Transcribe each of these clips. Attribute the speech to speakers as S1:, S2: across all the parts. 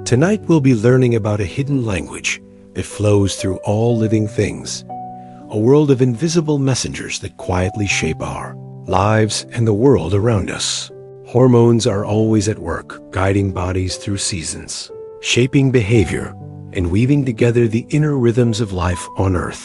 S1: Tonight we'll be learning about a hidden language that flows through all living things, a world of invisible messengers that quietly shape our lives and the world around us. Hormones are always at work, guiding bodies through seasons, shaping behavior, and weaving together the inner rhythms of life on Earth.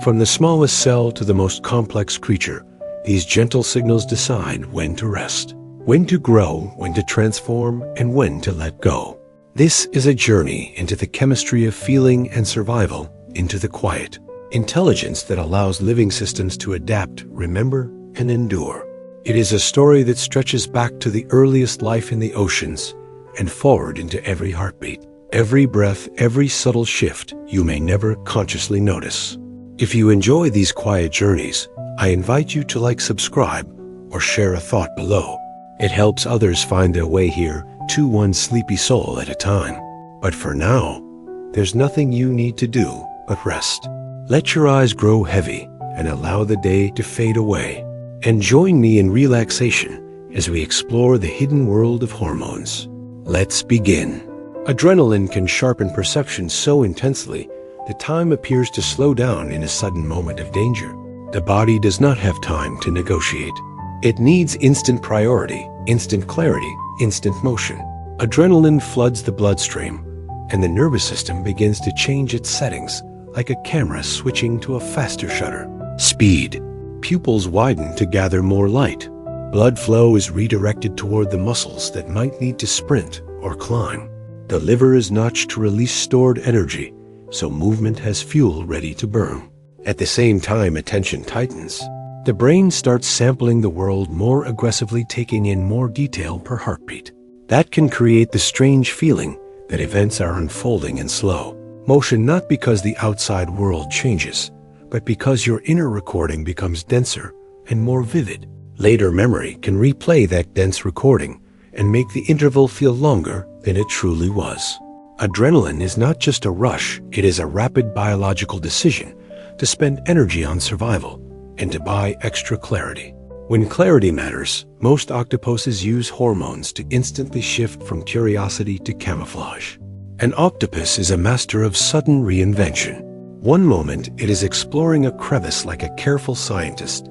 S1: From the smallest cell to the most complex creature, these gentle signals decide when to rest, when to grow, when to transform, and when to let go. This is a journey into the chemistry of feeling and survival, into the quiet intelligence that allows living systems to adapt, remember, and endure. It is a story that stretches back to the earliest life in the oceans and forward into every heartbeat, every breath, every subtle shift you may never consciously notice. If you enjoy these quiet journeys, I invite you to subscribe, or share a thought below. It helps others find their way here, to one sleepy soul at a time. But for now, there's nothing you need to do but rest. Let your eyes grow heavy and allow the day to fade away. And join me in relaxation as we explore the hidden world of hormones. Let's begin. Adrenaline can sharpen perception so intensely that time appears to slow down in a sudden moment of danger. The body does not have time to negotiate. It needs instant priority, instant clarity, instant motion. Adrenaline floods the bloodstream, and the nervous system begins to change its settings, like a camera switching to a faster shutter. Speed. Pupils widen to gather more light. Blood flow is redirected toward the muscles that might need to sprint or climb. The liver is notched to release stored energy, so movement has fuel ready to burn. At the same time, attention tightens. The brain starts sampling the world more aggressively, taking in more detail per heartbeat. That can create the strange feeling that events are unfolding in slow motion, not because the outside world changes, but because your inner recording becomes denser and more vivid. Later memory can replay that dense recording and make the interval feel longer than it truly was. Adrenaline is not just a rush, it is a rapid biological decision to spend energy on survival and to buy extra clarity. When clarity matters, most octopuses use hormones to instantly shift from curiosity to camouflage. An octopus is a master of sudden reinvention. One moment it is exploring a crevice like a careful scientist.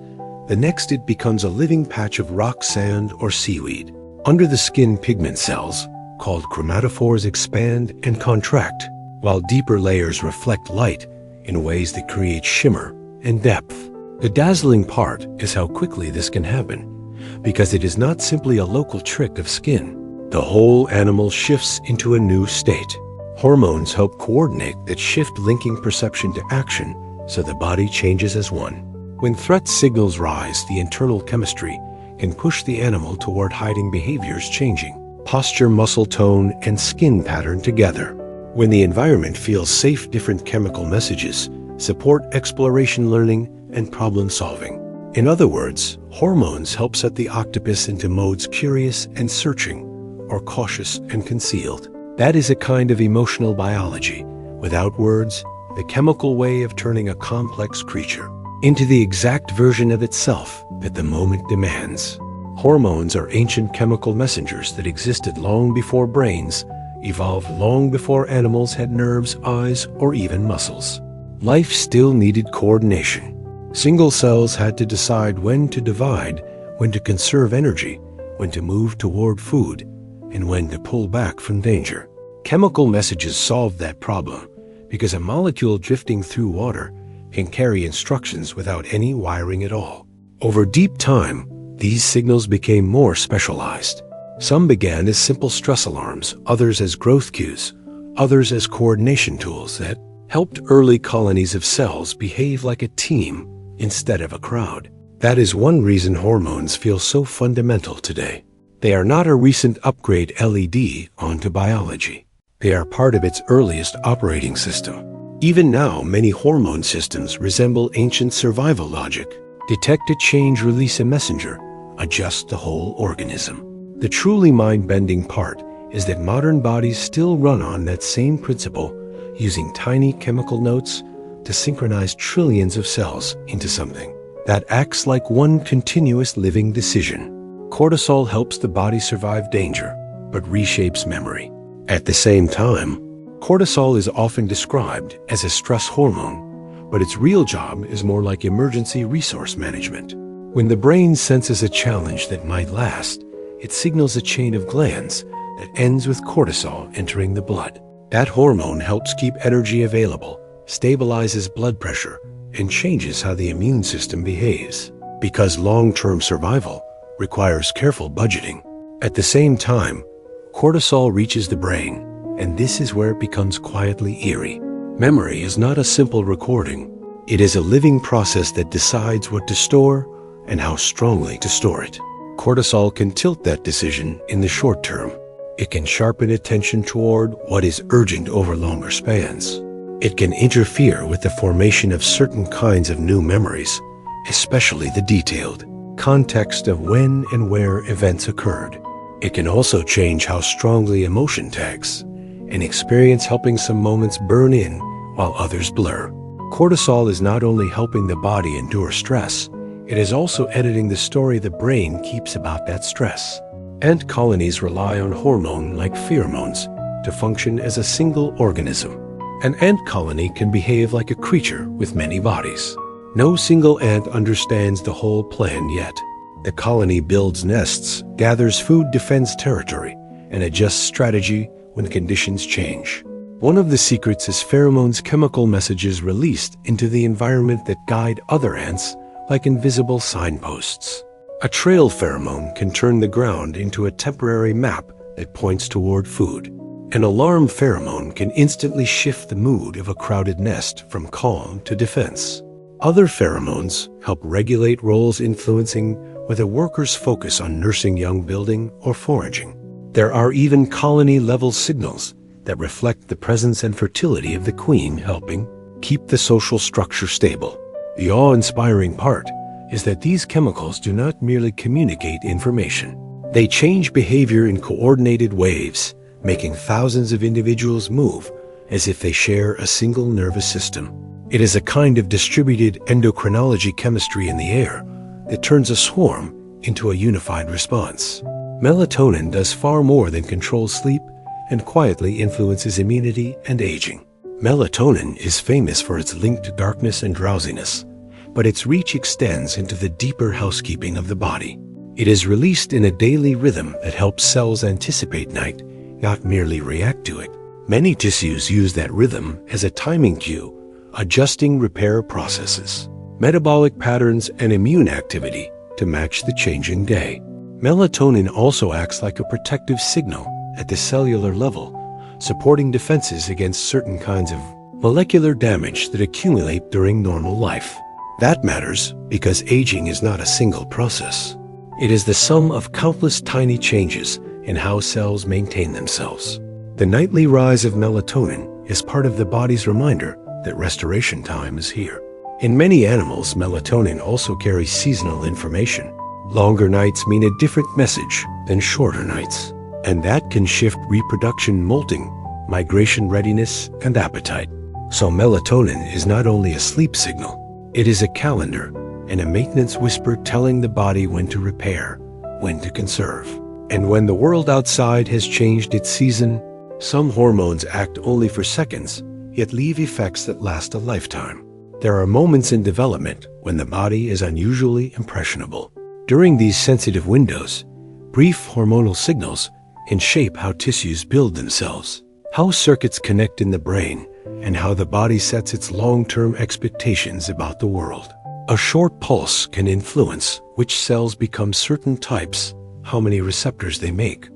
S1: The next it becomes a living patch of rock, sand, or seaweed. Under the skin, pigment cells, called chromatophores, expand and contract, while deeper layers reflect light in ways that create shimmer and depth. The dazzling part is how quickly this can happen, because it is not simply a local trick of skin. The whole animal shifts into a new state. Hormones help coordinate that shift, linking perception to action, so the body changes as one. When threat signals rise, the internal chemistry can push the animal toward hiding behaviors, changing posture, muscle tone, and skin pattern together. When the environment feels safe, different chemical messages support exploration, learning, and problem solving. In other words, hormones help set the octopus into modes curious and searching, or cautious and concealed. That is a kind of emotional biology, without words, the chemical way of turning a complex creature into the exact version of itself that the moment demands. Hormones are ancient chemical messengers that existed long before brains evolved, long before animals had nerves, eyes, or even muscles. Life still needed coordination. Single cells had to decide when to divide, when to conserve energy, when to move toward food, and when to pull back from danger. Chemical messages solved that problem because a molecule drifting through water can carry instructions without any wiring at all. Over deep time, these signals became more specialized. Some began as simple stress alarms, others as growth cues, others as coordination tools that helped early colonies of cells behave like a team instead of a crowd. That is one reason hormones feel so fundamental today. They are not a recent upgrade LED onto biology. They are part of its earliest operating system. Even now, many hormone systems resemble ancient survival logic. Detect a change, release a messenger, adjust the whole organism. The truly mind-bending part is that modern bodies still run on that same principle, using tiny chemical notes to synchronize trillions of cells into something that acts like one continuous living decision. Cortisol helps the body survive danger, but reshapes memory. At the same time, cortisol is often described as a stress hormone, but its real job is more like emergency resource management. When the brain senses a challenge that might last, it signals a chain of glands that ends with cortisol entering the blood. That hormone helps keep energy available, stabilizes blood pressure, and changes how the immune system behaves. Because long-term survival requires careful budgeting. At the same time, cortisol reaches the brain, and this is where it becomes quietly eerie. Memory is not a simple recording. It is a living process that decides what to store and how strongly to store it. Cortisol can tilt that decision in the short term. It can sharpen attention toward what is urgent over longer spans. It can interfere with the formation of certain kinds of new memories, especially the detailed context of when and where events occurred. It can also change how strongly emotion tags, an experience helping some moments burn in while others blur. Cortisol is not only helping the body endure stress, it is also editing the story the brain keeps about that stress. Ant colonies rely on hormone like pheromones to function as a single organism. An ant colony can behave like a creature with many bodies. No single ant understands the whole plan yet. The colony builds nests, gathers food, defends territory, and adjusts strategy when conditions change. One of the secrets is pheromones, chemical messages released into the environment that guide other ants like invisible signposts. A trail pheromone can turn the ground into a temporary map that points toward food. An alarm pheromone can instantly shift the mood of a crowded nest from calm to defense. Other pheromones help regulate roles, influencing whether workers focus on nursing young, building, or foraging. There are even colony-level signals that reflect the presence and fertility of the queen, helping keep the social structure stable. The awe-inspiring part is that these chemicals do not merely communicate information. They change behavior in coordinated waves, making thousands of individuals move as if they share a single nervous system. It is a kind of distributed endocrinology chemistry in the air that turns a swarm into a unified response. Melatonin does far more than control sleep and quietly influences immunity and aging. Melatonin is famous for its link to darkness and drowsiness, but its reach extends into the deeper housekeeping of the body. It is released in a daily rhythm that helps cells anticipate night, not merely react to it. Many tissues use that rhythm as a timing cue, adjusting repair processes, metabolic patterns, and immune activity to match the changing day. Melatonin also acts like a protective signal at the cellular level, supporting defenses against certain kinds of molecular damage that accumulate during normal life. That matters because aging is not a single process. It is the sum of countless tiny changes in how cells maintain themselves. The nightly rise of melatonin is part of the body's reminder that restoration time is here. In many animals, melatonin also carries seasonal information. Longer nights mean a different message than shorter nights, and that can shift reproduction, molting, migration readiness, and appetite. So melatonin is not only a sleep signal, it is a calendar and a maintenance whisper telling the body when to repair, when to conserve. And when the world outside has changed its season, some hormones act only for seconds, yet leave effects that last a lifetime. There are moments in development when the body is unusually impressionable. During these sensitive windows, brief hormonal signals can shape how tissues build themselves, how circuits connect in the brain, and how the body sets its long-term expectations about the world. A short pulse can influence which cells become certain types, how many receptors they make,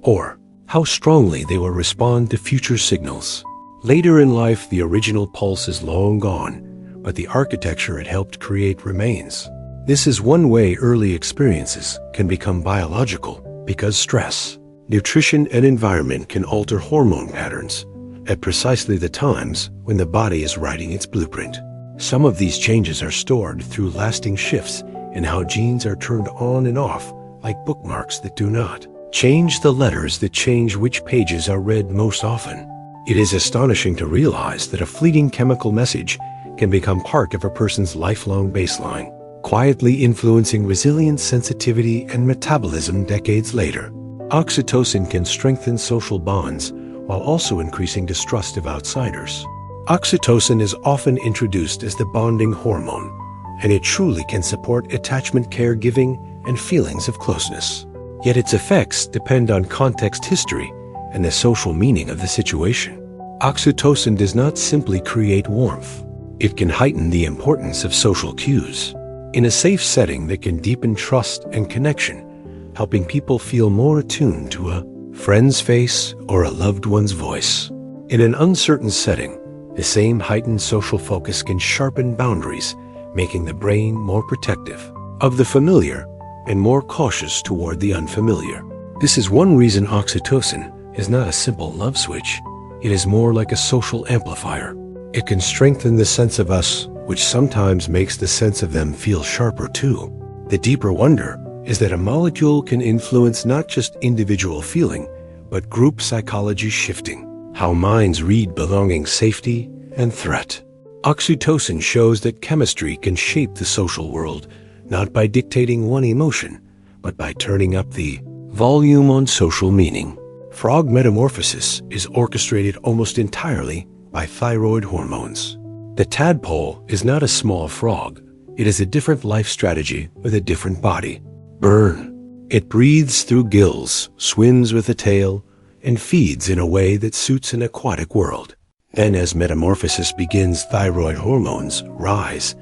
S1: or how strongly they will respond to future signals. Later in life, the original pulse is long gone, but the architecture it helped create remains. This is one way early experiences can become biological, because stress, nutrition, and environment can alter hormone patterns at precisely the times when the body is writing its blueprint. Some of these changes are stored through lasting shifts in how genes are turned on and off, like bookmarks that do not change the letters that change which pages are read most often. It is astonishing to realize that a fleeting chemical message can become part of a person's lifelong baseline, quietly influencing resilience, sensitivity, and metabolism decades later. Oxytocin can strengthen social bonds, while also increasing distrust of outsiders. Oxytocin is often introduced as the bonding hormone, and it truly can support attachment, caregiving, and feelings of closeness. Yet its effects depend on context, history, and the social meaning of the situation. Oxytocin does not simply create warmth. It can heighten the importance of social cues. In a safe setting that can deepen trust and connection, helping people feel more attuned to a friend's face or a loved one's voice. In an uncertain setting, the same heightened social focus can sharpen boundaries, making the brain more protective of the familiar and more cautious toward the unfamiliar. This is one reason oxytocin is not a simple love switch. It is more like a social amplifier. It can strengthen the sense of us, which sometimes makes the sense of them feel sharper too. The deeper wonder is that a molecule can influence not just individual feeling, but group psychology, shifting how minds read belonging, safety, and threat. Oxytocin shows that chemistry can shape the social world, not by dictating one emotion, but by turning up the volume on social meaning. Frog metamorphosis is orchestrated almost entirely by thyroid hormones. The tadpole is not a small frog. It is a different life strategy with a different body. Burn. It breathes through gills, swims with a tail, and feeds in a way that suits an aquatic world. Then as metamorphosis begins, thyroid hormones rise,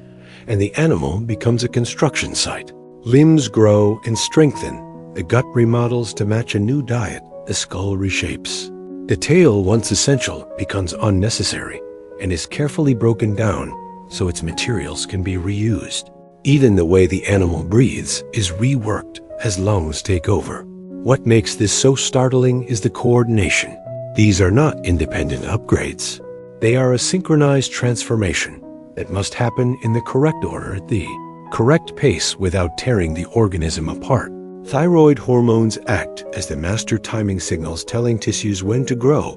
S1: and the animal becomes a construction site. Limbs grow and strengthen, the gut remodels to match a new diet, the skull reshapes. The tail, once essential, becomes unnecessary and is carefully broken down so its materials can be reused. Even the way the animal breathes is reworked as lungs take over. What makes this so startling is the coordination. These are not independent upgrades. They are a synchronized transformation that must happen in the correct order at the correct pace without tearing the organism apart. Thyroid hormones act as the master timing signals, telling tissues when to grow,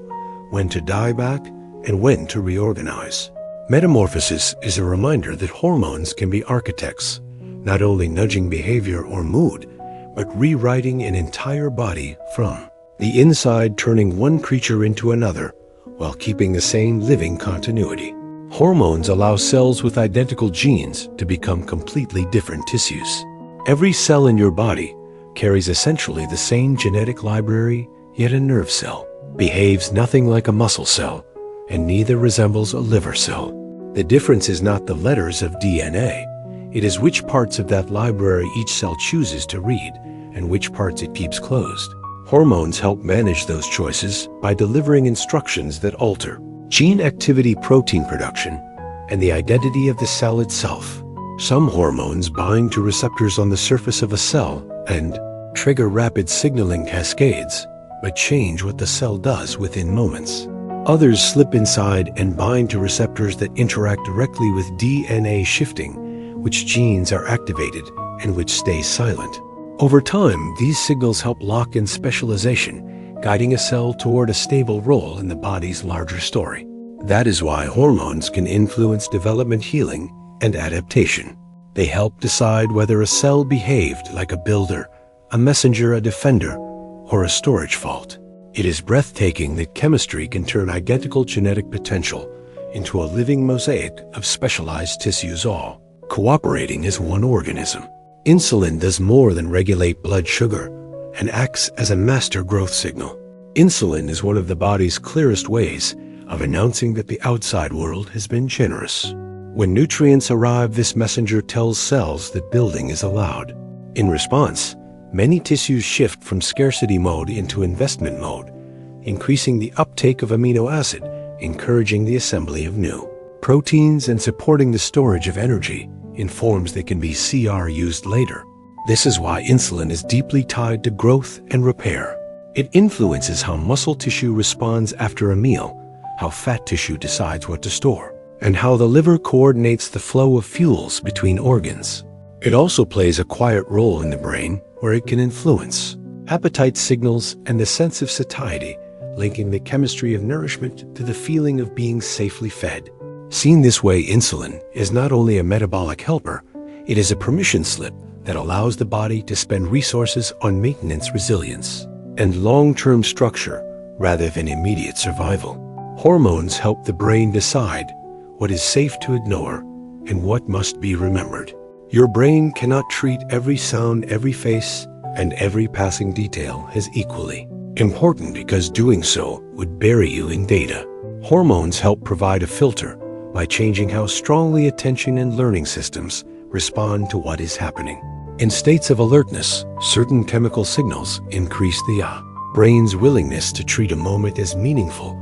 S1: when to die back, and when to reorganize. Metamorphosis is a reminder that hormones can be architects, not only nudging behavior or mood, but rewriting an entire body from the inside, turning one creature into another while keeping the same living continuity. Hormones allow cells with identical genes to become completely different tissues. Every cell in your body carries essentially the same genetic library, yet a nerve cell behaves nothing like a muscle cell, and neither resembles a liver cell. The difference is not the letters of DNA. It is which parts of that library each cell chooses to read and which parts it keeps closed. Hormones help manage those choices by delivering instructions that alter gene activity, protein production, and the identity of the cell itself. Some hormones bind to receptors on the surface of a cell and trigger rapid signaling cascades, but change what the cell does within moments. Others slip inside and bind to receptors that interact directly with DNA, shifting which genes are activated and which stay silent. Over time, these signals help lock in specialization, guiding a cell toward a stable role in the body's larger story. That is why hormones can influence development, healing, and adaptation. They help decide whether a cell behaved like a builder, a messenger, a defender, or a storage vault. It is breathtaking that chemistry can turn identical genetic potential into a living mosaic of specialized tissues, all cooperating as one organism. Insulin does more than regulate blood sugar and acts as a master growth signal. Insulin is one of the body's clearest ways of announcing that the outside world has been generous. When nutrients arrive, this messenger tells cells that building is allowed. In response, many tissues shift from scarcity mode into investment mode, increasing the uptake of amino acid, encouraging the assembly of new proteins, and supporting the storage of energy in forms that can be used later. This is why insulin is deeply tied to growth and repair. It influences how muscle tissue responds after a meal, how fat tissue decides what to store, and how the liver coordinates the flow of fuels between organs. It also plays a quiet role in the brain, where it can influence appetite signals and the sense of satiety, linking the chemistry of nourishment to the feeling of being safely fed. Seen this way, insulin is not only a metabolic helper, it is a permission slip that allows the body to spend resources on maintenance, resilience, and long-term structure rather than immediate survival. Hormones help the brain decide what is safe to ignore and what must be remembered. Your brain cannot treat every sound, every face, and every passing detail as equally important, because doing so would bury you in data. Hormones help provide a filter by changing how strongly attention and learning systems respond to what is happening. In states of alertness, certain chemical signals increase the brain's willingness to treat a moment as meaningful,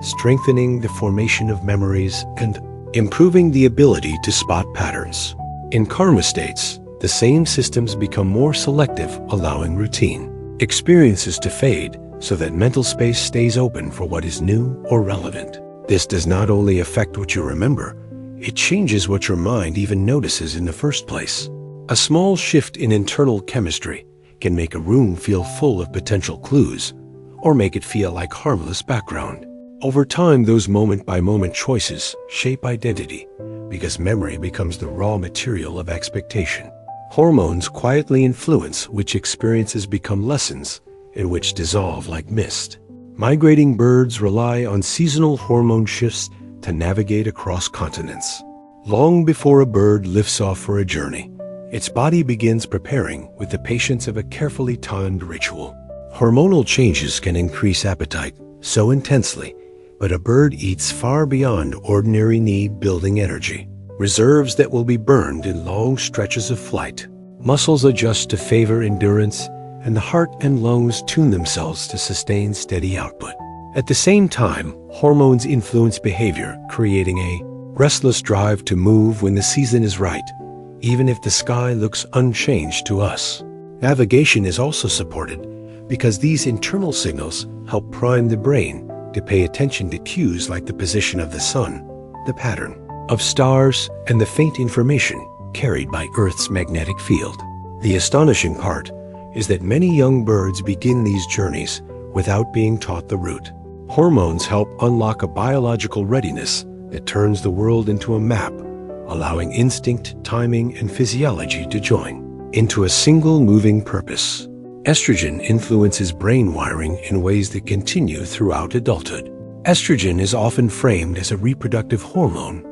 S1: strengthening the formation of memories and improving the ability to spot patterns. In karma states, the same systems become more selective, allowing routine experiences to fade so that mental space stays open for what is new or relevant. This does not only affect what you remember, it changes what your mind even notices in the first place. A small shift in internal chemistry can make a room feel full of potential clues, or make it feel like harmless background. Over time, those moment-by-moment choices shape identity, because memory becomes the raw material of expectation. Hormones quietly influence which experiences become lessons and which dissolve like mist. Migrating birds rely on seasonal hormone shifts to navigate across continents. Long before a bird lifts off for a journey, its body begins preparing with the patience of a carefully timed ritual. Hormonal changes can increase appetite so intensely, but a bird eats far beyond ordinary need-building energy, reserves that will be burned in long stretches of flight. Muscles adjust to favor endurance, and the heart and lungs tune themselves to sustain steady output. At the same time, hormones influence behavior, creating a restless drive to move when the season is right, even if the sky looks unchanged to us. Navigation is also supported because these internal signals help prime the brain to pay attention to cues like the position of the sun, the pattern of stars, and the faint information carried by Earth's magnetic field. The astonishing part is that many young birds begin these journeys without being taught the route. Hormones help unlock a biological readiness that turns the world into a map, allowing instinct, timing, and physiology to join into a single moving purpose. Estrogen influences brain wiring in ways that continue throughout adulthood. Estrogen is often framed as a reproductive hormone,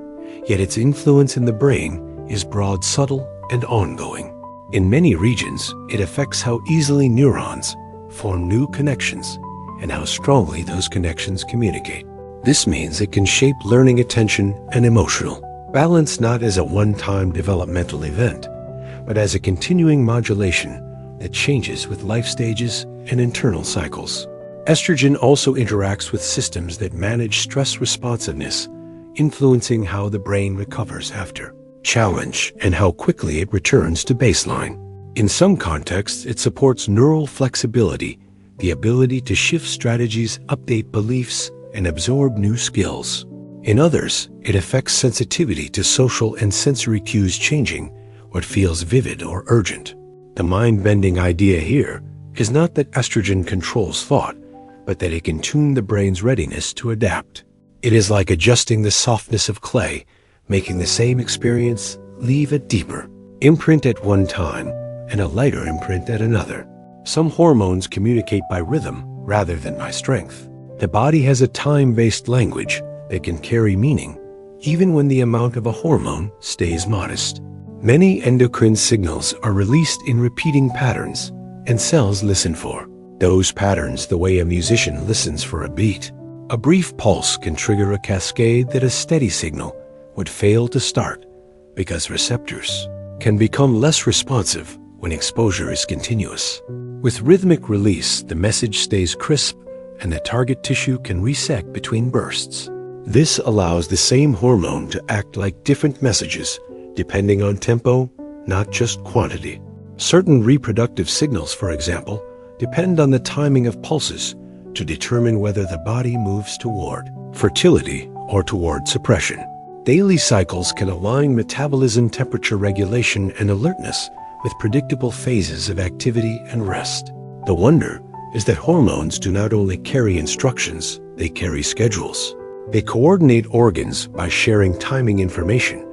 S1: yet its influence in the brain is broad, subtle, and ongoing. In many regions, it affects how easily neurons form new connections and how strongly those connections communicate. This means it can shape learning, attention, and emotional balance, not as a one-time developmental event, but as a continuing modulation that changes with life stages and internal cycles. Estrogen also interacts with systems that manage stress responsiveness, influencing how the brain recovers after challenge and how quickly it returns to baseline. In some contexts, it supports neural flexibility, the ability to shift strategies, update beliefs, and absorb new skills. In others, it affects sensitivity to social and sensory cues, changing what feels vivid or urgent. The mind-bending idea here is not that estrogen controls thought, but that it can tune the brain's readiness to adapt. It is like adjusting the softness of clay, making the same experience leave a deeper imprint at one time and a lighter imprint at another. Some hormones communicate by rhythm rather than by strength. The body has a time-based language that can carry meaning, even when the amount of a hormone stays modest. Many endocrine signals are released in repeating patterns, and cells listen for those patterns the way a musician listens for a beat. A brief pulse can trigger a cascade that a steady signal would fail to start, because receptors can become less responsive when exposure is continuous. With rhythmic release, the message stays crisp and the target tissue can reset between bursts. This allows the same hormone to act like different messages depending on tempo, not just quantity. Certain reproductive signals, for example, depend on the timing of pulses to determine whether the body moves toward fertility or toward suppression. Daily cycles can align metabolism, temperature regulation, and alertness with predictable phases of activity and rest. The wonder is that hormones do not only carry instructions, they carry schedules. They coordinate organs by sharing timing information,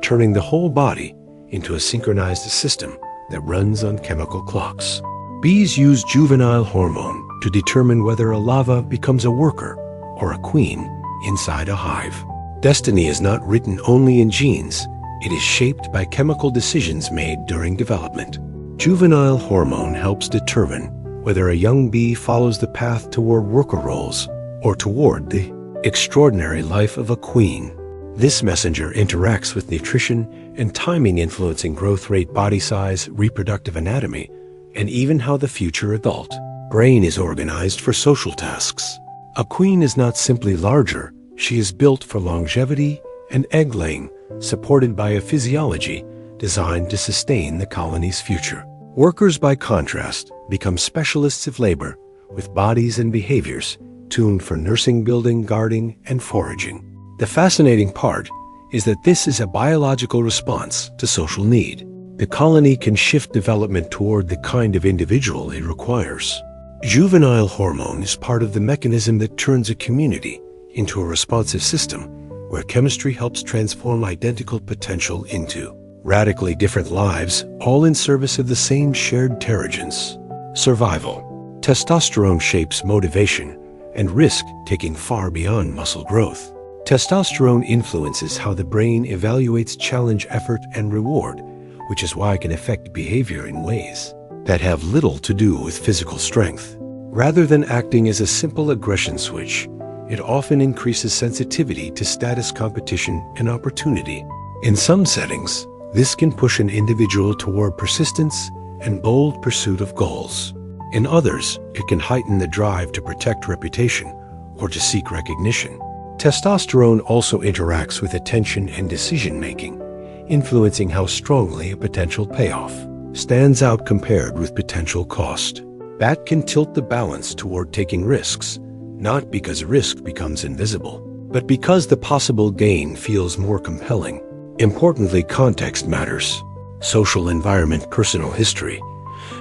S1: turning the whole body into a synchronized system that runs on chemical clocks. Bees use juvenile hormone to determine whether a larva becomes a worker or a queen inside a hive. Destiny is not written only in genes. It is shaped by chemical decisions made during development. Juvenile hormone helps determine whether a young bee follows the path toward worker roles or toward the extraordinary life of a queen. This messenger interacts with nutrition and timing, influencing growth rate, body size, reproductive anatomy, and even how the future adult brain is organized for social tasks. A queen is not simply larger, she is built for longevity and egg-laying, supported by a physiology designed to sustain the colony's future. Workers, by contrast, become specialists of labor with bodies and behaviors tuned for nursing, building, guarding, and foraging. The fascinating part is that this is a biological response to social need. The colony can shift development toward the kind of individual it requires. Juvenile hormone is part of the mechanism that turns a community into a responsive system where chemistry helps transform identical potential into radically different lives, all in service of the same shared pterogens: survival. Testosterone shapes motivation and risk-taking far beyond muscle growth. Testosterone influences how the brain evaluates challenge, effort, and reward, which is why it can affect behavior in ways that have little to do with physical strength. Rather than acting as a simple aggression switch, it often increases sensitivity to status, competition, and opportunity. In some settings, this can push an individual toward persistence and bold pursuit of goals. In others, it can heighten the drive to protect reputation or to seek recognition. Testosterone also interacts with attention and decision-making, influencing how strongly a potential payoff stands out compared with potential cost. That can tilt the balance toward taking risks, not because risk becomes invisible, but because the possible gain feels more compelling. Importantly, context matters. Social environment, personal history,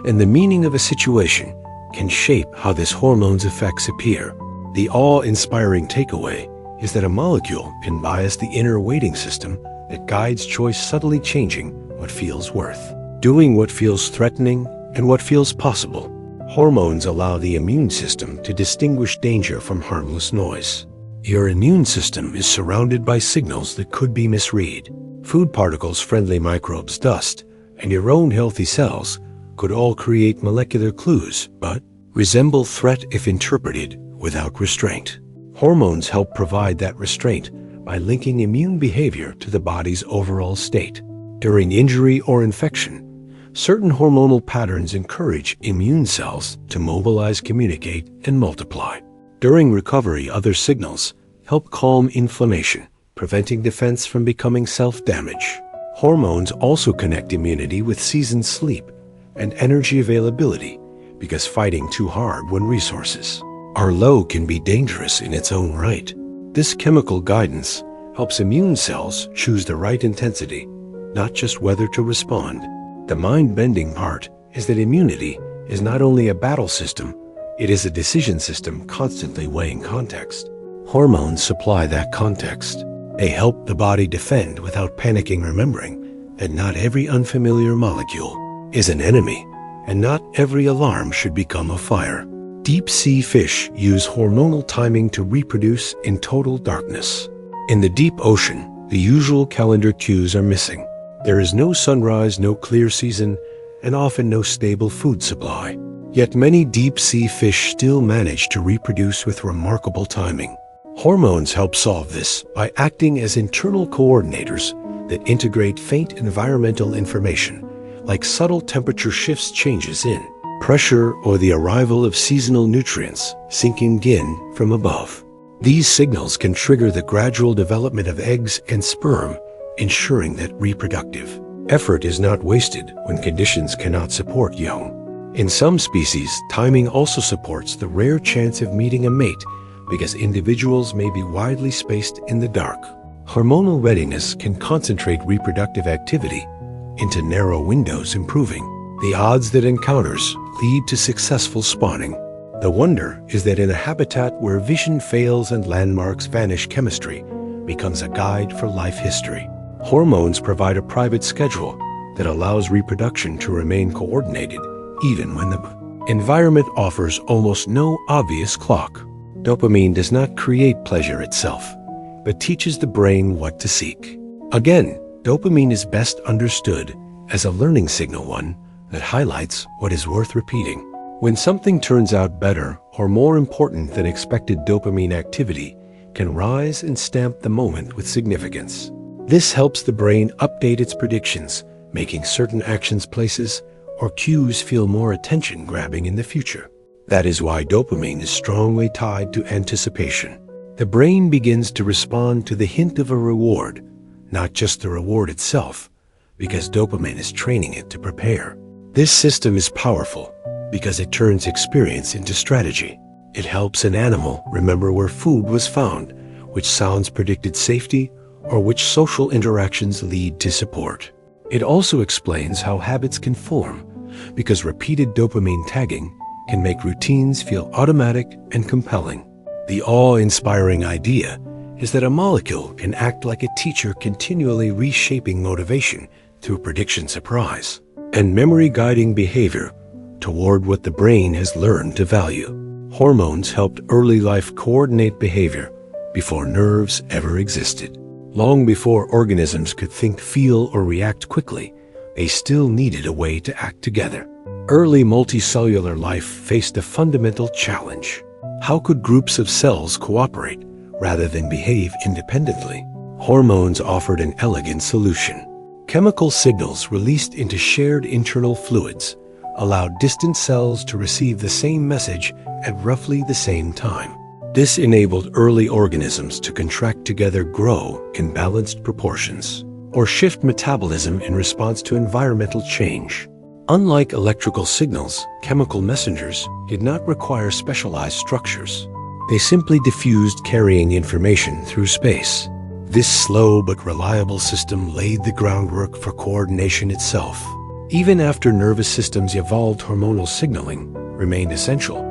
S1: and the meaning of a situation can shape how this hormone's effects appear. The awe-inspiring takeaway is that a molecule can bias the inner weighting system that guides choice, subtly changing what feels worth doing, what feels threatening, and what feels possible. Hormones allow the immune system to distinguish danger from harmless noise. Your immune system is surrounded by signals that could be misread. Food particles, friendly microbes, dust, and your own healthy cells could all create molecular clues, but resemble threat if interpreted without restraint. Hormones help provide that restraint by linking immune behavior to the body's overall state. During injury or infection, certain hormonal patterns encourage immune cells to mobilize, communicate, and multiply. During recovery, other signals help calm inflammation, preventing defense from becoming self-damage. Hormones also connect immunity with seasoned sleep and energy availability, because fighting too hard when resources are low can be dangerous in its own right. This chemical guidance helps immune cells choose the right intensity, not just whether to respond. The mind-bending part is that immunity is not only a battle system, it is a decision system constantly weighing context. Hormones supply that context. They help the body defend without panicking, remembering that not every unfamiliar molecule is an enemy, and not every alarm should become a fire. Deep-sea fish use hormonal timing to reproduce in total darkness. In the deep ocean, the usual calendar cues are missing. There is no sunrise, no clear season, and often no stable food supply. Yet many deep-sea fish still manage to reproduce with remarkable timing. Hormones help solve this by acting as internal coordinators that integrate faint environmental information, like subtle temperature shifts, changes in pressure, or the arrival of seasonal nutrients sinking in from above. These signals can trigger the gradual development of eggs and sperm, ensuring that reproductive effort is not wasted when conditions cannot support young. In some species, timing also supports the rare chance of meeting a mate, because individuals may be widely spaced in the dark. Hormonal readiness can concentrate reproductive activity into narrow windows, improving the odds that encounters lead to successful spawning. The wonder is that in a habitat where vision fails and landmarks vanish, chemistry becomes a guide for life history. Hormones provide a private schedule that allows reproduction to remain coordinated even when the Environment offers almost no obvious clock. Dopamine does not create pleasure itself, but teaches the brain what to seek. Again, dopamine is best understood as a learning signal, one that highlights what is worth repeating. When something turns out better or more important than expected, dopamine activity can rise and stamp the moment with significance. This helps the brain update its predictions, making certain actions, places, or cues feel more attention-grabbing in the future. That is why dopamine is strongly tied to anticipation. The brain begins to respond to the hint of a reward, not just the reward itself, because dopamine is training it to prepare. This system is powerful because it turns experience into strategy. It helps an animal remember where food was found, which sounds predicted safety, or which social interactions lead to support. It also explains how habits can form, because repeated dopamine tagging can make routines feel automatic and compelling. The awe-inspiring idea is that a molecule can act like a teacher, continually reshaping motivation through prediction, surprise, and memory, guiding behavior toward what the brain has learned to value. Hormones helped early life coordinate behavior before nerves ever existed. Long before organisms could think, feel, or react quickly, they still needed a way to act together. Early multicellular life faced a fundamental challenge. How could groups of cells cooperate rather than behave independently? Hormones offered an elegant solution. Chemical signals released into shared internal fluids allowed distant cells to receive the same message at roughly the same time. This enabled early organisms to contract together, grow in balanced proportions, or shift metabolism in response to environmental change. Unlike electrical signals, chemical messengers did not require specialized structures. They simply diffused, carrying information through space. This slow but reliable system laid the groundwork for coordination itself. Even after nervous systems evolved, hormonal signaling remained essential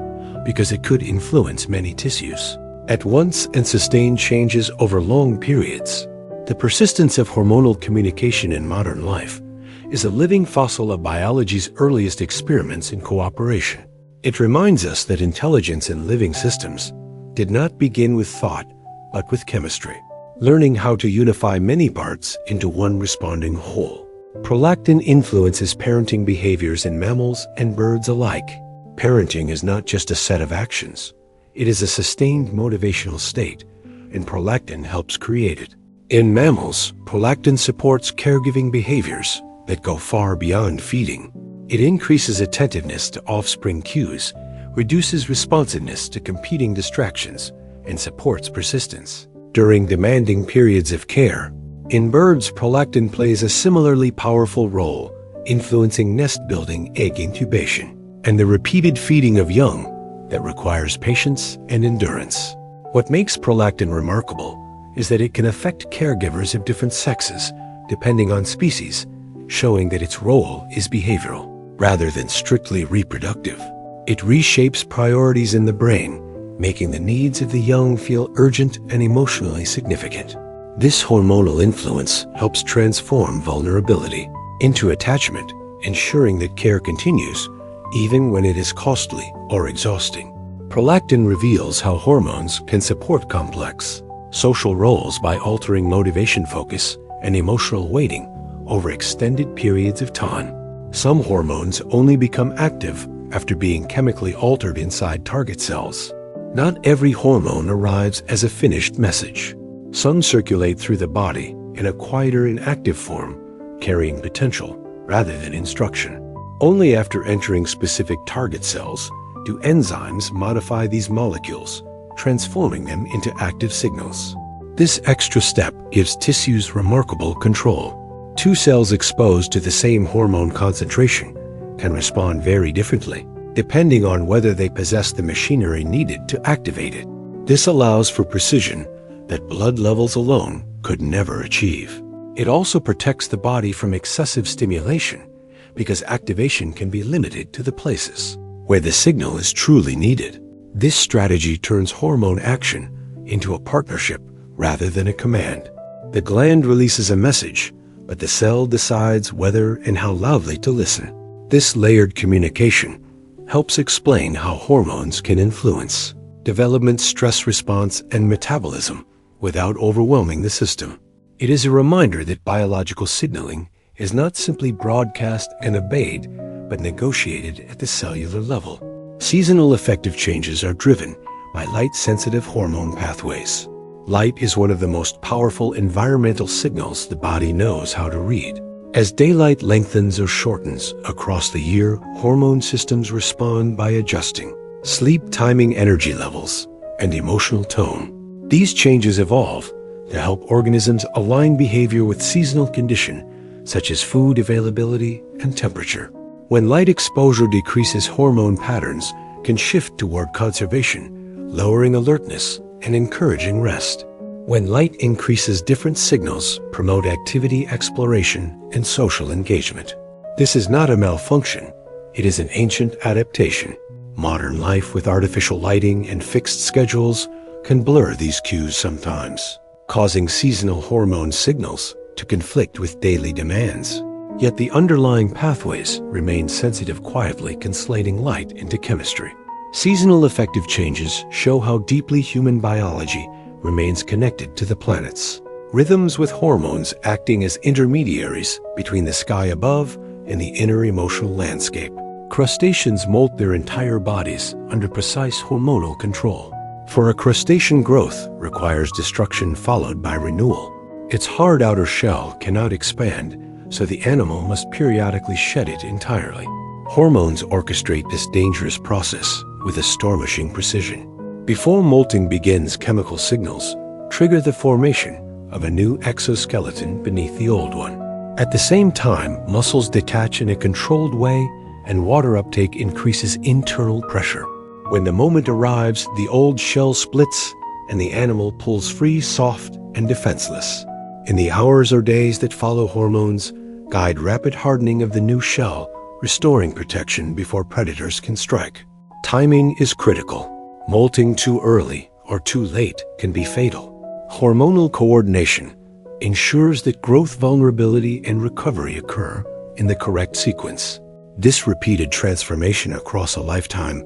S1: because it could influence many tissues at once and sustain changes over long periods. The persistence of hormonal communication in modern life is a living fossil of biology's earliest experiments in cooperation. It reminds us that intelligence in living systems did not begin with thought, but with chemistry, learning how to unify many parts into one responding whole. Prolactin influences parenting behaviors in mammals and birds alike. Parenting is not just a set of actions. It is a sustained motivational state, and prolactin helps create it. In mammals, prolactin supports caregiving behaviors that go far beyond feeding. It increases attentiveness to offspring cues, reduces responsiveness to competing distractions, and supports persistence during demanding periods of care. In birds, prolactin plays a similarly powerful role, influencing nest building, egg incubation, and the repeated feeding of young that requires patience and endurance. What makes prolactin remarkable is that it can affect caregivers of different sexes, depending on species, showing that its role is behavioral rather than strictly reproductive. It reshapes priorities in the brain, making the needs of the young feel urgent and emotionally significant. This hormonal influence helps transform vulnerability into attachment, ensuring that care continues even when it is costly or exhausting. Prolactin reveals how hormones can support complex social roles by altering motivation, focus, and emotional weighting over extended periods of time. Some hormones only become active after being chemically altered inside target cells. Not every hormone arrives as a finished message. Some circulate through the body in a quieter, inactive form, carrying potential rather than instruction. Only after entering specific target cells do enzymes modify these molecules, transforming them into active signals. This extra step gives tissues remarkable control. Two cells exposed to the same hormone concentration can respond very differently, depending on whether they possess the machinery needed to activate it. This allows for precision that blood levels alone could never achieve. It also protects the body from excessive stimulation because activation can be limited to the places where the signal is truly needed. This strategy turns hormone action into a partnership rather than a command. The gland releases a message, but the cell decides whether and how loudly to listen. This layered communication helps explain how hormones can influence development, stress response, and metabolism without overwhelming the system. It is a reminder that biological signaling is not simply broadcast and obeyed, but negotiated at the cellular level. Seasonal affective changes are driven by light-sensitive hormone pathways. Light is one of the most powerful environmental signals the body knows how to read. As daylight lengthens or shortens across the year, hormone systems respond by adjusting sleep timing, energy levels, and emotional tone. These changes evolve to help organisms align behavior with seasonal conditions such as food availability and temperature. When light exposure decreases, hormone patterns can shift toward conservation, lowering alertness and encouraging rest. When light increases, different signals promote activity, exploration, and social engagement. This is not a malfunction, it is an ancient adaptation. Modern life with artificial lighting and fixed schedules can blur these cues sometimes, causing seasonal hormone signals to conflict with daily demands. Yet the underlying pathways remain sensitive, quietly translating light into chemistry. Seasonal affective changes show how deeply human biology remains connected to the planet's rhythms, with hormones acting as intermediaries between the sky above and the inner emotional landscape. Crustaceans molt their entire bodies under precise hormonal control. For a crustacean, growth requires destruction followed by renewal. Its hard outer shell cannot expand, so the animal must periodically shed it entirely. Hormones orchestrate this dangerous process with astonishing precision. Before molting begins, chemical signals trigger the formation of a new exoskeleton beneath the old one. At the same time, muscles detach in a controlled way and water uptake increases internal pressure. When the moment arrives, the old shell splits and the animal pulls free, soft and defenseless. In the hours or days that follow, hormones guide rapid hardening of the new shell, restoring protection before predators can strike. Timing is critical. Molting too early or too late can be fatal. Hormonal coordination ensures that growth, vulnerability, and recovery occur in the correct sequence. This repeated transformation across a lifetime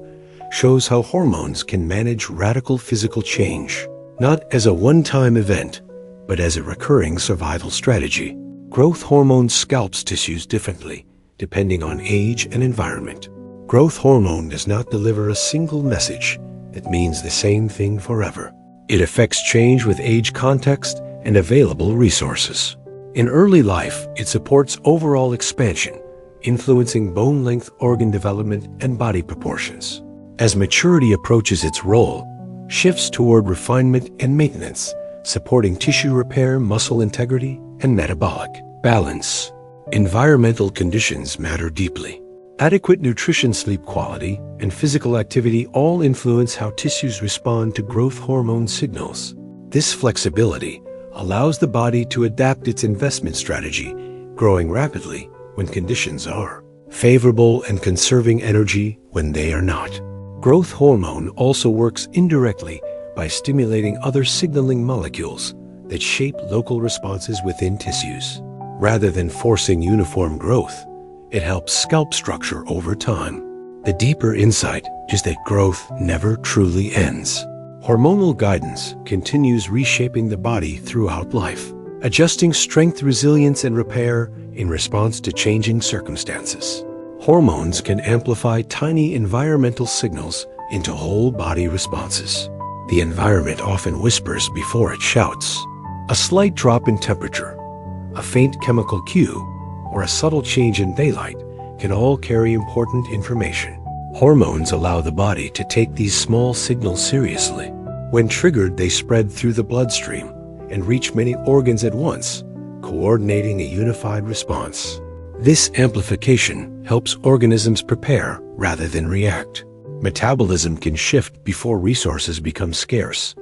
S1: shows how hormones can manage radical physical change, not as a one-time event, but as a recurring survival strategy. Growth hormone scalps tissues differently, depending on age and environment. Growth hormone does not deliver a single message that means the same thing forever. It affects change with age, context, and available resources. In early life, it supports overall expansion, influencing bone length, organ development, and body proportions. As maturity approaches, its role shifts toward refinement and maintenance, supporting tissue repair, muscle integrity, and metabolic balance. Environmental conditions matter deeply. Adequate nutrition, sleep quality, and physical activity all influence how tissues respond to growth hormone signals. This flexibility allows the body to adapt its investment strategy, growing rapidly when conditions are favorable and conserving energy when they are not. Growth hormone also works indirectly by stimulating other signaling molecules that shape local responses within tissues. Rather than forcing uniform growth, it helps scalp structure over time. The deeper insight is that growth never truly ends. Hormonal guidance continues reshaping the body throughout life, adjusting strength, resilience, and repair in response to changing circumstances. Hormones can amplify tiny environmental signals into whole body responses. The environment often whispers before it shouts. A slight drop in temperature, a faint chemical cue, or a subtle change in daylight can all carry important information. Hormones allow the body to take these small signals seriously. When triggered, they spread through the bloodstream and reach many organs at once, coordinating a unified response. This amplification helps organisms prepare rather than react. Metabolism can shift before resources become scarce.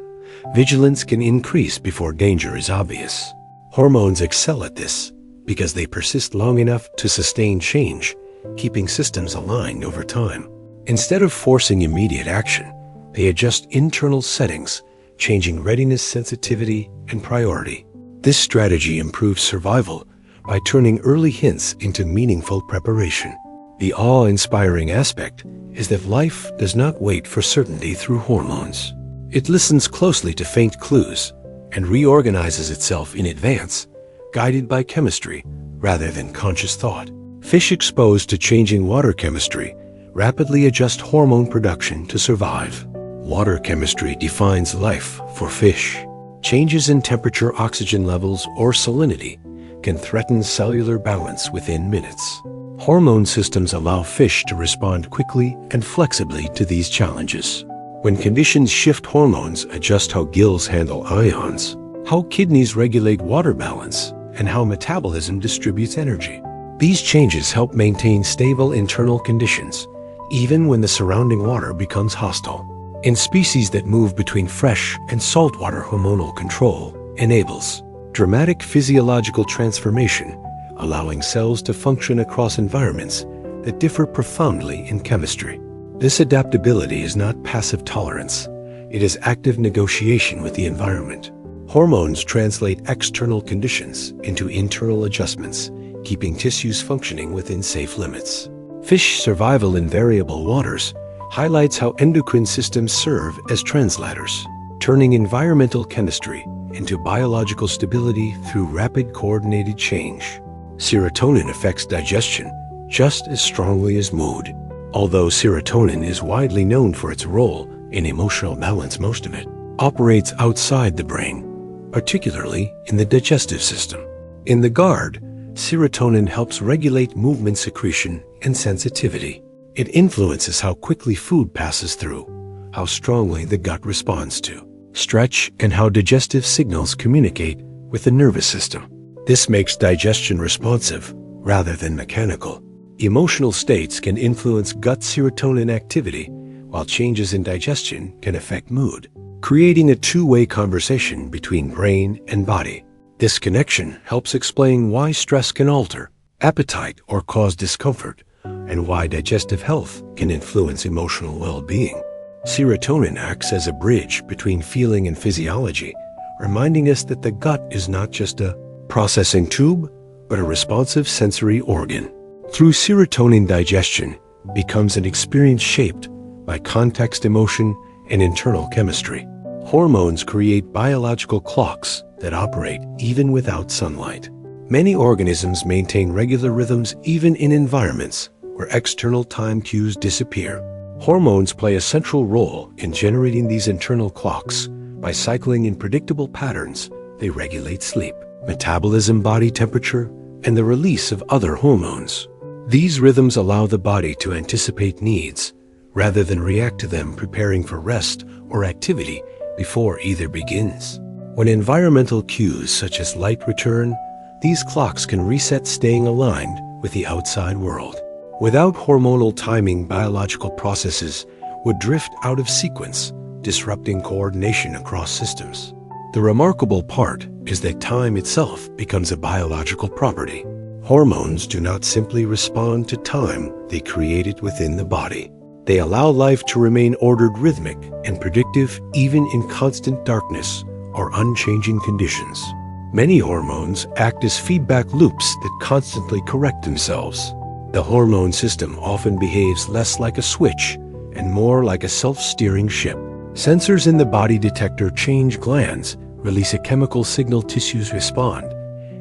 S1: Vigilance can increase before danger is obvious. Hormones excel at this because they persist long enough to sustain change, keeping systems aligned over time. Instead of forcing immediate action, they adjust internal settings, changing readiness, sensitivity, and priority. This strategy improves survival by turning early hints into meaningful preparation. The awe-inspiring aspect is that life does not wait for certainty through hormones. It listens closely to faint clues and reorganizes itself in advance, guided by chemistry rather than conscious thought. Fish exposed to changing water chemistry rapidly adjust hormone production to survive. Water chemistry defines life for fish. Changes in temperature, oxygen levels, or salinity can threaten cellular balance within minutes. Hormone systems allow fish to respond quickly and flexibly to these challenges. When conditions shift, hormones adjust how gills handle ions, how kidneys regulate water balance, and how metabolism distributes energy. These changes help maintain stable internal conditions, even when the surrounding water becomes hostile. In species that move between fresh and saltwater, hormonal control enables dramatic physiological transformation, allowing cells to function across environments that differ profoundly in chemistry. This adaptability is not passive tolerance, it is active negotiation with the environment. Hormones translate external conditions into internal adjustments, keeping tissues functioning within safe limits. Fish survival in variable waters highlights how endocrine systems serve as translators, turning environmental chemistry into biological stability through rapid coordinated change. Serotonin affects digestion just as strongly as mood. Although serotonin is widely known for its role in emotional balance, most of it operates outside the brain, particularly in the digestive system. In the gut, serotonin helps regulate movement, secretion, and sensitivity. It influences how quickly food passes through, how strongly the gut responds to stretch, and how digestive signals communicate with the nervous system. This makes digestion responsive rather than mechanical. Emotional states can influence gut serotonin activity, while changes in digestion can affect mood, creating a two-way conversation between brain and body. This connection helps explain why stress can alter appetite or cause discomfort, and why digestive health can influence emotional well-being. Serotonin acts as a bridge between feeling and physiology, reminding us that the gut is not just a processing tube, but a responsive sensory organ. Through serotonin, digestion becomes an experience shaped by context, emotion, and internal chemistry. Hormones create biological clocks that operate even without sunlight. Many organisms maintain regular rhythms even in environments where external time cues disappear. Hormones play a central role in generating these internal clocks. By cycling in predictable patterns, they regulate sleep, metabolism, body temperature, and the release of other hormones. These rhythms allow the body to anticipate needs rather than react to them, preparing for rest or activity before either begins. When environmental cues such as light return, these clocks can reset, staying aligned with the outside world. Without hormonal timing, biological processes would drift out of sequence, disrupting coordination across systems. The remarkable part is that time itself becomes a biological property. Hormones do not simply respond to time, they create it within the body. They allow life to remain ordered, rhythmic, and predictive even in constant darkness or unchanging conditions. Many hormones act as feedback loops that constantly correct themselves. The hormone system often behaves less like a switch and more like a self-steering ship. Sensors in the body detect or change glands, release a chemical signal, tissues respond,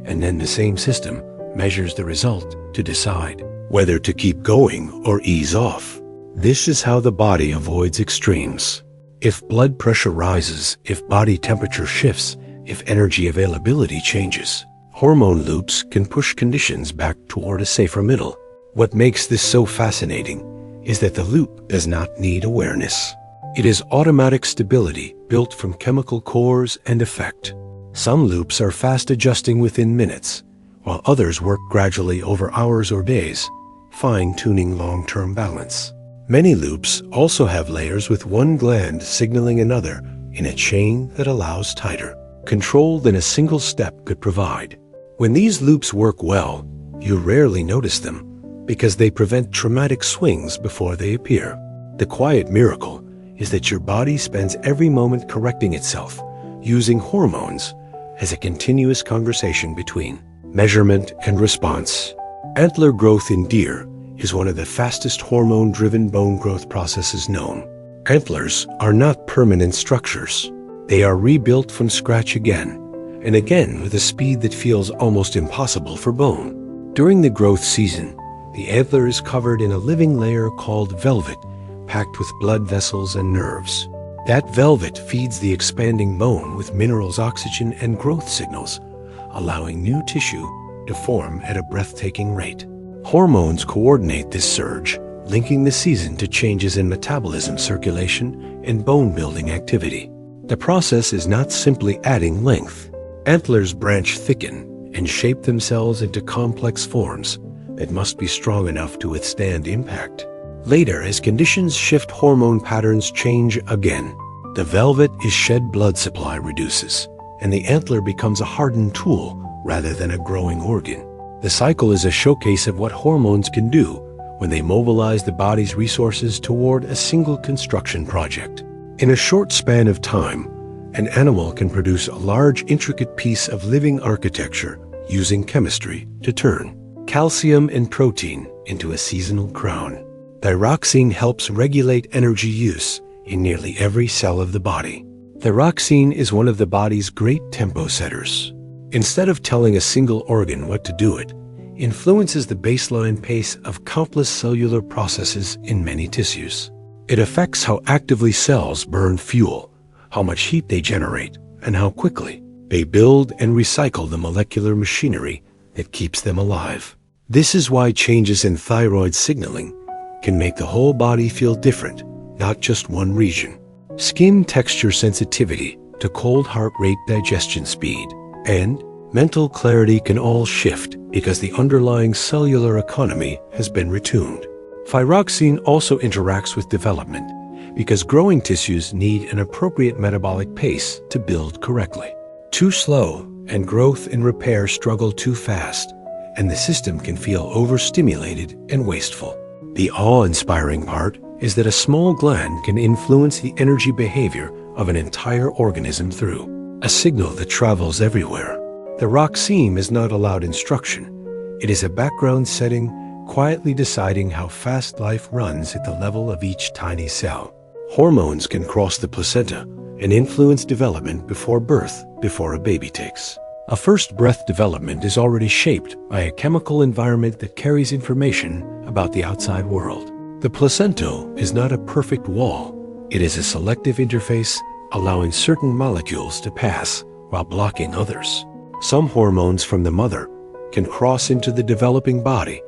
S1: and then the same system measures the result to decide whether to keep going or ease off. This is how the body avoids extremes. If blood pressure rises, if body temperature shifts, if energy availability changes, hormone loops can push conditions back toward a safer middle. What makes this so fascinating is that the loop does not need awareness. It is automatic stability built from chemical cores and effect. Some loops are fast, adjusting within minutes, while others work gradually over hours or days, fine-tuning long-term balance. Many loops also have layers, with one gland signaling another in a chain that allows tighter control than a single step could provide. When these loops work well, you rarely notice them because they prevent traumatic swings before they appear. The quiet miracle is that your body spends every moment correcting itself, using hormones as a continuous conversation between measurement and response. Antler growth in deer is one of the fastest hormone-driven bone growth processes known. Antlers are not permanent structures. They are rebuilt from scratch again and again with a speed that feels almost impossible for bone. During the growth season, the antler is covered in a living layer called velvet, packed with blood vessels and nerves. That velvet feeds the expanding bone with minerals, oxygen, and growth signals, allowing new tissue to form at a breathtaking rate. Hormones coordinate this surge, linking the season to changes in metabolism, circulation, and bone-building activity. The process is not simply adding length. Antlers branch, thicken, and shape themselves into complex forms that must be strong enough to withstand impact. Later, as conditions shift, hormone patterns change again. The velvet is shed, blood supply reduces, and the antler becomes a hardened tool rather than a growing organ. The cycle is a showcase of what hormones can do when they mobilize the body's resources toward a single construction project. In a short span of time, an animal can produce a large, intricate piece of living architecture using chemistry to turn calcium and protein into a seasonal crown. Thyroxine helps regulate energy use in nearly every cell of the body. Thyroxine is one of the body's great tempo setters. Instead of telling a single organ what to do, it influences the baseline pace of countless cellular processes in many tissues. It affects how actively cells burn fuel, how much heat they generate, and how quickly they build and recycle the molecular machinery that keeps them alive. This is why changes in thyroid signaling can make the whole body feel different, not just one region. Skin texture sensitivity to cold, heart rate, digestion speed, and mental clarity can all shift because the underlying cellular economy has been retuned. Thyroxine also interacts with development because growing tissues need an appropriate metabolic pace to build correctly. Too slow, and growth and repair struggle too fast, and the system can feel overstimulated and wasteful. The awe-inspiring part is that a small gland can influence the energy behavior of an entire organism through a signal that travels everywhere. The thyroxine is not a loud instruction. It is a background setting, quietly deciding how fast life runs at the level of each tiny cell. Hormones can cross the placenta and influence development before birth, before a baby takes. A first breath development is already shaped by a chemical environment that carries information about the outside world. The placenta is not a perfect wall. It is a selective interface, allowing certain molecules to pass while blocking others. Some hormones from the mother can cross into the developing body,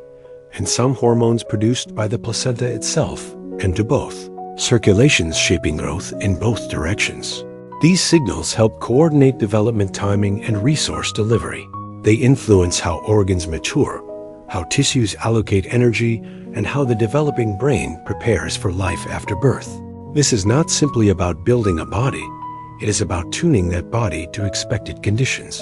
S1: and some hormones produced by the placenta itself into both. Circulations shaping growth in both directions. These signals help coordinate development timing and resource delivery. They influence how organs mature, how tissues allocate energy, and how the developing brain prepares for life after birth. This is not simply about building a body. It is about tuning that body to expected conditions.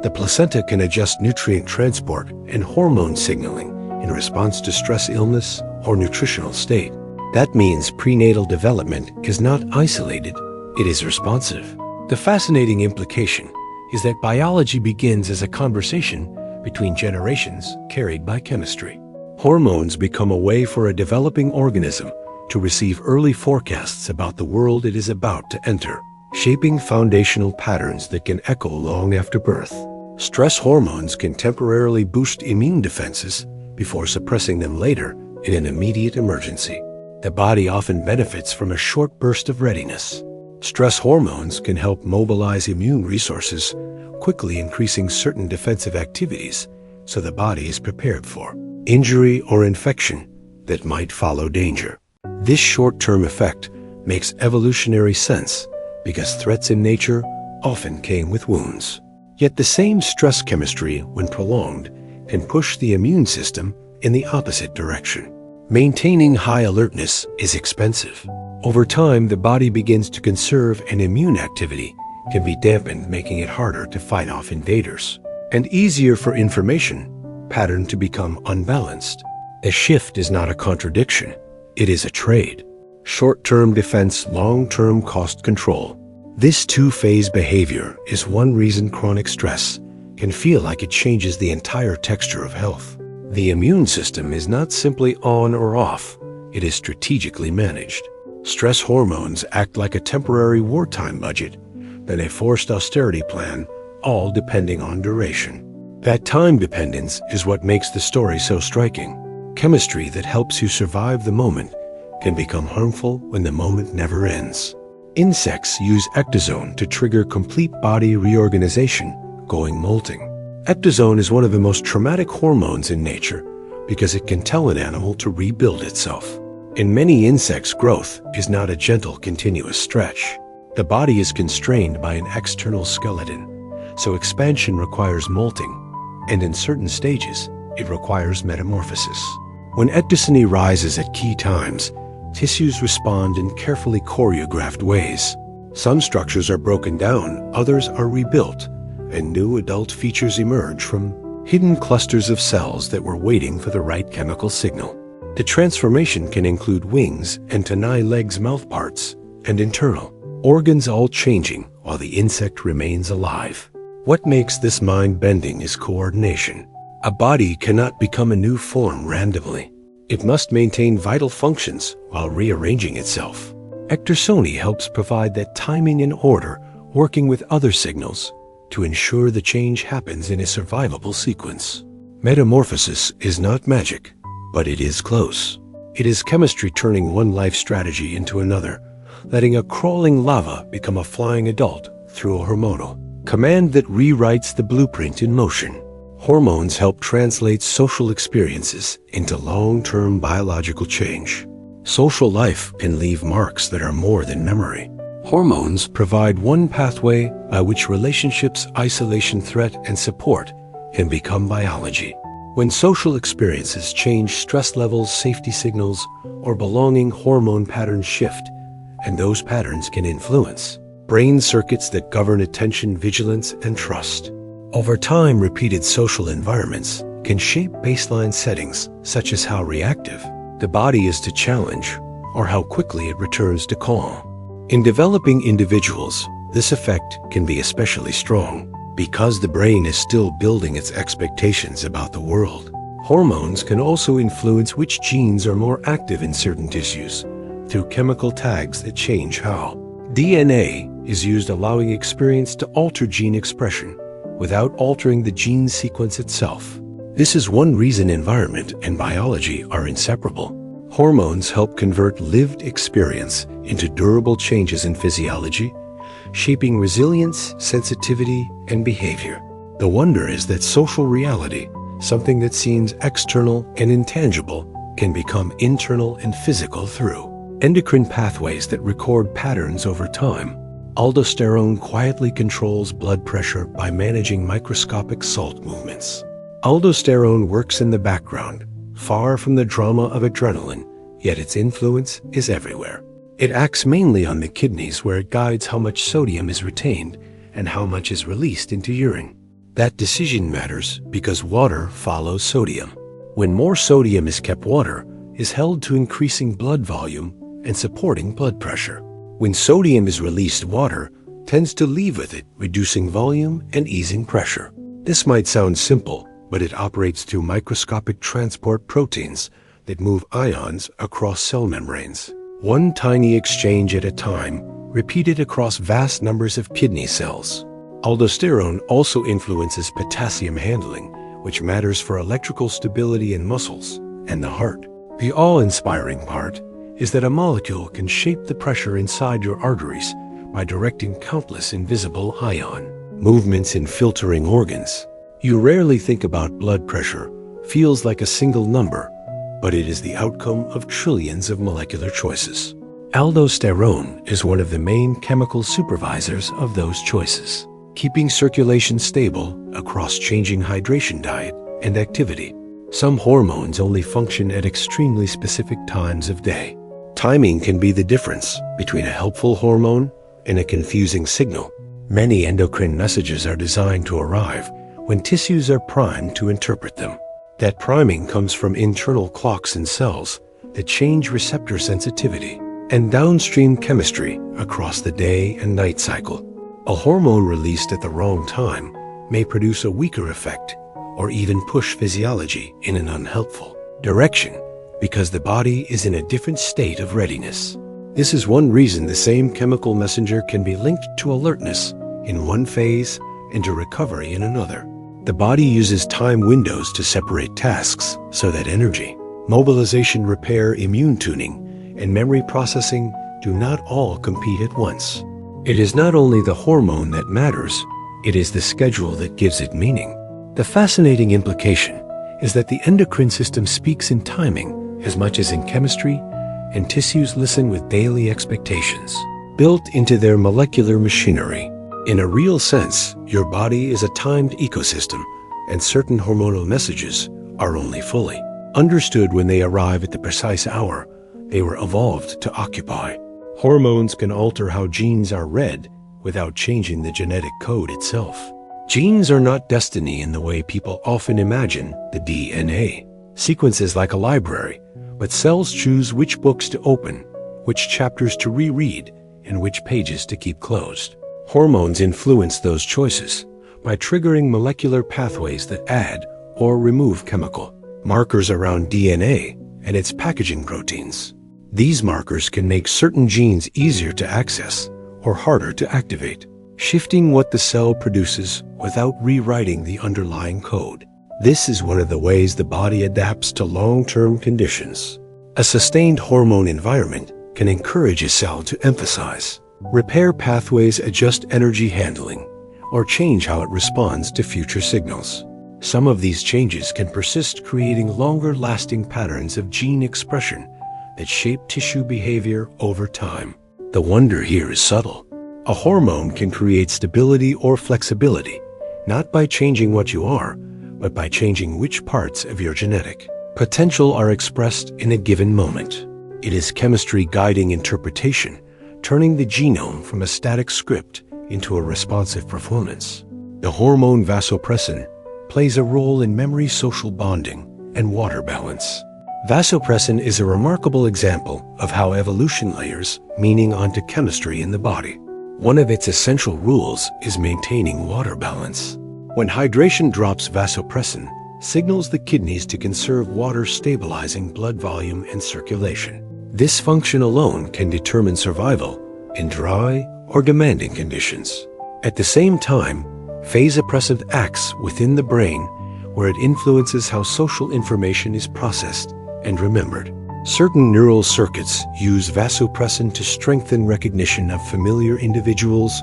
S1: The placenta can adjust nutrient transport and hormone signaling in response to stress, illness, or nutritional state. That means prenatal development is not isolated, it is responsive. The fascinating implication is that biology begins as a conversation between generations carried by chemistry. Hormones become a way for a developing organism to receive early forecasts about the world it is about to enter, shaping foundational patterns that can echo long after birth. Stress hormones can temporarily boost immune defenses before suppressing them later in an immediate emergency. The body often benefits from a short burst of readiness. Stress hormones can help mobilize immune resources, quickly increasing certain defensive activities so the body is prepared for injury or infection that might follow danger. This short-term effect makes evolutionary sense because threats in nature often came with wounds. Yet the same stress chemistry, when prolonged, can push the immune system in the opposite direction. Maintaining high alertness is expensive. Over time, the body begins to conserve, and immune activity can be dampened, making it harder to fight off invaders and easier for information pattern to become unbalanced. A shift is not a contradiction. It is a trade. Short-term defense, long-term cost control. This two-phase behavior is one reason chronic stress can feel like it changes the entire texture of health. The immune system is not simply on or off, it is strategically managed. Stress hormones act like a temporary wartime budget, then a forced austerity plan, all depending on duration. That time dependence is what makes the story so striking. Chemistry that helps you survive the moment can become harmful when the moment never ends. Insects use ecdysone to trigger complete body reorganization, going molting. Ecdysone is one of the most traumatic hormones in nature because it can tell an animal to rebuild itself. In many insects, growth is not a gentle, continuous stretch. The body is constrained by an external skeleton, so expansion requires molting, and in certain stages, it requires metamorphosis. When ecdysone rises at key times, tissues respond in carefully choreographed ways. Some structures are broken down, others are rebuilt, and new adult features emerge from hidden clusters of cells that were waiting for the right chemical signal. The transformation can include wings, antennae, legs, mouth parts, and internal organs all changing while the insect remains alive. What makes this mind-bending is coordination. A body cannot become a new form randomly. It must maintain vital functions while rearranging itself. Ecdysone helps provide that timing and order, working with other signals to ensure the change happens in a survivable sequence. Metamorphosis is not magic, but it is close. It is chemistry turning one life strategy into another, letting a crawling larva become a flying adult through a hormonal command that rewrites the blueprint in motion. Hormones help translate social experiences into long-term biological change. Social life can leave marks that are more than memory. Hormones provide one pathway by which relationships, isolation, threat, and support can become biology. When social experiences change, stress levels, safety signals, or belonging, hormone patterns shift, and those patterns can influence brain circuits that govern attention, vigilance, and trust. Over time, repeated social environments can shape baseline settings, such as how reactive the body is to challenge or how quickly it returns to calm. In developing individuals, this effect can be especially strong because the brain is still building its expectations about the world. Hormones can also influence which genes are more active in certain tissues through chemical tags that change how DNA is used, allowing experience to alter gene expression without altering the gene sequence itself. This is one reason environment and biology are inseparable. Hormones help convert lived experience into durable changes in physiology, shaping resilience, sensitivity, and behavior. The wonder is that social reality, something that seems external and intangible, can become internal and physical through endocrine pathways that record patterns over time. Aldosterone quietly controls blood pressure by managing microscopic salt movements. Aldosterone works in the background, far from the drama of adrenaline, yet its influence is everywhere. It acts mainly on the kidneys, where it guides how much sodium is retained and how much is released into urine. That decision matters because water follows sodium. When more sodium is kept, water is held to increasing blood volume and supporting blood pressure. When sodium is released, water tends to leave with it, reducing volume and easing pressure. This might sound simple, but it operates through microscopic transport proteins that move ions across cell membranes. One tiny exchange at a time, repeated across vast numbers of kidney cells. Aldosterone also influences potassium handling, which matters for electrical stability in muscles and the heart. The awe-inspiring part is that a molecule can shape the pressure inside your arteries by directing countless invisible ion movements in filtering organs. You rarely think about blood pressure, feels like a single number, but it is the outcome of trillions of molecular choices. Aldosterone is one of the main chemical supervisors of those choices, keeping circulation stable across changing hydration, diet, and activity. Some hormones only function at extremely specific times of day. Timing can be the difference between a helpful hormone and a confusing signal. Many endocrine messages are designed to arrive when tissues are primed to interpret them. That priming comes from internal clocks in cells that change receptor sensitivity and downstream chemistry across the day and night cycle. A hormone released at the wrong time may produce a weaker effect or even push physiology in an unhelpful direction because the body is in a different state of readiness. This is one reason the same chemical messenger can be linked to alertness in one phase and to recovery in another. The body uses time windows to separate tasks so that energy, mobilization, repair, immune tuning, and memory processing do not all compete at once. It is not only the hormone that matters, it is the schedule that gives it meaning. The fascinating implication is that the endocrine system speaks in timing as much as in chemistry, and tissues listen with daily expectations built into their molecular machinery. In a real sense, your body is a timed ecosystem, and certain hormonal messages are only fully understood when they arrive at the precise hour they were evolved to occupy. Hormones can alter how genes are read without changing the genetic code itself. Genes are not destiny in the way people often imagine the DNA. Sequence is like a library, but cells choose which books to open, which chapters to reread, and which pages to keep closed. Hormones influence those choices by triggering molecular pathways that add or remove chemical markers around DNA and its packaging proteins. These markers can make certain genes easier to access or harder to activate, shifting what the cell produces without rewriting the underlying code. This is one of the ways the body adapts to long-term conditions. A sustained hormone environment can encourage a cell to emphasize, repair pathways, adjust energy handling, or change how it responds to future signals. Some of these changes can persist, creating longer-lasting patterns of gene expression that shape tissue behavior over time. The wonder here is subtle. A hormone can create stability or flexibility, not by changing what you are, but by changing which parts of your genetic potential are expressed in a given moment. It is chemistry guiding interpretation, turning the genome from a static script into a responsive performance. The hormone vasopressin plays a role in memory, social bonding, and water balance. Vasopressin is a remarkable example of how evolution layers meaning onto chemistry in the body. One of its essential rules is maintaining water balance. When hydration drops, vasopressin signals the kidneys to conserve water, stabilizing blood volume and circulation. This function alone can determine survival in dry or demanding conditions. At the same time, vasopressin acts within the brain, where it influences how social information is processed and remembered. Certain neural circuits use vasopressin to strengthen recognition of familiar individuals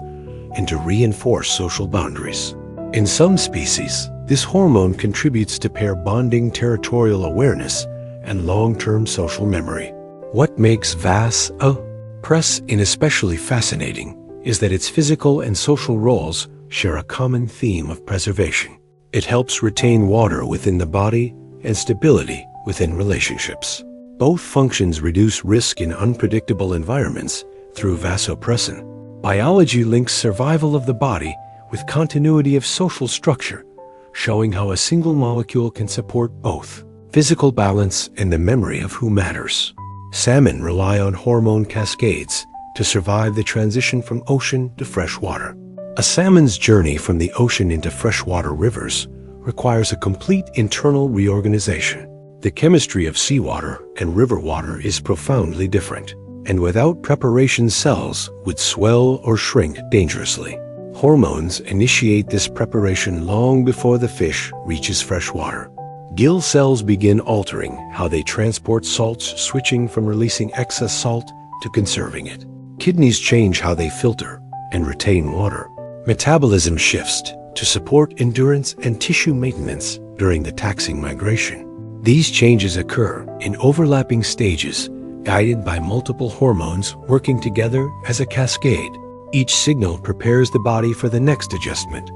S1: and to reinforce social boundaries. In some species, this hormone contributes to pair bonding, territorial awareness, and long-term social memory. What makes vasopressin especially fascinating is that its physical and social roles share a common theme of preservation. It helps retain water within the body and stability within relationships. Both functions reduce risk in unpredictable environments through vasopressin. Biology links survival of the body with continuity of social structure, showing how a single molecule can support both physical balance and the memory of who matters. Salmon rely on hormone cascades to survive the transition from ocean to fresh water. A salmon's journey from the ocean into freshwater rivers requires a complete internal reorganization. The chemistry of seawater and river water is profoundly different, and without preparation, cells would swell or shrink dangerously. Hormones initiate this preparation long before the fish reaches fresh water. Gill cells begin altering how they transport salts, switching from releasing excess salt to conserving it. Kidneys change how they filter and retain water. Metabolism shifts to support endurance and tissue maintenance during the taxing migration. These changes occur in overlapping stages, guided by multiple hormones working together as a cascade. Each signal prepares the body for the next adjustment,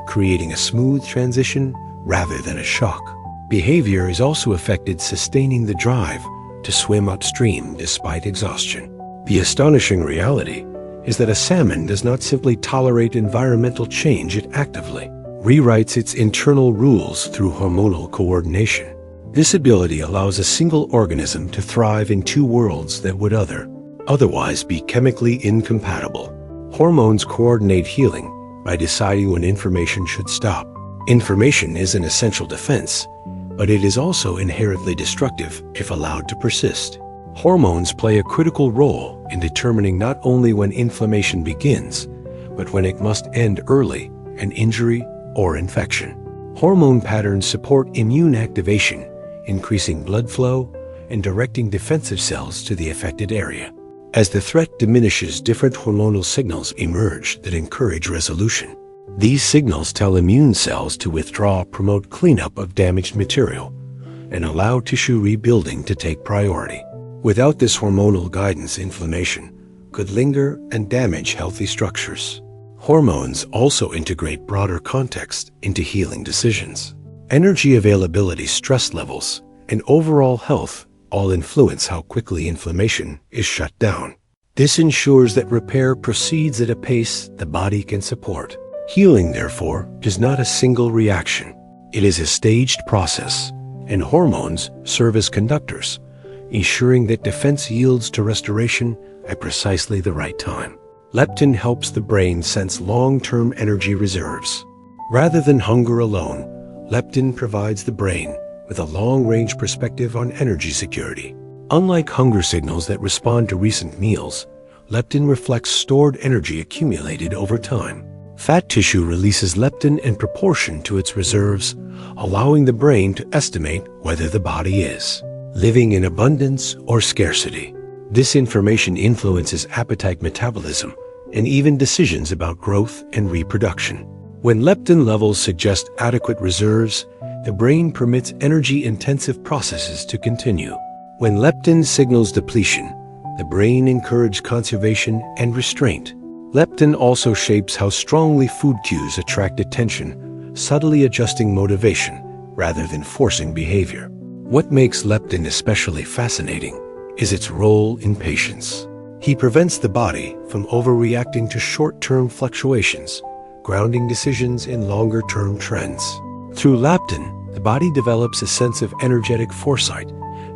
S1: creating a smooth transition rather than a shock. Behavior is also affected, sustaining the drive to swim upstream despite exhaustion. The astonishing reality is that a salmon does not simply tolerate environmental change, it actively rewrites its internal rules through hormonal coordination. This ability allows a single organism to thrive in two worlds that would otherwise be chemically incompatible. Hormones coordinate healing by deciding when information should stop, Information is an essential defense, but it is also inherently destructive if allowed to persist. Hormones play a critical role in determining not only when inflammation begins, but when it must end early, an injury or infection. Hormone patterns support immune activation, increasing blood flow and directing defensive cells to the affected area. As the threat diminishes, different hormonal signals emerge that encourage resolution. These signals tell immune cells to withdraw, promote cleanup of damaged material, and allow tissue rebuilding to take priority. Without this hormonal guidance, inflammation could linger and damage healthy structures. Hormones also integrate broader context into healing decisions. Energy availability, stress levels, and overall health all influence how quickly inflammation is shut down. This ensures that repair proceeds at a pace the body can support. Healing, therefore, is not a single reaction. It is a staged process, and hormones serve as conductors, ensuring that defense yields to restoration at precisely the right time. Leptin helps the brain sense long-term energy reserves. Rather than hunger alone, leptin provides the brain with a long-range perspective on energy security. Unlike hunger signals that respond to recent meals, leptin reflects stored energy accumulated over time. Fat tissue releases leptin in proportion to its reserves, allowing the brain to estimate whether the body is living in abundance or scarcity. This information influences appetite, metabolism, and even decisions about growth and reproduction. When leptin levels suggest adequate reserves, the brain permits energy-intensive processes to continue. When leptin signals depletion, the brain encourages conservation and restraint. Leptin also shapes how strongly food cues attract attention, subtly adjusting motivation rather than forcing behavior. What makes leptin especially fascinating is its role in patience. He prevents the body from overreacting to short-term fluctuations, grounding decisions in longer-term trends. Through leptin, the body develops a sense of energetic foresight,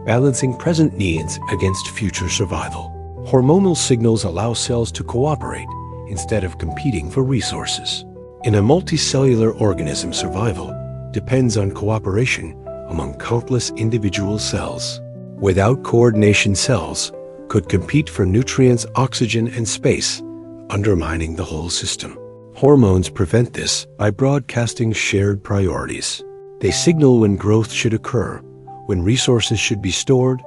S1: balancing present needs against future survival. Hormonal signals allow cells to cooperate instead of competing for resources. In a multicellular organism, survival depends on cooperation among countless individual cells. Without coordination, cells could compete for nutrients, oxygen, and space, undermining the whole system. Hormones prevent this by broadcasting shared priorities. They signal when growth should occur, when resources should be stored,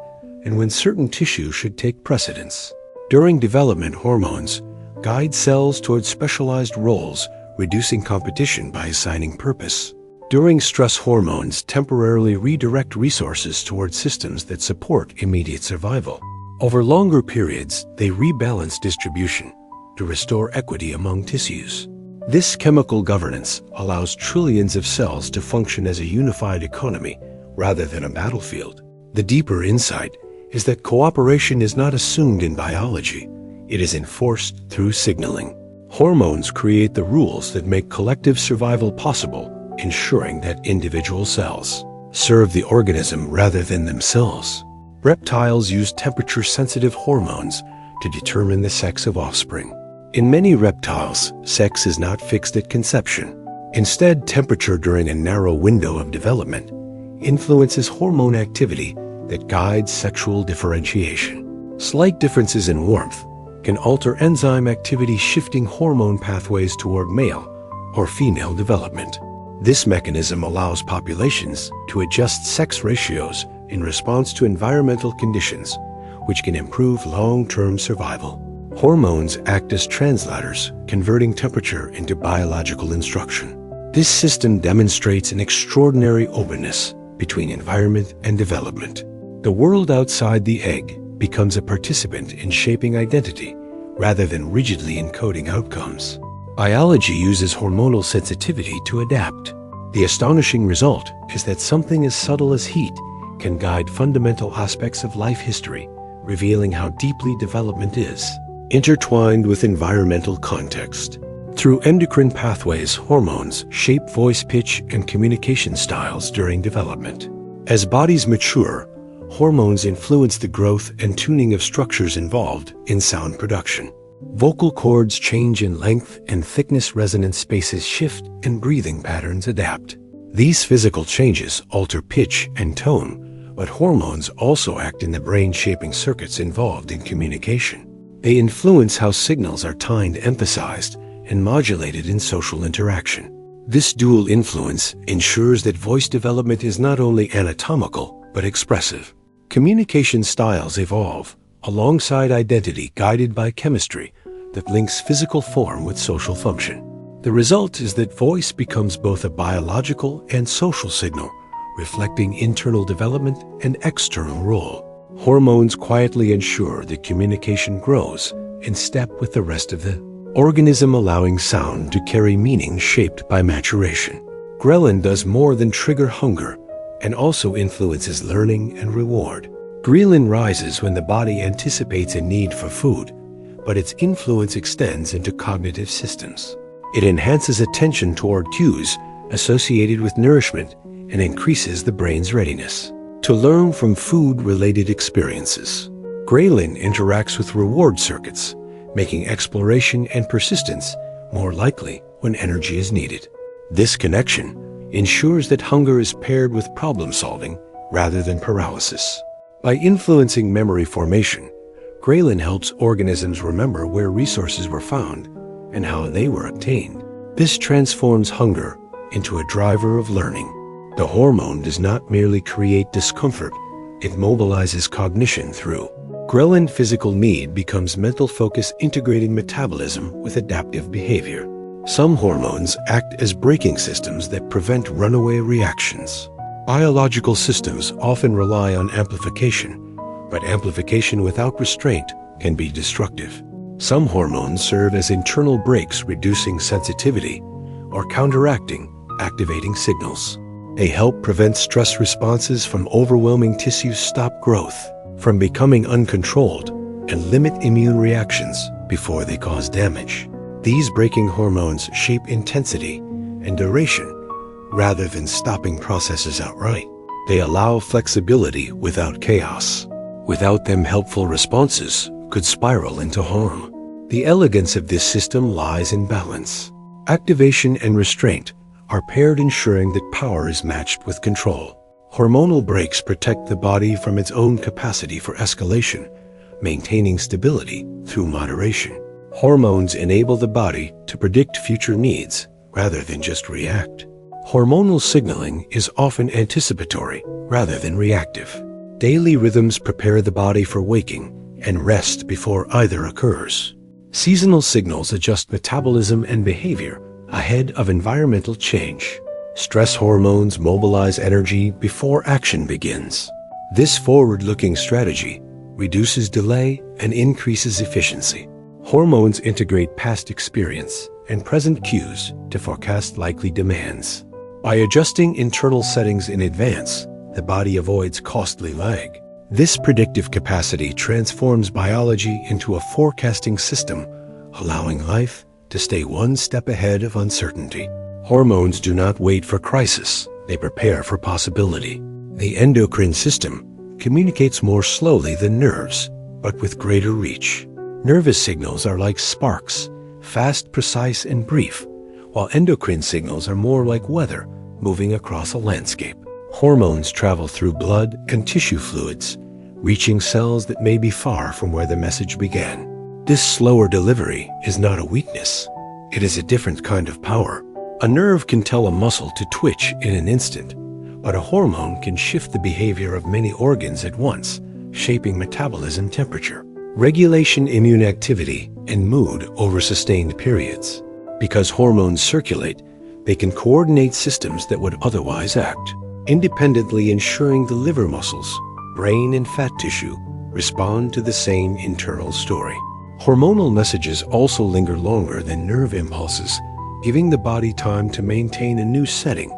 S1: and when certain tissue should take precedence. During development, hormones guide cells towards specialized roles, reducing competition by assigning purpose. During stress, hormones temporarily redirect resources towards systems that support immediate survival. Over longer periods, they rebalance distribution to restore equity among tissues. This chemical governance allows trillions of cells to function as a unified economy rather than a battlefield. The deeper insight is that cooperation is not assumed in biology. It is enforced through signaling. Hormones create the rules that make collective survival possible, ensuring that individual cells serve the organism rather than themselves. Reptiles use temperature-sensitive hormones to determine the sex of offspring. In many reptiles, sex is not fixed at conception. Instead, temperature during a narrow window of development influences hormone activity that guides sexual differentiation. Slight differences in warmth can alter enzyme activity, shifting hormone pathways toward male or female development. This mechanism allows populations to adjust sex ratios in response to environmental conditions, which can improve long-term survival. Hormones act as translators, converting temperature into biological instruction. This system demonstrates an extraordinary openness between environment and development. The world outside the egg becomes a participant in shaping identity rather than rigidly encoding outcomes. Biology uses hormonal sensitivity to adapt. The astonishing result is that something as subtle as heat can guide fundamental aspects of life history, revealing how deeply development is intertwined with environmental context. Through endocrine pathways, hormones shape voice pitch and communication styles during development. As bodies mature, hormones influence the growth and tuning of structures involved in sound production. Vocal cords change in length and thickness, resonance spaces shift, and breathing patterns adapt. These physical changes alter pitch and tone, but hormones also act in the brain, shaping circuits involved in communication. They influence how signals are timed, emphasized, and modulated in social interaction. This dual influence ensures that voice development is not only anatomical, but expressive. Communication styles evolve alongside identity, guided by chemistry that links physical form with social function. The result is that voice becomes both a biological and social signal, reflecting internal development and external role. Hormones quietly ensure that communication grows in step with the rest of the organism, allowing sound to carry meaning shaped by maturation. Ghrelin does more than trigger hunger and also influences learning and reward. Ghrelin rises when the body anticipates a need for food, but its influence extends into cognitive systems. It enhances attention toward cues associated with nourishment and increases the brain's readiness to learn from food-related experiences. Ghrelin interacts with reward circuits, making exploration and persistence more likely when energy is needed. This connection ensures that hunger is paired with problem-solving rather than paralysis. By influencing memory formation, ghrelin helps organisms remember where resources were found and how they were obtained. This transforms hunger into a driver of learning. The hormone does not merely create discomfort, it mobilizes cognition through ghrelin. Physical need becomes mental focus, integrating metabolism with adaptive behavior. Some hormones act as braking systems that prevent runaway reactions. Biological systems often rely on amplification, but amplification without restraint can be destructive. Some hormones serve as internal brakes, reducing sensitivity or counteracting activating signals. They help prevent stress responses from overwhelming tissues, stop growth from becoming uncontrolled, and limit immune reactions before they cause damage. These braking hormones shape intensity and duration rather than stopping processes outright. They allow flexibility without chaos. Without them, helpful responses could spiral into harm. The elegance of this system lies in balance. Activation and restraint are paired, ensuring that power is matched with control. Hormonal brakes protect the body from its own capacity for escalation, maintaining stability through moderation. Hormones enable the body to predict future needs rather than just react. Hormonal signaling is often anticipatory rather than reactive. Daily rhythms prepare the body for waking and rest before either occurs. Seasonal signals adjust metabolism and behavior ahead of environmental change. Stress hormones mobilize energy before action begins. This forward-looking strategy reduces delay and increases efficiency. Hormones integrate past experience and present cues to forecast likely demands. By adjusting internal settings in advance, the body avoids costly lag. This predictive capacity transforms biology into a forecasting system, allowing life to stay one step ahead of uncertainty. Hormones do not wait for crisis, they prepare for possibility. The endocrine system communicates more slowly than nerves, but with greater reach. Nervous signals are like sparks, fast, precise, and brief, while endocrine signals are more like weather moving across a landscape. Hormones travel through blood and tissue fluids, reaching cells that may be far from where the message began. This slower delivery is not a weakness. It is a different kind of power. A nerve can tell a muscle to twitch in an instant, but a hormone can shift the behavior of many organs at once, shaping metabolism, temperature, regulation, immune activity, and mood over sustained periods. Because hormones circulate, they can coordinate systems that would otherwise act independently, ensuring the liver muscles, brain, and fat tissue respond to the same internal story. Hormonal messages also linger longer than nerve impulses, giving the body time to maintain a new setting,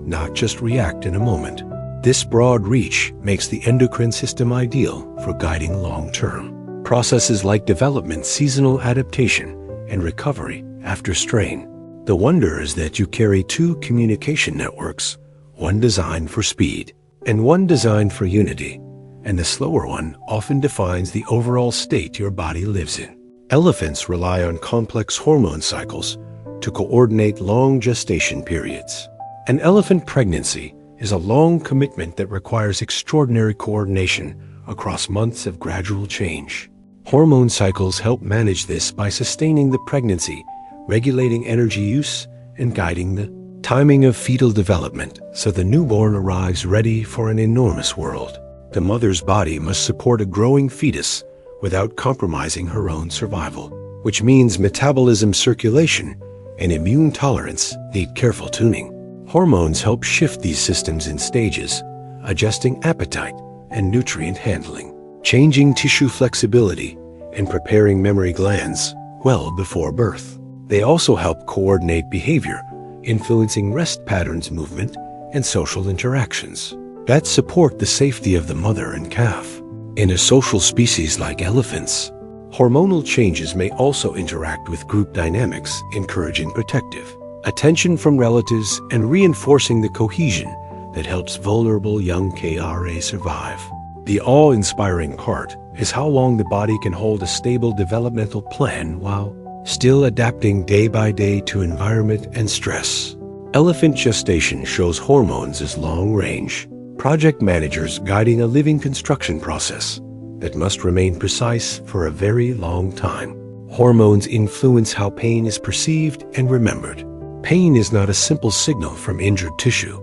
S1: not just react in a moment. This broad reach makes the endocrine system ideal for guiding long-term processes like development, seasonal adaptation, and recovery after strain. The wonder is that you carry two communication networks, one designed for speed and one designed for unity, and the slower one often defines the overall state your body lives in. Elephants rely on complex hormone cycles to coordinate long gestation periods. An elephant pregnancy is a long commitment that requires extraordinary coordination across months of gradual change. Hormone cycles help manage this by sustaining the pregnancy, regulating energy use, and guiding the timing of fetal development so the newborn arrives ready for an enormous world. The mother's body must support a growing fetus without compromising her own survival, which means metabolism, circulation, and immune tolerance need careful tuning. Hormones help shift these systems in stages, adjusting appetite and nutrient handling, changing tissue flexibility, and preparing memory glands well before birth. They also help coordinate behavior, influencing rest patterns, movement, and social interactions that support the safety of the mother and calf. In a social species like elephants, hormonal changes may also interact with group dynamics, encouraging protective attention from relatives and reinforcing the cohesion that helps vulnerable young KRA survive. The awe-inspiring part is how long the body can hold a stable developmental plan while still adapting day by day to environment and stress. Elephant gestation shows hormones as long-range project managers guiding a living construction process that must remain precise for a very long time. Hormones influence how pain is perceived and remembered. Pain is not a simple signal from injured tissue.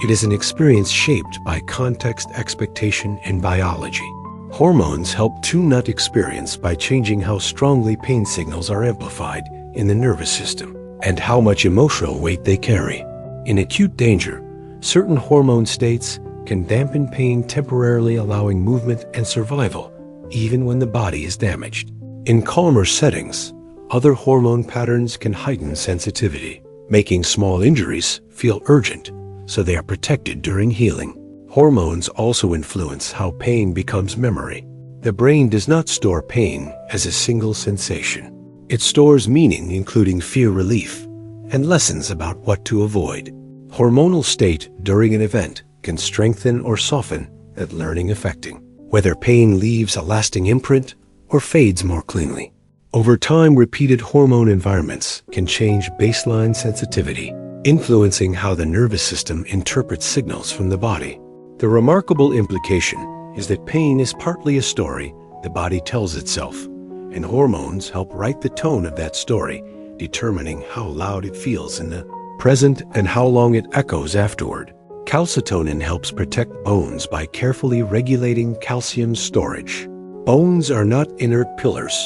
S1: It is an experience shaped by context, expectation, and biology. Hormones help tune that experience by changing how strongly pain signals are amplified in the nervous system and how much emotional weight they carry. In acute danger, certain hormone states can dampen pain, temporarily allowing movement and survival, even when the body is damaged. In calmer settings, other hormone patterns can heighten sensitivity, making small injuries feel urgent, so they are protected during healing. Hormones also influence how pain becomes memory. The brain does not store pain as a single sensation. It stores meaning, including fear relief and lessons about what to avoid. Hormonal state during an event can strengthen or soften that learning, affecting whether pain leaves a lasting imprint or fades more cleanly. Over time, repeated hormone environments can change baseline sensitivity, influencing how the nervous system interprets signals from the body. The remarkable implication is that pain is partly a story the body tells itself, and hormones help write the tone of that story, determining how loud it feels in the present and how long it echoes afterward. Calcitonin helps protect bones by carefully regulating calcium storage. Bones are not inert pillars.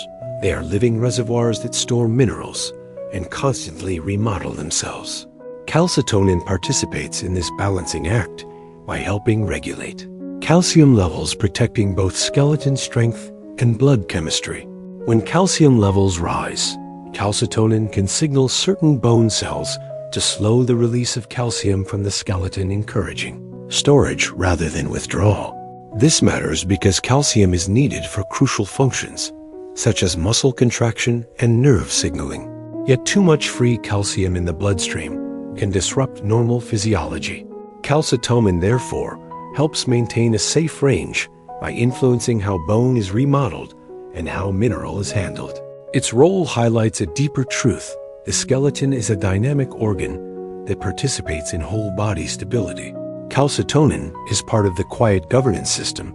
S1: They are living reservoirs that store minerals and constantly remodel themselves. Calcitonin participates in this balancing act by helping regulate calcium levels, protecting both skeleton strength and blood chemistry. When calcium levels rise, calcitonin can signal certain bone cells to slow the release of calcium from the skeleton, encouraging storage rather than withdrawal. This matters because calcium is needed for crucial functions, such as muscle contraction and nerve signaling. Yet too much free calcium in the bloodstream can disrupt normal physiology. Calcitonin, therefore, helps maintain a safe range by influencing how bone is remodeled and how mineral is handled. Its role highlights a deeper truth. The skeleton is a dynamic organ that participates in whole body stability. Calcitonin is part of the quiet governance system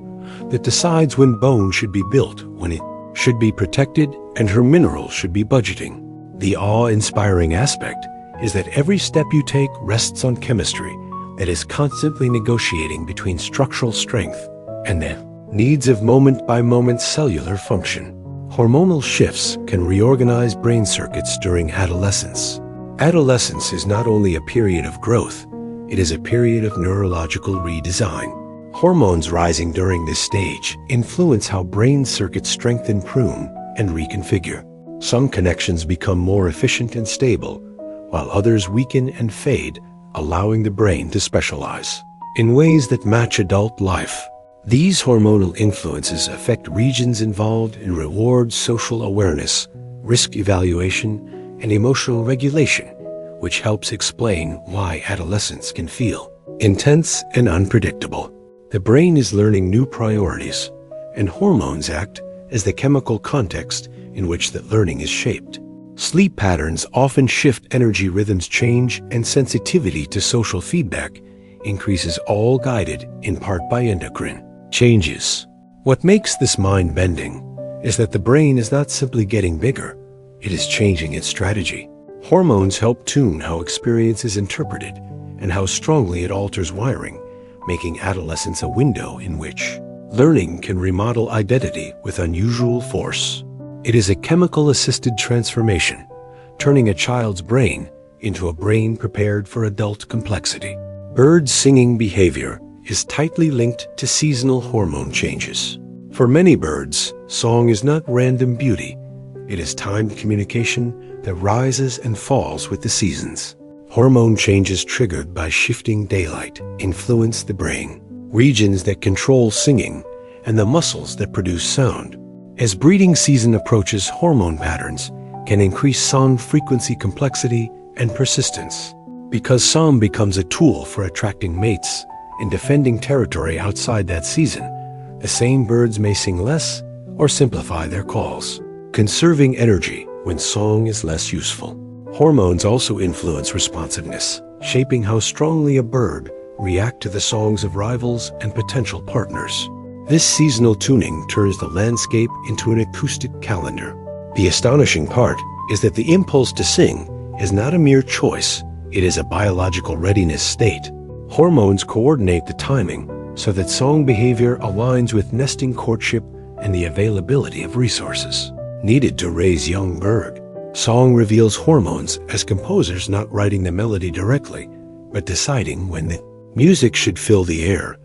S1: that decides when bone should be built, when it should be protected, and her minerals should be budgeting. The awe-inspiring aspect is that every step you take rests on chemistry that is constantly negotiating between structural strength and the needs of moment-by-moment cellular function. Hormonal shifts can reorganize brain circuits during adolescence. Adolescence is not only a period of growth, it is a period of neurological redesign. Hormones rising during this stage influence how brain circuits strengthen, prune, and reconfigure. Some connections become more efficient and stable, while others weaken and fade, allowing the brain to specialize in ways that match adult life. These hormonal influences affect regions involved in reward, social awareness, risk evaluation, and emotional regulation, which helps explain why adolescence can feel intense and unpredictable. The brain is learning new priorities, and hormones act as the chemical context in which the learning is shaped. Sleep patterns often shift energy rhythms change, and sensitivity to social feedback increases, all guided in part by endocrine changes. What makes this mind-bending is that the brain is not simply getting bigger, it is changing its strategy. Hormones help tune how experience is interpreted and how strongly it alters wiring, making adolescence a window in which learning can remodel identity with unusual force. It is a chemical-assisted transformation, turning a child's brain into a brain prepared for adult complexity. Bird singing behavior is tightly linked to seasonal hormone changes. For many birds, song is not random beauty. It is timed communication that rises and falls with the seasons. Hormone changes triggered by shifting daylight influence the brain, regions that control singing, and the muscles that produce sound. As breeding season approaches, hormone patterns can increase song frequency, complexity, and persistence. Because song becomes a tool for attracting mates and defending territory outside that season, the same birds may sing less or simplify their calls, conserving energy when song is less useful. Hormones also influence responsiveness, shaping how strongly a bird reacts to the songs of rivals and potential partners. This seasonal tuning turns the landscape into an acoustic calendar. The astonishing part is that the impulse to sing is not a mere choice, it is a biological readiness state. Hormones coordinate the timing so that song behavior aligns with nesting, courtship, and the availability of resources needed to raise young bird. Song reveals hormones as composers not writing the melody directly, but deciding when the music should fill the air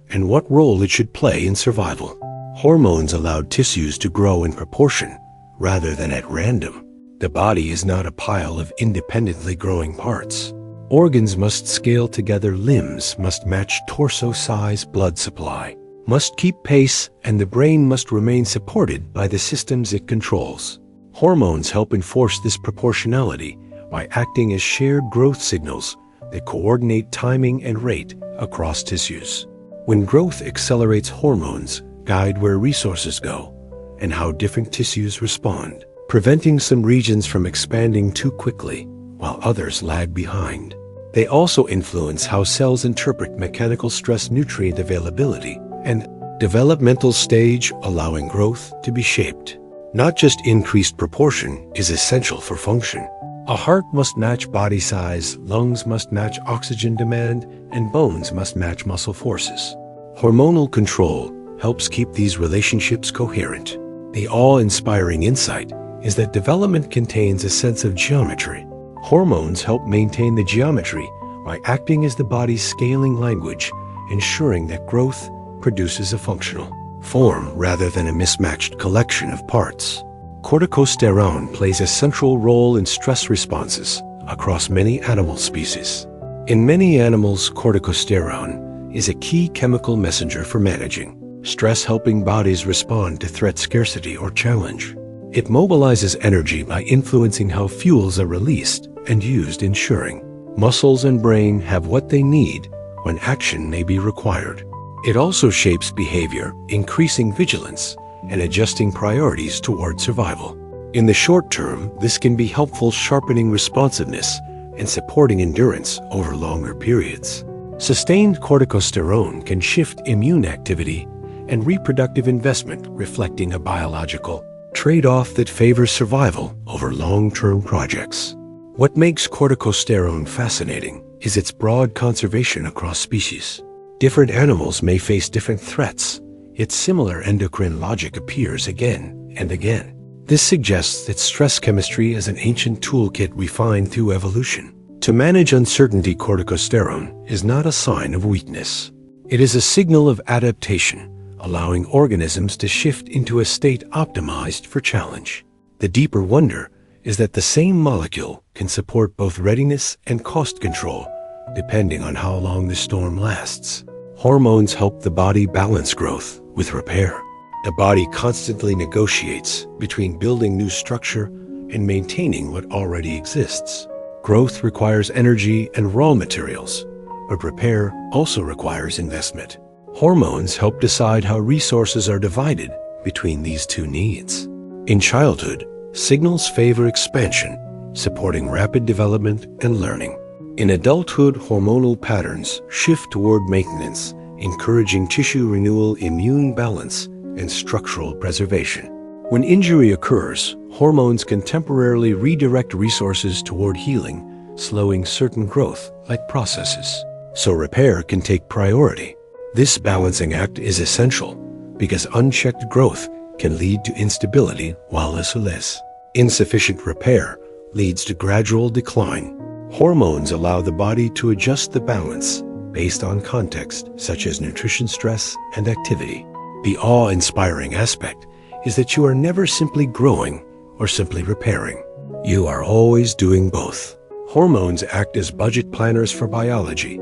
S1: and what role it should play in survival. Hormones allowed tissues to grow in proportion rather than at random. The body is not a pile of independently growing parts. Organs must scale together, limbs must match torso size, blood supply must keep pace, and the brain must remain supported by the systems it controls. Hormones help enforce this proportionality by acting as shared growth signals that coordinate timing and rate across tissues. When growth accelerates, hormones guide where resources go and how different tissues respond, preventing some regions from expanding too quickly while others lag behind. They also influence how cells interpret mechanical stress, nutrient availability, and developmental stage, allowing growth to be shaped. Not just increased proportion is essential for function. A heart must match body size, lungs must match oxygen demand, and bones must match muscle forces. Hormonal control helps keep these relationships coherent. The awe-inspiring insight is that development contains a sense of geometry. Hormones help maintain the geometry by acting as the body's scaling language, ensuring that growth produces a functional form rather than a mismatched collection of parts. Corticosterone plays a central role in stress responses across many animal species. In many animals, corticosterone is a key chemical messenger for managing stress, helping bodies respond to threat, scarcity, or challenge. It mobilizes energy by influencing how fuels are released and used, ensuring muscles and brain have what they need when action may be required. It also shapes behavior, increasing vigilance and adjusting priorities toward survival. In the short term, this can be helpful, sharpening responsiveness and supporting endurance over longer periods. Sustained corticosterone can shift immune activity and reproductive investment, reflecting a biological trade-off that favors survival over long-term projects. What makes corticosterone fascinating is its broad conservation across species. Different animals may face different threats, yet similar endocrine logic appears again and again. This suggests that stress chemistry is an ancient toolkit refined through evolution. To manage uncertainty, corticosterone is not a sign of weakness. It is a signal of adaptation, allowing organisms to shift into a state optimized for challenge. The deeper wonder is that the same molecule can support both readiness and cost control, depending on how long the storm lasts. Hormones help the body balance growth with repair. The body constantly negotiates between building new structure and maintaining what already exists. Growth requires energy and raw materials, but repair also requires investment. Hormones help decide how resources are divided between these two needs. In childhood, signals favor expansion, supporting rapid development and learning. In adulthood, hormonal patterns shift toward maintenance, encouraging tissue renewal, immune balance, and structural preservation. When injury occurs, hormones can temporarily redirect resources toward healing, slowing certain growth-like processes. So repair can take priority. This balancing act is essential because unchecked growth can lead to instability while less. Insufficient repair leads to gradual decline. Hormones allow the body to adjust the balance based on context such as nutrition, stress, and activity. The awe-inspiring aspect is that you are never simply growing or simply repairing. You are always doing both. Hormones act as budget planners for biology,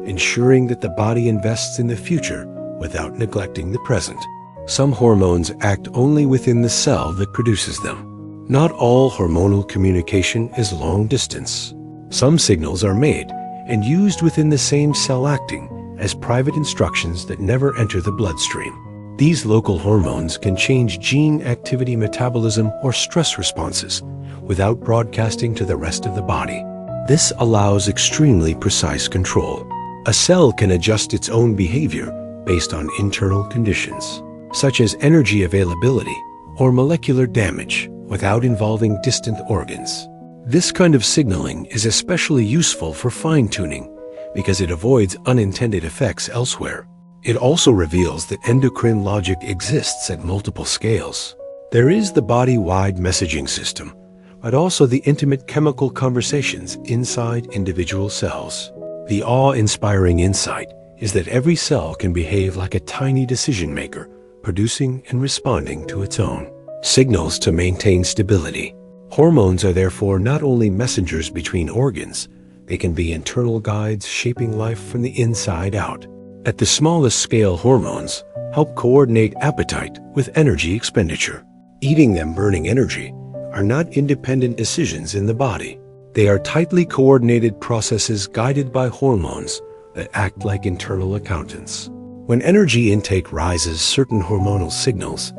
S1: ensuring that the body invests in the future without neglecting the present. Some hormones act only within the cell that produces them. Not all hormonal communication is long distance. Some signals are made and used within the same cell, acting as private instructions that never enter the bloodstream. These local hormones can change gene activity, metabolism, or stress responses without broadcasting to the rest of the body. This allows extremely precise control. A cell can adjust its own behavior based on internal conditions, such as energy availability or molecular damage, without involving distant organs. This kind of signaling is especially useful for fine-tuning because it avoids unintended effects elsewhere. It also reveals that endocrine logic exists at multiple scales. There is the body-wide messaging system, but also the intimate chemical conversations inside individual cells. The awe-inspiring insight is that every cell can behave like a tiny decision-maker, producing and responding to its own signals to maintain stability. Hormones are therefore not only messengers between organs, they can be internal guides shaping life from the inside out. At the smallest scale, hormones help coordinate appetite with energy expenditure. Eating them, burning energy, are not independent decisions in the body. They are tightly coordinated processes guided by hormones that act like internal accountants. When energy intake rises, certain hormonal signals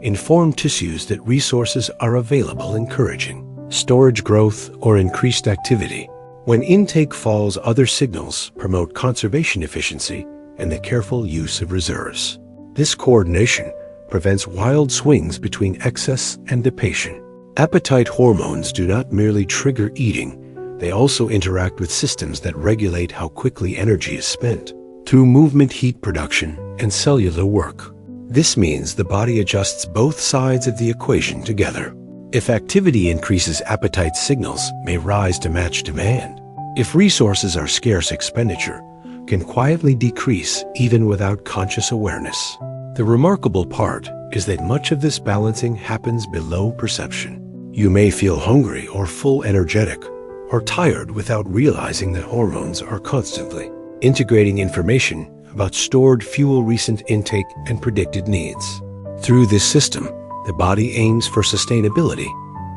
S1: inform tissues that resources are available, encouraging storage, growth, or increased activity. When intake falls, other signals promote conservation, efficiency, and the careful use of reserves. This coordination prevents wild swings between excess and depletion. Appetite hormones do not merely trigger eating, they also interact with systems that regulate how quickly energy is spent through movement, heat production, and cellular work. This means the body adjusts both sides of the equation together. If activity increases, appetite signals may rise to match demand. If resources are scarce, expenditure can quietly decrease even without conscious awareness. The remarkable part is that much of this balancing happens below perception. You may feel hungry or full, energetic, or tired without realizing that hormones are constantly integrating information about stored fuel, recent intake, and predicted needs. Through this system, the body aims for sustainability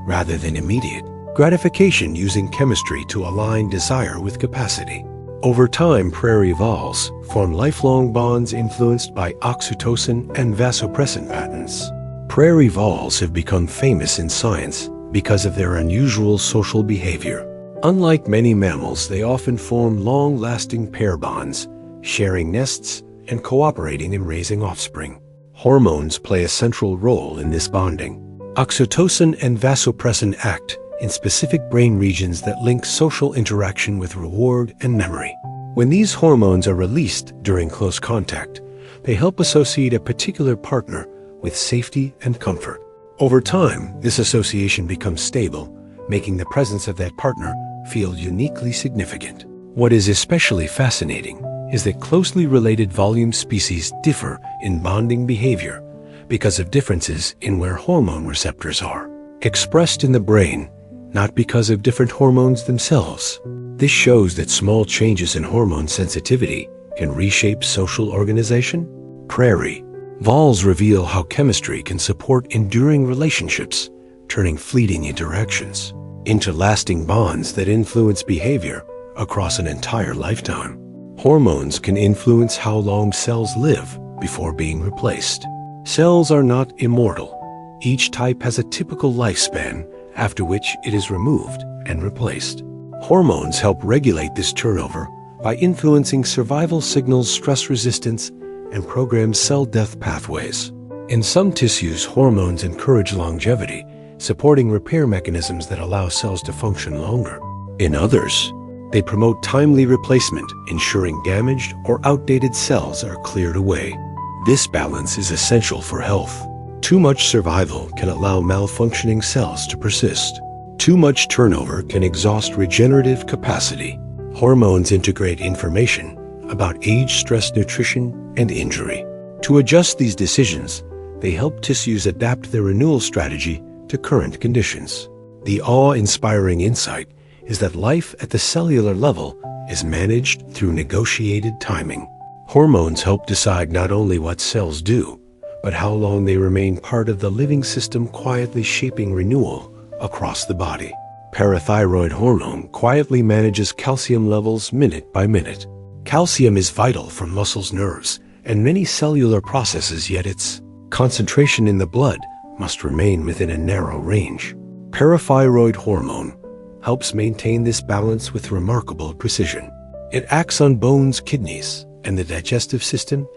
S1: rather than immediate gratification, using chemistry to align desire with capacity. Over time, prairie voles form lifelong bonds influenced by oxytocin and vasopressin patterns. Prairie voles have become famous in science because of their unusual social behavior. Unlike many mammals, they often form long-lasting pair bonds, sharing nests and cooperating in raising offspring. Hormones play a central role in this bonding. Oxytocin and vasopressin act in specific brain regions that link social interaction with reward and memory. When these hormones are released during close contact, they help associate a particular partner with safety and comfort. Over time, this association becomes stable, making the presence of that partner feel uniquely significant. What is especially fascinating is that closely related volume species differ in bonding behavior because of differences in where hormone receptors are expressed in the brain, not because of different hormones themselves. This shows that small changes in hormone sensitivity can reshape social organization. Prairie voles reveal how chemistry can support enduring relationships, turning fleeting interactions into lasting bonds that influence behavior across an entire lifetime. Hormones can influence how long cells live before being replaced. Cells are not immortal. Each type has a typical lifespan, after which it is removed and replaced. Hormones help regulate this turnover by influencing survival signals, stress resistance, and program cell death pathways. In some tissues, hormones encourage longevity, supporting repair mechanisms that allow cells to function longer. In others, they promote timely replacement, ensuring damaged or outdated cells are cleared away. This balance is essential for health. Too much survival can allow malfunctioning cells to persist. Too much turnover can exhaust regenerative capacity. Hormones integrate information about age, stress, nutrition, and injury. To adjust these decisions, they help tissues adapt their renewal strategy to current conditions. The awe-inspiring insight is that life at the cellular level is managed through negotiated timing. Hormones help decide not only what cells do, but how long they remain part of the living system, quietly shaping renewal across the body. Parathyroid hormone quietly manages calcium levels minute by minute. Calcium is vital for muscles, nerves, and many cellular processes, yet its concentration in the blood must remain within a narrow range. Parathyroid hormone helps maintain this balance with remarkable precision. It acts on bones, kidneys, and the digestive system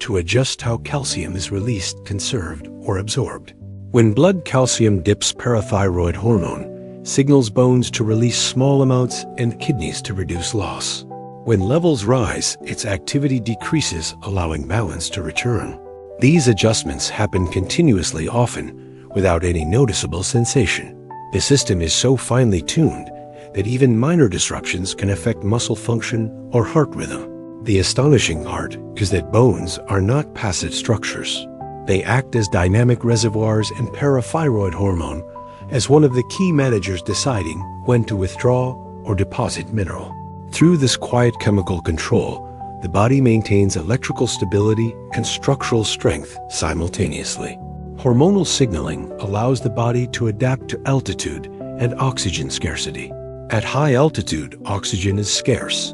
S1: to adjust how calcium is released, conserved, or absorbed. When blood calcium dips, parathyroid hormone signals bones to release small amounts and kidneys to reduce loss. When levels rise, its activity decreases, allowing balance to return. These adjustments happen continuously, often without any noticeable sensation. The system is so finely tuned that even minor disruptions can affect muscle function or heart rhythm. The astonishing part is that bones are not passive structures. They act as dynamic reservoirs, and parathyroid hormone as one of the key managers deciding when to withdraw or deposit mineral. Through this quiet chemical control, the body maintains electrical stability and structural strength simultaneously. Hormonal signaling allows the body to adapt to altitude and oxygen scarcity. At high altitude, oxygen is scarce,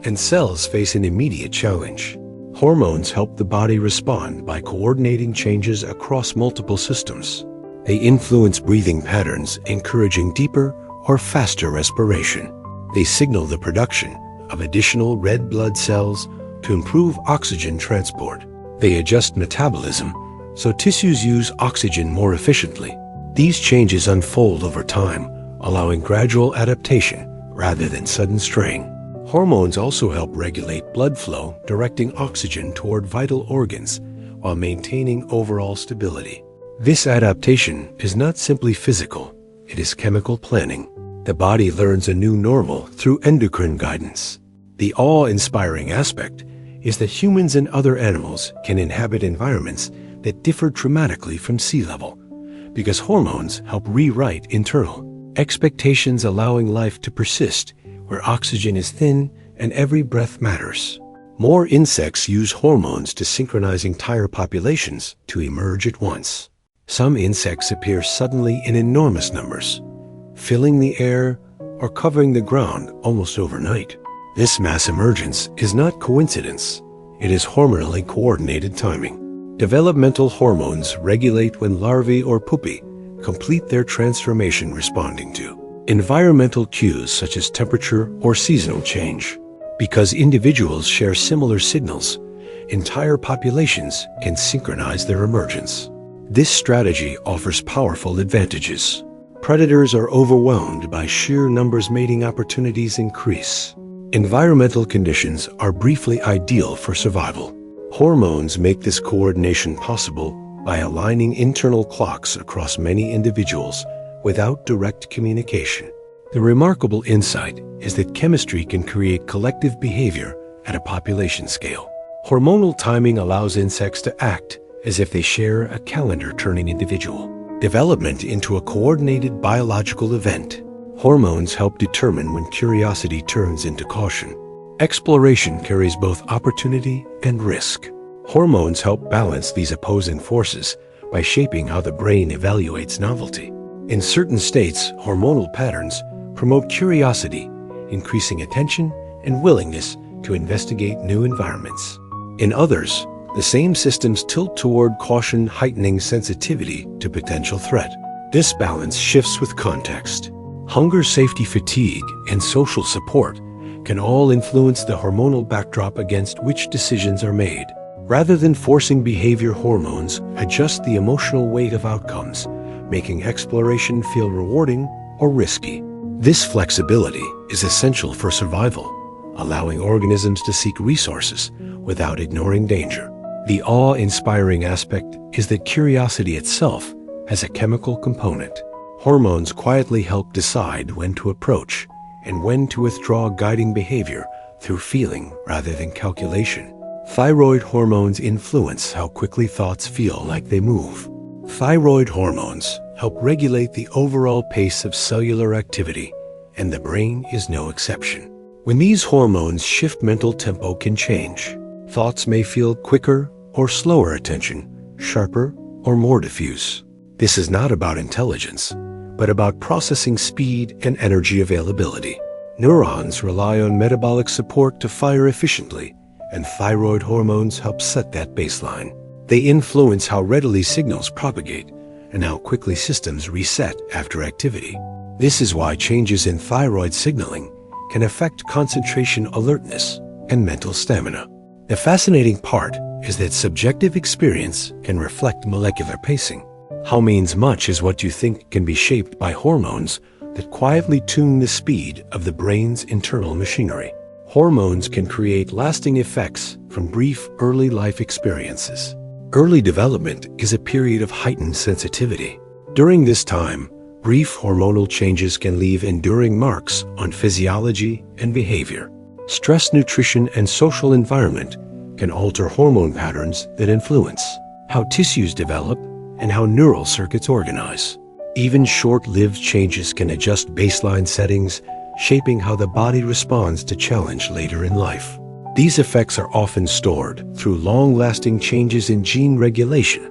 S1: and cells face an immediate challenge. Hormones help the body respond by coordinating changes across multiple systems. They influence breathing patterns, encouraging deeper or faster respiration. They signal the production of additional red blood cells to improve oxygen transport. They adjust metabolism so tissues use oxygen more efficiently. These changes unfold over time, allowing gradual adaptation rather than sudden strain. Hormones also help regulate blood flow, directing oxygen toward vital organs while maintaining overall stability. This adaptation is not simply physical, it is chemical planning. The body learns a new normal through endocrine guidance. The awe-inspiring aspect is that humans and other animals can inhabit environments that differ dramatically from sea level, because hormones help rewrite internal expectations, allowing life to persist where oxygen is thin and every breath matters. More insects use hormones to synchronize entire populations to emerge at once. Some insects appear suddenly in enormous numbers, filling the air or covering the ground almost overnight. This mass emergence is not coincidence, it is hormonally coordinated timing. Developmental hormones regulate when larvae or pupae complete their transformation, responding to environmental cues such as temperature or seasonal change. Because individuals share similar signals, entire populations can synchronize their emergence. This strategy offers powerful advantages. Predators are overwhelmed by sheer numbers, mating opportunities increase. Environmental conditions are briefly ideal for survival. Hormones make this coordination possible by aligning internal clocks across many individuals without direct communication. The remarkable insight is that chemistry can create collective behavior at a population scale. Hormonal timing allows insects to act as if they share a calendar-turning individual. Development into a coordinated biological event. Hormones help determine when curiosity turns into caution. Exploration carries both opportunity and risk. Hormones help balance these opposing forces by shaping how the brain evaluates novelty. In certain states, hormonal patterns promote curiosity, increasing attention and willingness to investigate new environments. In others, The same systems tilt toward caution, heightening sensitivity to potential threat. This balance shifts with context. Hunger, safety, fatigue, and social support can all influence the hormonal backdrop against which decisions are made. Rather than forcing behavior, hormones adjust the emotional weight of outcomes, making exploration feel rewarding or risky. This flexibility is essential for survival, allowing organisms to seek resources without ignoring danger. The awe-inspiring aspect is that curiosity itself has a chemical component. Hormones quietly help decide when to approach and when to withdraw, guiding behavior through feeling rather than calculation. Thyroid hormones influence how quickly thoughts feel like they move. Thyroid hormones help regulate the overall pace of cellular activity, and the brain is no exception. When these hormones shift, mental tempo can change. Thoughts may feel quicker or slower, attention sharper or more diffuse. This is not about intelligence, but about processing speed and energy availability. Neurons rely on metabolic support to fire efficiently, and thyroid hormones help set that baseline. They influence how readily signals propagate and how quickly systems reset after activity. This is why changes in thyroid signaling can affect concentration, alertness, and mental stamina. The fascinating part is that subjective experience can reflect molecular pacing. How means much is what you think can be shaped by hormones that quietly tune the speed of the brain's internal machinery. Hormones can create lasting effects from brief early life experiences. Early development is a period of heightened sensitivity. During this time, brief hormonal changes can leave enduring marks on physiology and behavior. Stress, nutrition, and social environment can alter hormone patterns that influence how tissues develop and how neural circuits organize. Even short-lived changes can adjust baseline settings, shaping how the body responds to challenge later in life. These effects are often stored through long-lasting changes in gene regulation,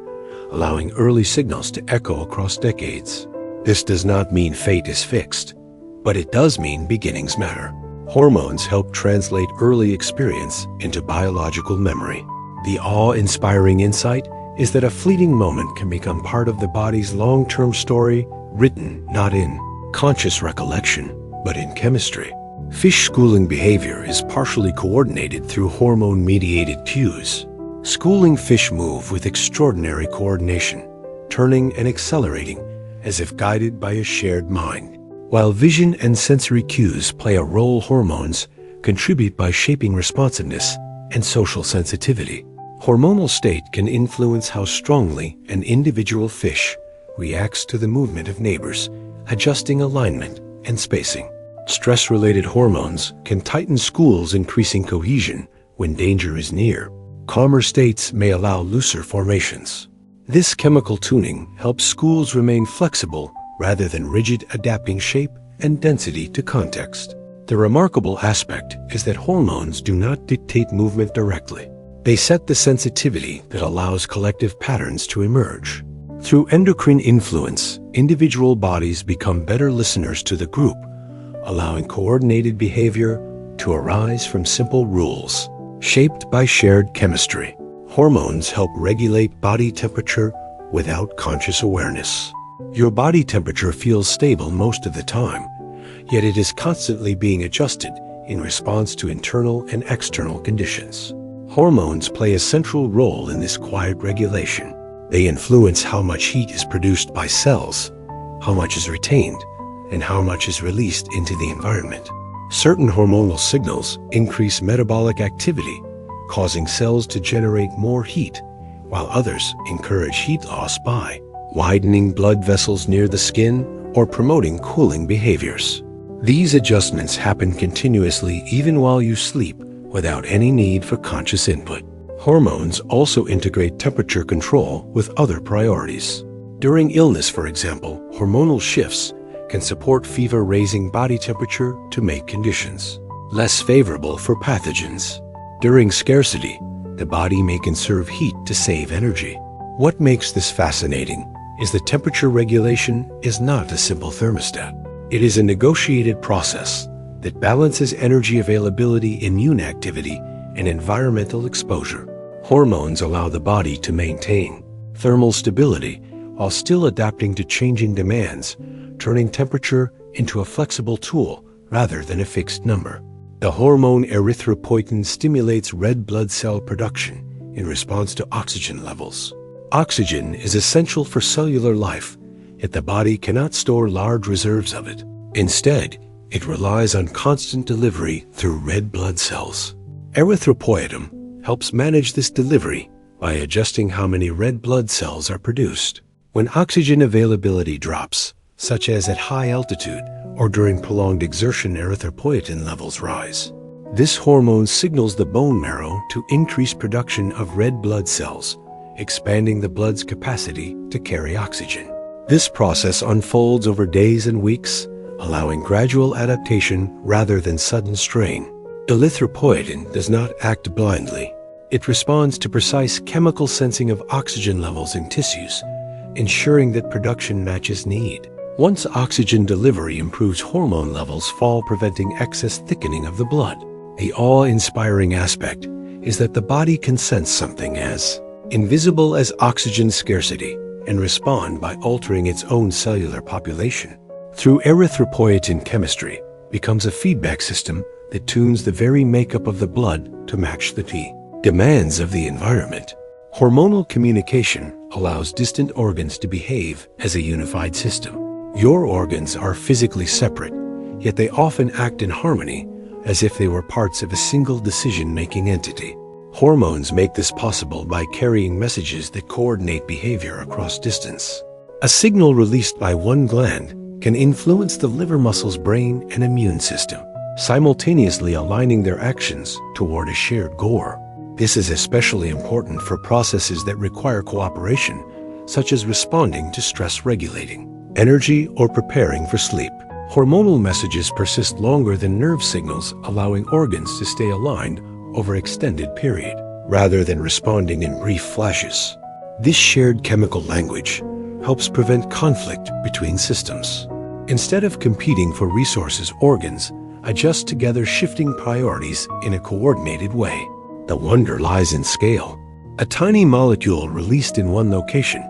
S1: allowing early signals to echo across decades. This does not mean fate is fixed, but it does mean beginnings matter. Hormones help translate early experience into biological memory. The awe-inspiring insight is that a fleeting moment can become part of the body's long-term story, written not in conscious recollection, but in chemistry. Fish schooling behavior is partially coordinated through hormone-mediated cues. Schooling fish move with extraordinary coordination, turning and accelerating as if guided by a shared mind. While vision and sensory cues play a role, hormones contribute by shaping responsiveness and social sensitivity. Hormonal state can influence how strongly an individual fish reacts to the movement of neighbors, adjusting alignment and spacing. Stress-related hormones can tighten schools, increasing cohesion when danger is near. Calmer states may allow looser formations. This chemical tuning helps schools remain flexible rather than rigid, adapting shape and density to context. The remarkable aspect is that hormones do not dictate movement directly. They set the sensitivity that allows collective patterns to emerge. Through endocrine influence, individual bodies become better listeners to the group, allowing coordinated behavior to arise from simple rules, shaped by shared chemistry. Hormones help regulate body temperature without conscious awareness. Your body temperature feels stable most of the time, yet it is constantly being adjusted in response to internal and external conditions. Hormones play a central role in this quiet regulation. They influence how much heat is produced by cells, how much is retained, and how much is released into the environment. Certain hormonal signals increase metabolic activity, causing cells to generate more heat, while others encourage heat loss by widening blood vessels near the skin or promoting cooling behaviors. These adjustments happen continuously even while you sleep, without any need for conscious input. Hormones also integrate temperature control with other priorities. During illness, for example, hormonal shifts can support fever, raising body temperature to make conditions less favorable for pathogens. During scarcity, the body may conserve heat to save energy. What makes this fascinating is that temperature regulation is not a simple thermostat. It is a negotiated process that balances energy availability, immune activity, and environmental exposure. Hormones allow the body to maintain thermal stability while still adapting to changing demands, turning temperature into a flexible tool rather than a fixed number. The hormone erythropoietin stimulates red blood cell production in response to oxygen levels. Oxygen is essential for cellular life, yet the body cannot store large reserves of it. Instead, it relies on constant delivery through red blood cells. Erythropoietin helps manage this delivery by adjusting how many red blood cells are produced. When oxygen availability drops, such as at high altitude or during prolonged exertion, erythropoietin levels rise. This hormone signals the bone marrow to increase production of red blood cells, expanding the blood's capacity to carry oxygen. This process unfolds over days and weeks, allowing gradual adaptation rather than sudden strain. Erythropoietin does not act blindly. It responds to precise chemical sensing of oxygen levels in tissues, ensuring that production matches need. Once oxygen delivery improves, hormone levels fall, preventing excess thickening of the blood. The awe-inspiring aspect is that the body can sense something as invisible as oxygen scarcity and respond by altering its own cellular population. Through erythropoietin, chemistry becomes a feedback system that tunes the very makeup of the blood to match the demands of the environment. Hormonal communication allows distant organs to behave as a unified system. Your organs are physically separate, yet they often act in harmony as if they were parts of a single decision-making entity. Hormones make this possible by carrying messages that coordinate behavior across distance. A signal released by one gland can influence the liver muscles, brain, and immune system, simultaneously aligning their actions toward a shared goal. This is especially important for processes that require cooperation, such as responding to stress, regulating energy, or preparing for sleep. Hormonal messages persist longer than nerve signals, allowing organs to stay aligned over an extended period, rather than responding in brief flashes. This shared chemical language helps prevent conflict between systems. Instead of competing for resources, organs adjust together, shifting priorities in a coordinated way. The wonder lies in scale. A tiny molecule released in one location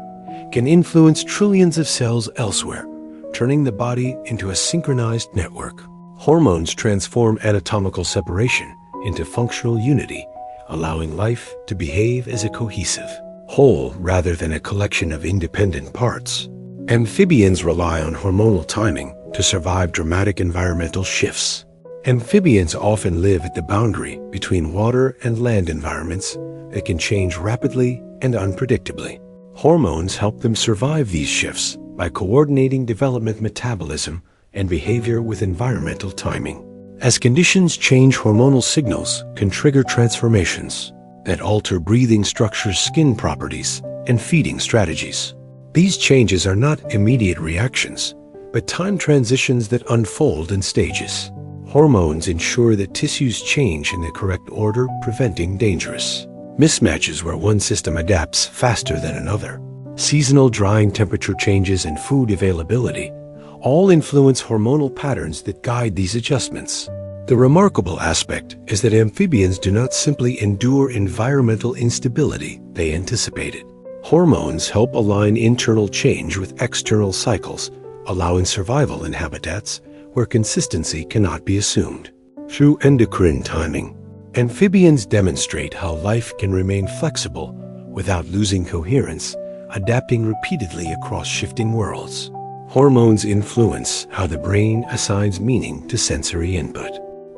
S1: can influence trillions of cells elsewhere, turning the body into a synchronized network. Hormones transform anatomical separation into functional unity, allowing life to behave as a cohesive whole rather than a collection of independent parts. Amphibians rely on hormonal timing to survive dramatic environmental shifts. Amphibians often live at the boundary between water and land environments that can change rapidly and unpredictably. Hormones help them survive these shifts by coordinating development, metabolism, and behavior with environmental timing. As conditions change, hormonal signals can trigger transformations that alter breathing structures, skin properties, and feeding strategies. These changes are not immediate reactions, but time transitions that unfold in stages. Hormones ensure that tissues change in the correct order, preventing dangerous mismatches where one system adapts faster than another. Seasonal drying, temperature changes, and food availability all influence hormonal patterns that guide these adjustments. The remarkable aspect is that amphibians do not simply endure environmental instability, they anticipate it. Hormones help align internal change with external cycles, allowing survival in habitats where consistency cannot be assumed. Through endocrine timing, amphibians demonstrate how life can remain flexible without losing coherence, adapting repeatedly across shifting worlds. Hormones influence how the brain assigns meaning to sensory input.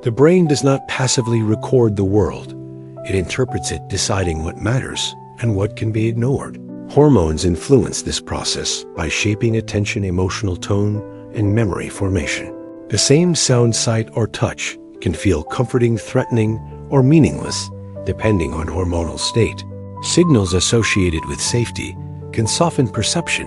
S1: The brain does not passively record the world. It interprets it, deciding what matters and what can be ignored. Hormones influence this process by shaping attention, emotional tone, and memory formation. The same sound, sight, or touch can feel comforting, threatening, or meaningless, depending on hormonal state. Signals associated with safety can soften perception,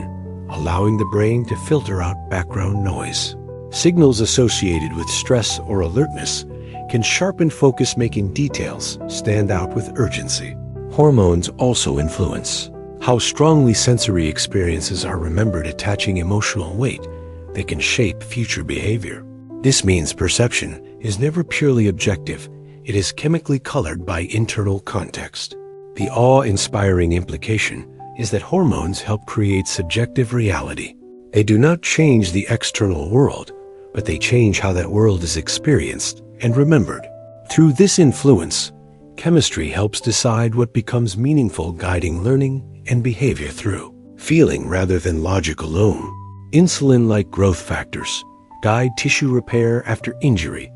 S1: allowing the brain to filter out background noise. Signals associated with stress or alertness can sharpen focus, making details stand out with urgency. Hormones also influence how strongly sensory experiences are remembered, attaching emotional weight that can shape future behavior. This means perception is never purely objective. It is chemically colored by internal context. The awe-inspiring implication is that hormones help create subjective reality. They do not change the external world, but they change how that world is experienced and remembered. Through this influence, chemistry helps decide what becomes meaningful, guiding learning and behavior through feeling rather than logic alone. Insulin-like growth factors guide tissue repair after injury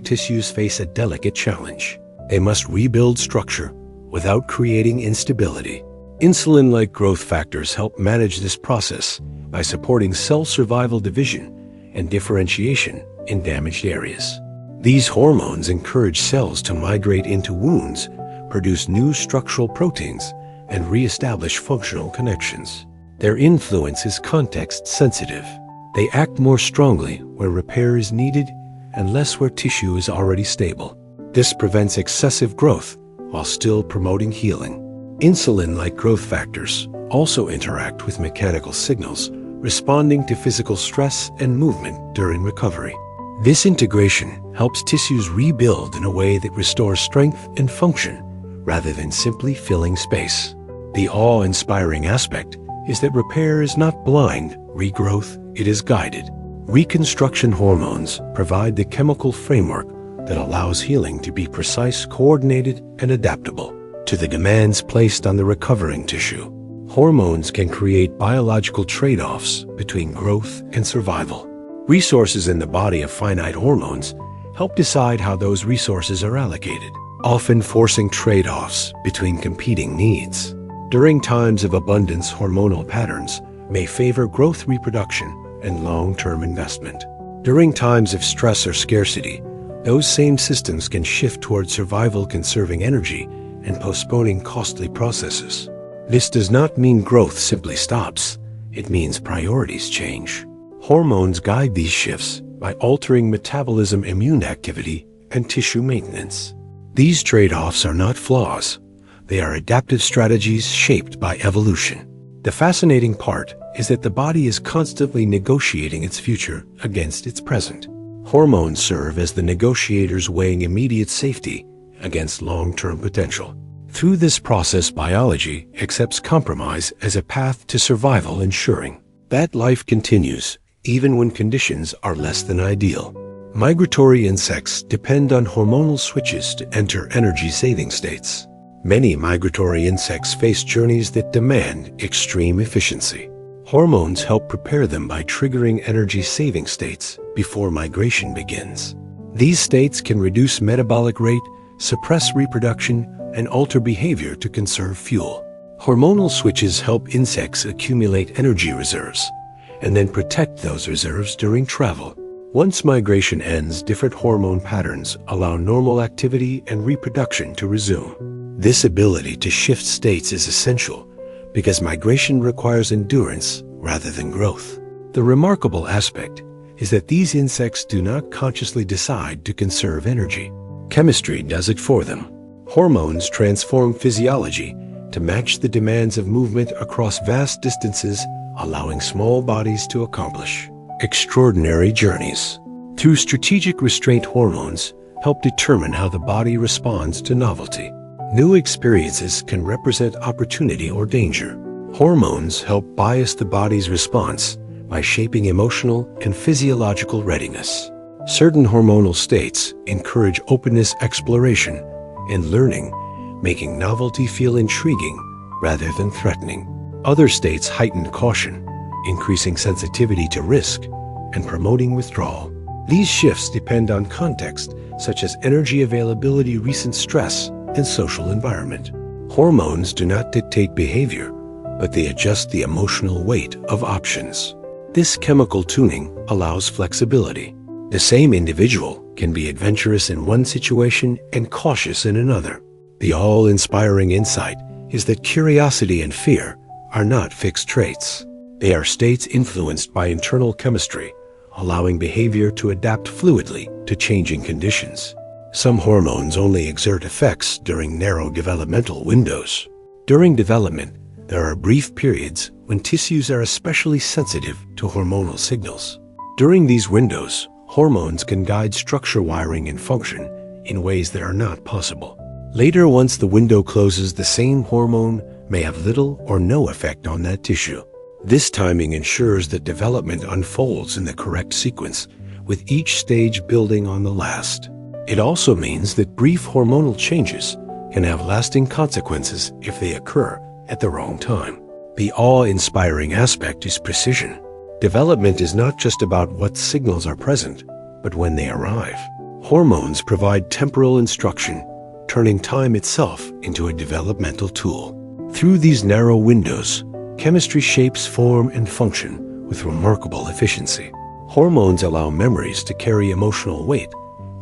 S1: tissues face a delicate challenge. They must rebuild structure without creating instability. Insulin-like growth factors help manage this process by supporting cell survival, division, and differentiation in damaged areas. These hormones encourage cells to migrate into wounds, produce new structural proteins, and re-establish functional connections. Their influence is context-sensitive. They act more strongly where repair is needed and less where tissue is already stable. This prevents excessive growth while still promoting healing. Insulin-like growth factors also interact with mechanical signals, responding to physical stress and movement during recovery. This integration helps tissues rebuild in a way that restores strength and function rather than simply filling space. The awe-inspiring aspect is that repair is not blind regrowth, it is guided. Reconstruction hormones provide the chemical framework that allows healing to be precise, coordinated, and adaptable to the demands placed on the recovering tissue. Hormones can create biological trade-offs between growth and survival. Resources in the body of finite hormones help decide how those resources are allocated, often forcing trade-offs between competing needs. During times of abundance, hormonal patterns may favor growth, reproduction, and long-term investment. During times of stress or scarcity, those same systems can shift toward survival, conserving energy and postponing costly processes. This does not mean growth simply stops. It means priorities change. Hormones guide these shifts by altering metabolism, immune activity, and tissue maintenance. These trade-offs are not flaws. They are adaptive strategies shaped by evolution. The fascinating part is that the body is constantly negotiating its future against its present. Hormones serve as the negotiators, weighing immediate safety against long-term potential. Through this process, biology accepts compromise as a path to survival, ensuring that life continues even when conditions are less than ideal. Migratory insects depend on hormonal switches to enter energy-saving states. Many migratory insects face journeys that demand extreme efficiency. Hormones help prepare them by triggering energy-saving states before migration begins. These states can reduce metabolic rate, suppress reproduction, and alter behavior to conserve fuel. Hormonal switches help insects accumulate energy reserves and then protect those reserves during travel. Once migration ends, different hormone patterns allow normal activity and reproduction to resume. This ability to shift states is essential because migration requires endurance rather than growth. The remarkable aspect is that these insects do not consciously decide to conserve energy. Chemistry does it for them. Hormones transform physiology to match the demands of movement across vast distances, allowing small bodies to accomplish extraordinary journeys. Through strategic restraint, hormones help determine how the body responds to novelty. New experiences can represent opportunity or danger. Hormones help bias the body's response by shaping emotional and physiological readiness. Certain hormonal states encourage openness, exploration, and learning, making novelty feel intriguing rather than threatening. Other states heighten caution, increasing sensitivity to risk and promoting withdrawal. These shifts depend on context, such as energy availability, recent stress, and social environment. Hormones do not dictate behavior, but they adjust the emotional weight of options. This chemical tuning allows flexibility. The same individual can be adventurous in one situation and cautious in another. The all-inspiring insight is that curiosity and fear are not fixed traits. They are states influenced by internal chemistry, allowing behavior to adapt fluidly to changing conditions. Some hormones only exert effects during narrow developmental windows. During development, there are brief periods when tissues are especially sensitive to hormonal signals. During these windows, hormones can guide structure, wiring, and function in ways that are not possible Later, once the window closes, the same hormone may have little or no effect on that tissue. This timing ensures that development unfolds in the correct sequence, with each stage building on the last. It also means that brief hormonal changes can have lasting consequences if they occur at the wrong time. The awe-inspiring aspect is precision. Development is not just about what signals are present, but when they arrive. Hormones provide temporal instruction, turning time itself into a developmental tool. Through these narrow windows, chemistry shapes form and function with remarkable efficiency. Hormones allow memories to carry emotional weight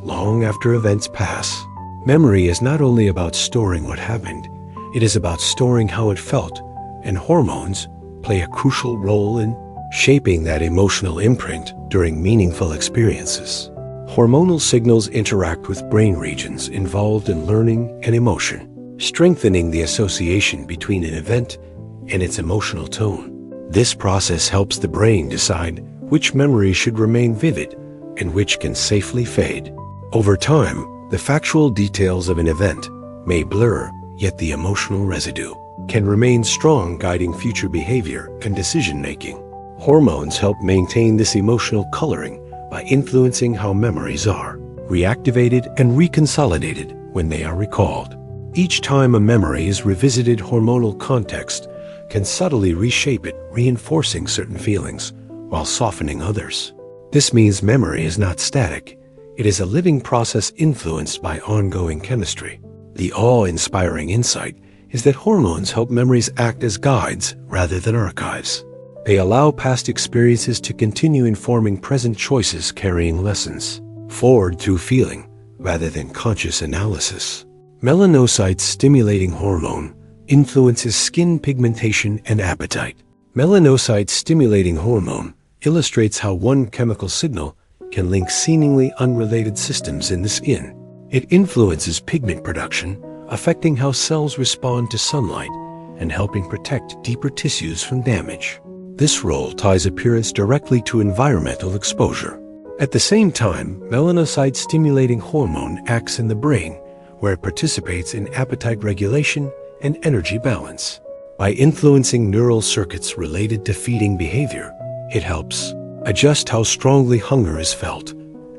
S1: long after events pass. Memory is not only about storing what happened, it is about storing how it felt, and hormones play a crucial role in shaping that emotional imprint during meaningful experiences. Hormonal signals interact with brain regions involved in learning and emotion, strengthening the association between an event and its emotional tone. This process helps the brain decide which memories should remain vivid and which can safely fade. Over time, the factual details of an event may blur, yet the emotional residue can remain strong, guiding future behavior and decision-making. Hormones help maintain this emotional coloring by influencing how memories are reactivated and reconsolidated when they are recalled. Each time a memory is revisited, hormonal context can subtly reshape it, reinforcing certain feelings while softening others. This means memory is not static. It is a living process influenced by ongoing chemistry. The awe-inspiring insight is that hormones help memories act as guides rather than archives. They allow past experiences to continue informing present choices, carrying lessons forward through feeling rather than conscious analysis. Melanocyte-stimulating hormone influences skin pigmentation and appetite. Melanocyte-stimulating hormone illustrates how one chemical signal can link seemingly unrelated systems in the skin. It influences pigment production, affecting how cells respond to sunlight and helping protect deeper tissues from damage. This role ties appearance directly to environmental exposure. At the same time, melanocyte-stimulating hormone acts in the brain, where it participates in appetite regulation and energy balance. By influencing neural circuits related to feeding behavior, it helps adjust how strongly hunger is felt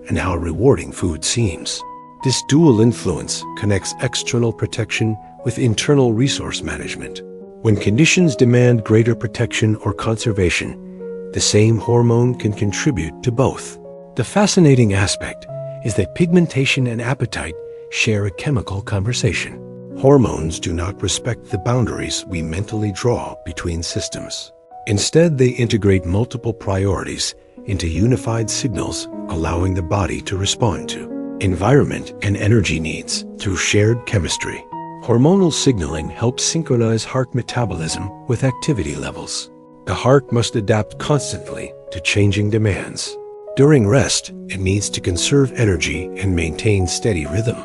S1: and how rewarding food seems. This dual influence connects external protection with internal resource management. When conditions demand greater protection or conservation, the same hormone can contribute to both. The fascinating aspect is that pigmentation and appetite share a chemical conversation. Hormones do not respect the boundaries we mentally draw between systems. Instead, they integrate multiple priorities into unified signals, allowing the body to respond to environment and energy needs through shared chemistry. Hormonal signaling helps synchronize heart metabolism with activity levels. The heart must adapt constantly to changing demands. During rest, it needs to conserve energy and maintain steady rhythm.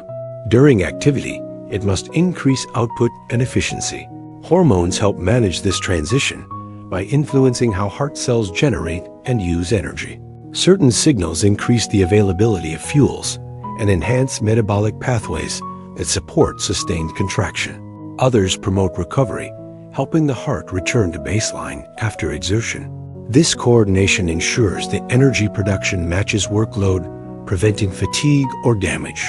S1: During activity, it must increase output and efficiency. Hormones help manage this transition by influencing how heart cells generate and use energy. Certain signals increase the availability of fuels and enhance metabolic pathways that support sustained contraction. Others promote recovery, helping the heart return to baseline after exertion. This coordination ensures that energy production matches workload, preventing fatigue or damage.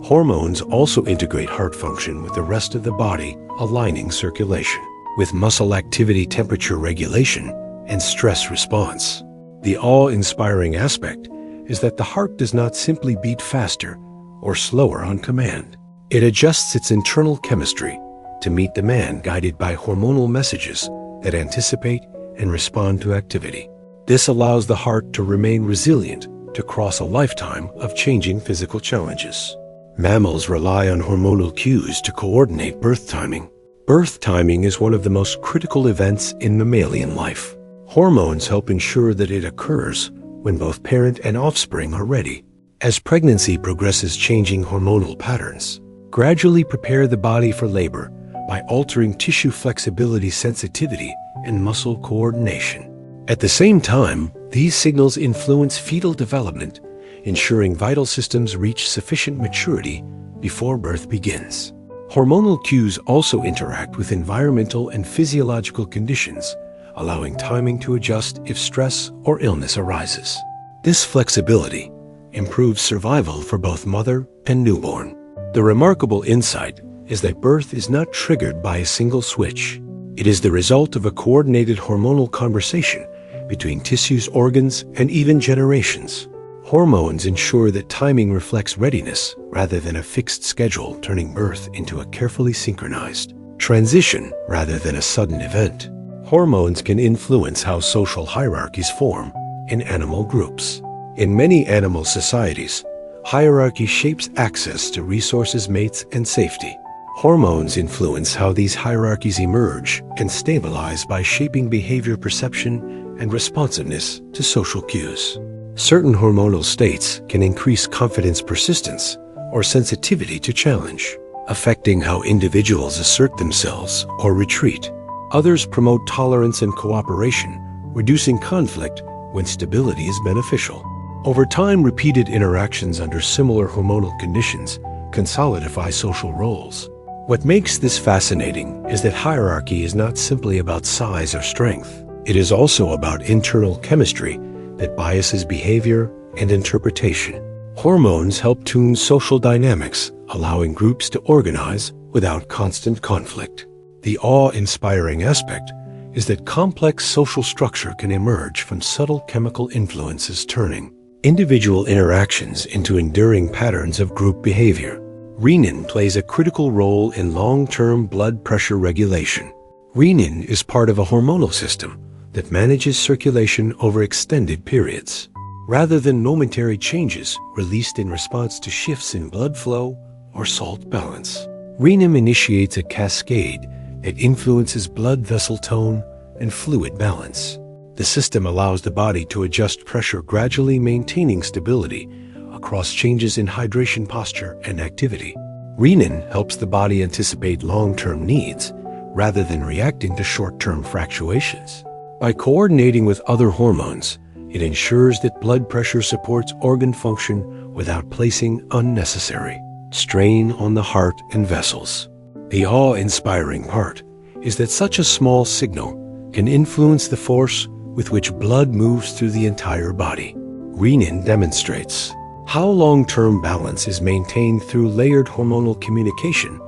S1: Hormones also integrate heart function with the rest of the body, aligning circulation with muscle activity, temperature regulation, and stress response. The awe-inspiring aspect is that the heart does not simply beat faster or slower on command. It adjusts its internal chemistry to meet demand, guided by hormonal messages that anticipate and respond to activity. This allows the heart to remain resilient to cross a lifetime of changing physical challenges. Mammals rely on hormonal cues to coordinate birth timing. Birth timing is one of the most critical events in mammalian life. Hormones help ensure that it occurs when both parent and offspring are ready. As pregnancy progresses, changing hormonal patterns gradually prepare the body for labor by altering tissue flexibility, sensitivity, and muscle coordination. At the same time, these signals influence fetal development, ensuring vital systems reach sufficient maturity before birth begins. Hormonal cues also interact with environmental and physiological conditions, allowing timing to adjust if stress or illness arises. This flexibility improves survival for both mother and newborn. The remarkable insight is that birth is not triggered by a single switch. It is the result of a coordinated hormonal conversation between tissues, organs, and even generations. Hormones ensure that timing reflects readiness rather than a fixed schedule, turning birth into a carefully synchronized transition rather than a sudden event. Hormones can influence how social hierarchies form in animal groups. In many animal societies, hierarchy shapes access to resources, mates, and safety. Hormones influence how these hierarchies emerge and stabilize by shaping behavior, perception, and responsiveness to social cues. Certain hormonal states can increase confidence, persistence, or sensitivity to challenge, affecting how individuals assert themselves or retreat. Others promote tolerance and cooperation, reducing conflict when stability is beneficial. Over time, repeated interactions under similar hormonal conditions can solidify social roles. What makes this fascinating is that hierarchy is not simply about size or strength. It is also about internal chemistry that biases behavior and interpretation. Hormones help tune social dynamics, allowing groups to organize without constant conflict. The awe-inspiring aspect is that complex social structure can emerge from subtle chemical influences, turning individual interactions into enduring patterns of group behavior. Renin plays a critical role in long-term blood pressure regulation. Renin is part of a hormonal system that manages circulation over extended periods, rather than momentary changes released in response to shifts in blood flow or salt balance. Renin initiates a cascade that influences blood vessel tone and fluid balance. The system allows the body to adjust pressure, gradually maintaining stability across changes in hydration, posture, and activity. Renin helps the body anticipate long-term needs rather than reacting to short-term fluctuations. By coordinating with other hormones, it ensures that blood pressure supports organ function without placing unnecessary strain on the heart and vessels. The awe-inspiring part is that such a small signal can influence the force with which blood moves through the entire body. Renin demonstrates how long-term balance is maintained through layered hormonal communication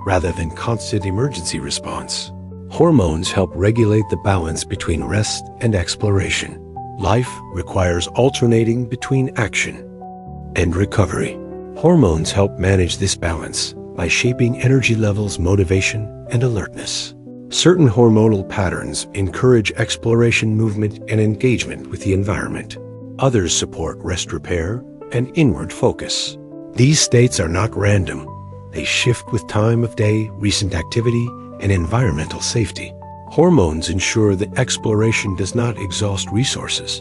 S1: rather than constant emergency response. Hormones help regulate the balance between rest and exploration. Life requires alternating between action and recovery. Hormones help manage this balance by shaping energy levels, motivation, and alertness. Certain hormonal patterns encourage exploration, movement, and engagement with the environment. Others support rest, repair, and inward focus. These states are not random. They shift with time of day, recent activity, and environmental safety. Hormones ensure that exploration does not exhaust resources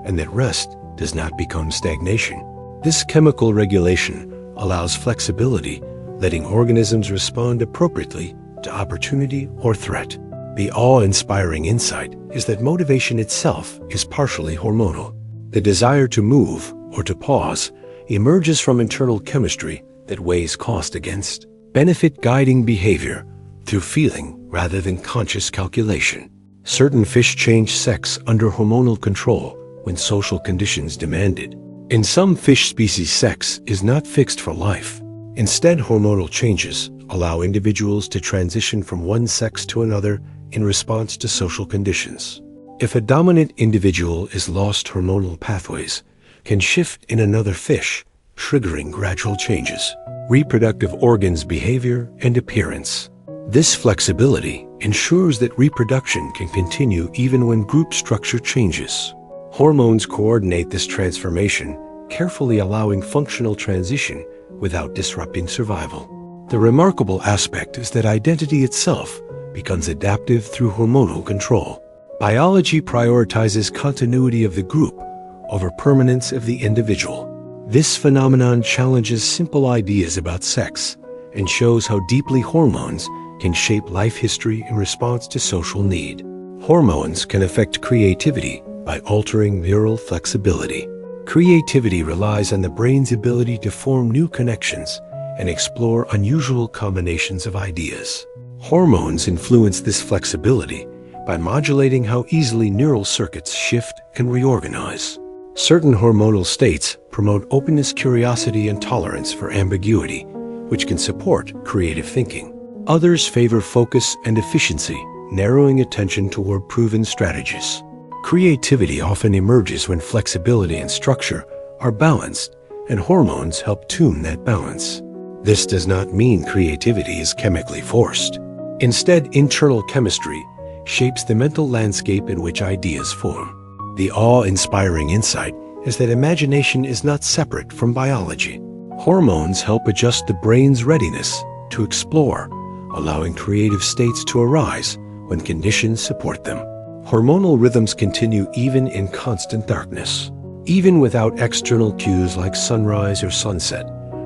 S1: and that rest does not become stagnation. This chemical regulation allows flexibility, letting organisms respond appropriately to opportunity or threat. The awe-inspiring insight is that motivation itself is partially hormonal. The desire to move or to pause emerges from internal chemistry that weighs cost against benefit, guiding behavior through feeling rather than conscious calculation. Certain fish change sex under hormonal control when social conditions demand it. In some fish species, sex is not fixed for life. Instead, hormonal changes allow individuals to transition from one sex to another in response to social conditions. If a dominant individual is lost, hormonal pathways can shift in another fish, triggering gradual changes, reproductive organs, behavior, and appearance. This flexibility ensures that reproduction can continue even when group structure changes. Hormones coordinate this transformation, carefully allowing functional transition without disrupting survival. The remarkable aspect is that identity itself becomes adaptive through hormonal control. Biology prioritizes continuity of the group over permanence of the individual. This phenomenon challenges simple ideas about sex and shows how deeply hormones can shape life history in response to social need. Hormones can affect creativity by altering neural flexibility. Creativity relies on the brain's ability to form new connections and explore unusual combinations of ideas. Hormones influence this flexibility by modulating how easily neural circuits shift and reorganize. Certain hormonal states promote openness, curiosity, and tolerance for ambiguity, which can support creative thinking. Others favor focus and efficiency, narrowing attention toward proven strategies. Creativity often emerges when flexibility and structure are balanced, and hormones help tune that balance. This does not mean creativity is chemically forced. Instead, internal chemistry shapes the mental landscape in which ideas form. The awe-inspiring insight is that imagination is not separate from biology. Hormones help adjust the brain's readiness to explore, allowing creative states to arise when conditions support them. Hormonal rhythms continue even in constant darkness. Even without external cues like sunrise or sunset,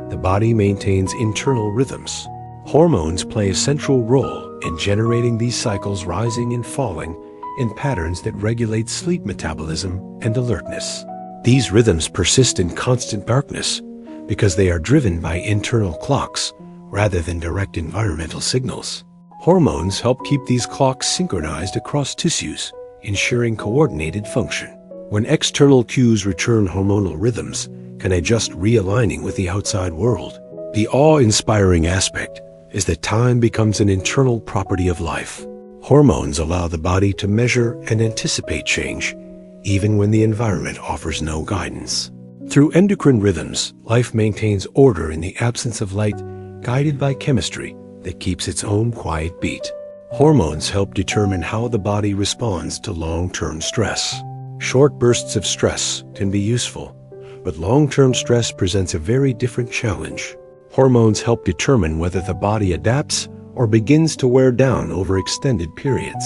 S1: the body maintains internal rhythms. Hormones play a central role in generating these cycles, rising and falling in patterns that regulate sleep metabolism and alertness. These rhythms persist in constant darkness because they are driven by internal clocks rather than direct environmental signals. Hormones help keep these clocks synchronized across tissues, ensuring coordinated function. When external cues return, hormonal rhythms can adjust, realigning with the outside world. The awe-inspiring aspect is that time becomes an internal property of life. Hormones allow the body to measure and anticipate change, even when the environment offers no guidance. Through endocrine rhythms, life maintains order in the absence of light, guided by chemistry that keeps its own quiet beat. Hormones help determine how the body responds to long-term stress. Short bursts of stress can be useful, but long-term stress presents a very different challenge. Hormones help determine whether the body adapts or begins to wear down over extended periods.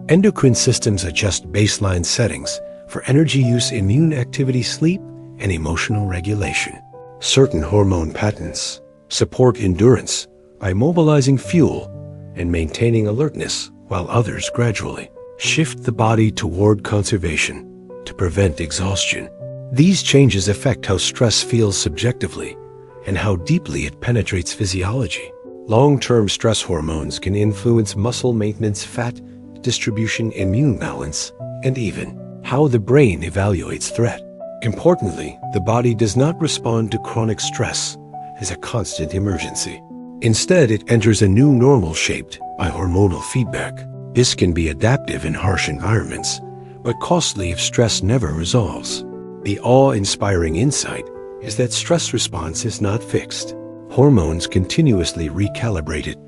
S1: Endocrine systems adjust baseline settings for energy use, immune activity, sleep, and emotional regulation. Certain hormone patterns support endurance by mobilizing fuel and maintaining alertness, while others gradually shift the body toward conservation to prevent exhaustion. These changes affect how stress feels subjectively and how deeply it penetrates physiology. Long-term stress hormones can influence muscle maintenance, fat distribution, immune balance, and even how the brain evaluates threat. Importantly, the body does not respond to chronic stress as a constant emergency. Instead, it enters a new normal shaped by hormonal feedback. This can be adaptive in harsh environments, but costly if stress never resolves. The awe-inspiring insight is that stress response is not fixed. Hormones continuously recalibrate it,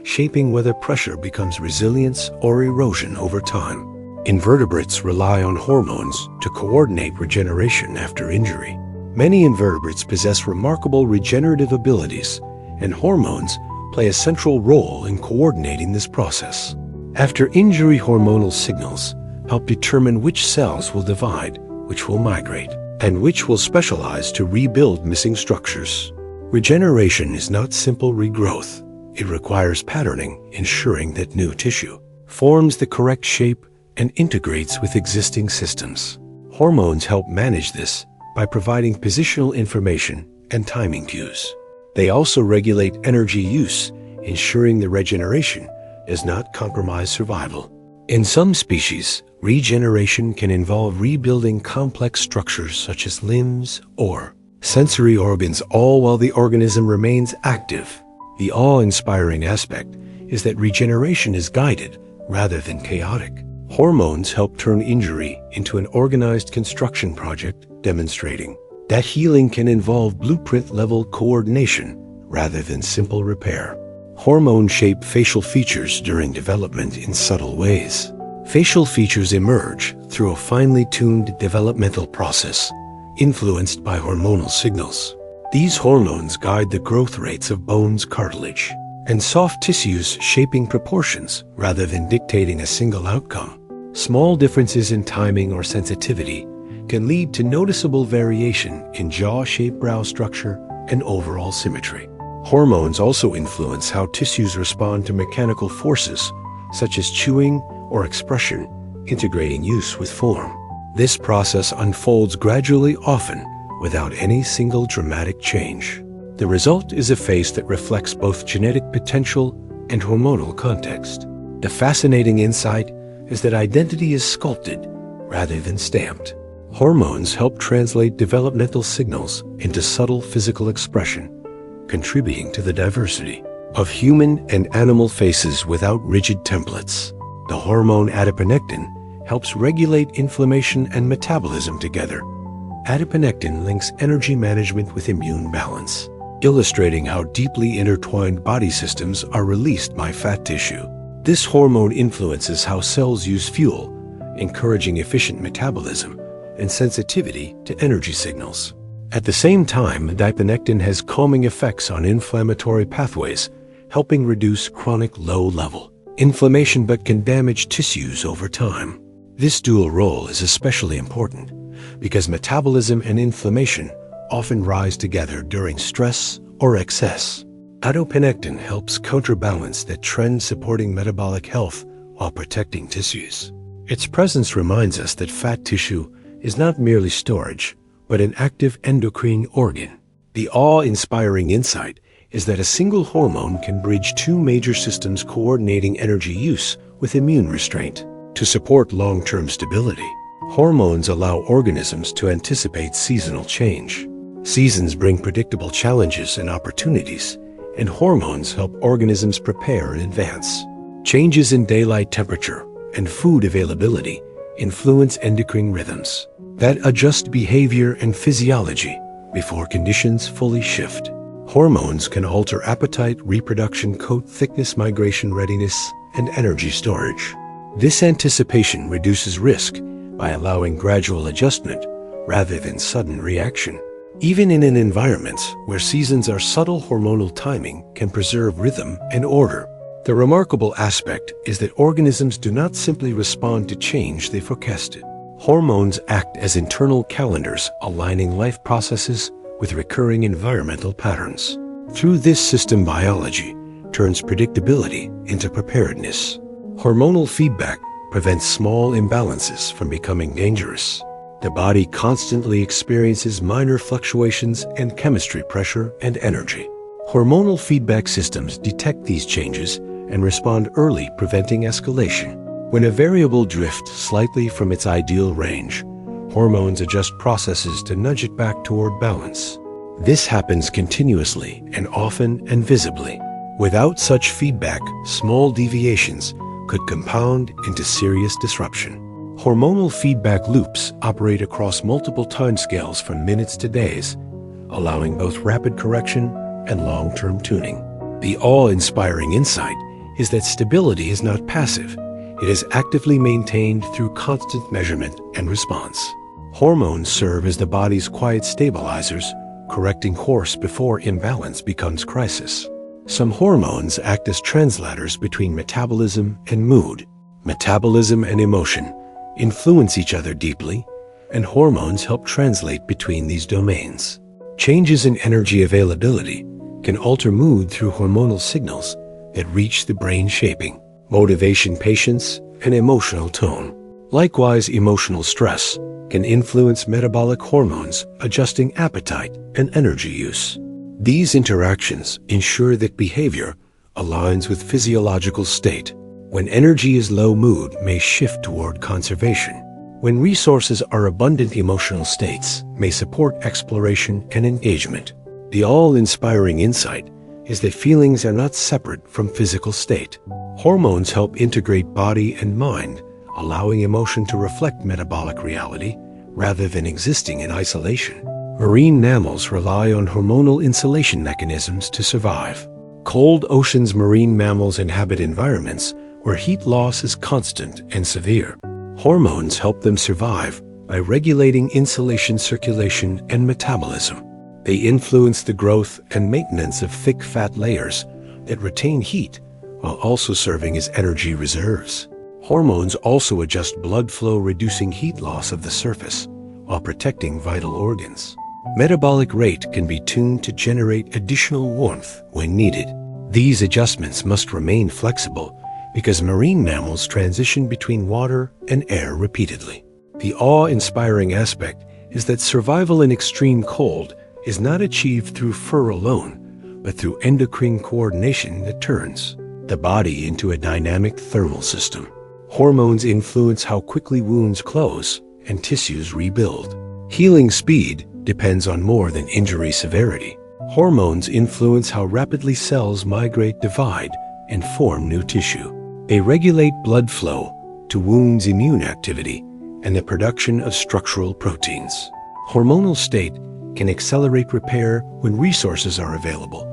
S1: shaping whether pressure becomes resilience or erosion over time. Invertebrates rely on hormones to coordinate regeneration after injury. Many invertebrates possess remarkable regenerative abilities, and hormones play a central role in coordinating this process. After injury, hormonal signals help determine which cells will divide, which will migrate, and which will specialize to rebuild missing structures. Regeneration is not simple regrowth. It requires patterning, ensuring that new tissue forms the correct shape and integrates with existing systems. Hormones help manage this by providing positional information and timing cues. They also regulate energy use, ensuring the regeneration does not compromise survival. In some species, regeneration can involve rebuilding complex structures such as limbs or sensory organs, all while the organism remains active. The awe-inspiring aspect is that regeneration is guided rather than chaotic. Hormones help turn injury into an organized construction project, demonstrating that healing can involve blueprint-level coordination rather than simple repair. Hormones shape facial features during development in subtle ways. Facial features emerge through a finely tuned developmental process, influenced by hormonal signals. These hormones guide the growth rates of bones, cartilage, and soft tissues, shaping proportions rather than dictating a single outcome. Small differences in timing or sensitivity can lead to noticeable variation in jaw shape, brow structure, and overall symmetry. Hormones also influence how tissues respond to mechanical forces, such as chewing or expression, integrating use with form. This process unfolds gradually, often without any single dramatic change. The result is a face that reflects both genetic potential and hormonal context. The fascinating insight is that identity is sculpted rather than stamped. Hormones help translate developmental signals into subtle physical expression, contributing to the diversity of human and animal faces without rigid templates. The hormone adiponectin helps regulate inflammation and metabolism together. Adiponectin links energy management with immune balance, illustrating how deeply intertwined body systems are released by fat tissue. This hormone influences how cells use fuel, encouraging efficient metabolism and sensitivity to energy signals. At the same time, adiponectin has calming effects on inflammatory pathways, helping reduce chronic low-level inflammation but can damage tissues over time. This dual role is especially important because metabolism and inflammation often rise together during stress or excess. Adiponectin helps counterbalance that trend, supporting metabolic health while protecting tissues. Its presence reminds us that fat tissue is not merely storage, but an active endocrine organ. The awe-inspiring insight is that a single hormone can bridge two major systems coordinating energy use with immune restraint. To support long-term stability, hormones allow organisms to anticipate seasonal change. Seasons bring predictable challenges and opportunities, and hormones help organisms prepare in advance. Changes in daylight temperature and food availability influence endocrine rhythms that adjust behavior and physiology before conditions fully shift. Hormones can alter appetite, reproduction, coat thickness, migration readiness, and energy storage. This anticipation reduces risk by allowing gradual adjustment rather than sudden reaction. Even in an environment where seasons are subtle, hormonal timing can preserve rhythm and order. The remarkable aspect is that organisms do not simply respond to change, they forecast it. Hormones act as internal calendars, aligning life processes with recurring environmental patterns. Through this system, biology turns predictability into preparedness. Hormonal feedback prevents small imbalances from becoming dangerous. The body constantly experiences minor fluctuations in chemistry, pressure, and energy. Hormonal feedback systems detect these changes and respond early, preventing escalation. When a variable drifts slightly from its ideal range, hormones adjust processes to nudge it back toward balance. This happens continuously and often and visibly. Without such feedback, small deviations could compound into serious disruption. Hormonal feedback loops operate across multiple timescales from minutes to days, allowing both rapid correction and long-term tuning. The awe-inspiring insight is that stability is not passive. It is actively maintained through constant measurement and response. Hormones serve as the body's quiet stabilizers, correcting course before imbalance becomes crisis. Some hormones act as translators between metabolism and mood. Metabolism and emotion influence each other deeply, and hormones help translate between these domains. Changes in energy availability can alter mood through hormonal signals that reach the brain, shaping motivation, patience, and emotional tone. Likewise, emotional stress can influence metabolic hormones, adjusting appetite and energy use. These interactions ensure that behavior aligns with physiological state. When energy is low, mood may shift toward conservation. When resources are abundant, emotional states may support exploration and engagement. The all-inspiring insight is that feelings are not separate from physical state. Hormones help integrate body and mind, allowing emotion to reflect metabolic reality rather than existing in isolation. Marine mammals rely on hormonal insulation mechanisms to survive. Cold oceans, marine mammals inhabit environments where heat loss is constant and severe. Hormones help them survive by regulating insulation, circulation, and metabolism. They influence the growth and maintenance of thick fat layers that retain heat while also serving as energy reserves. Hormones also adjust blood flow, reducing heat loss of the surface while protecting vital organs. Metabolic rate can be tuned to generate additional warmth when needed. These adjustments must remain flexible because marine mammals transition between water and air repeatedly. The awe-inspiring aspect is that survival in extreme cold is not achieved through fur alone, but through endocrine coordination that turns the body into a dynamic thermal system. Hormones influence how quickly wounds close and tissues rebuild. Healing speed depends on more than injury severity. Hormones influence how rapidly cells migrate, divide, and form new tissue. They regulate blood flow to wounds' immune activity and the production of structural proteins. Hormonal state can accelerate repair when resources are available,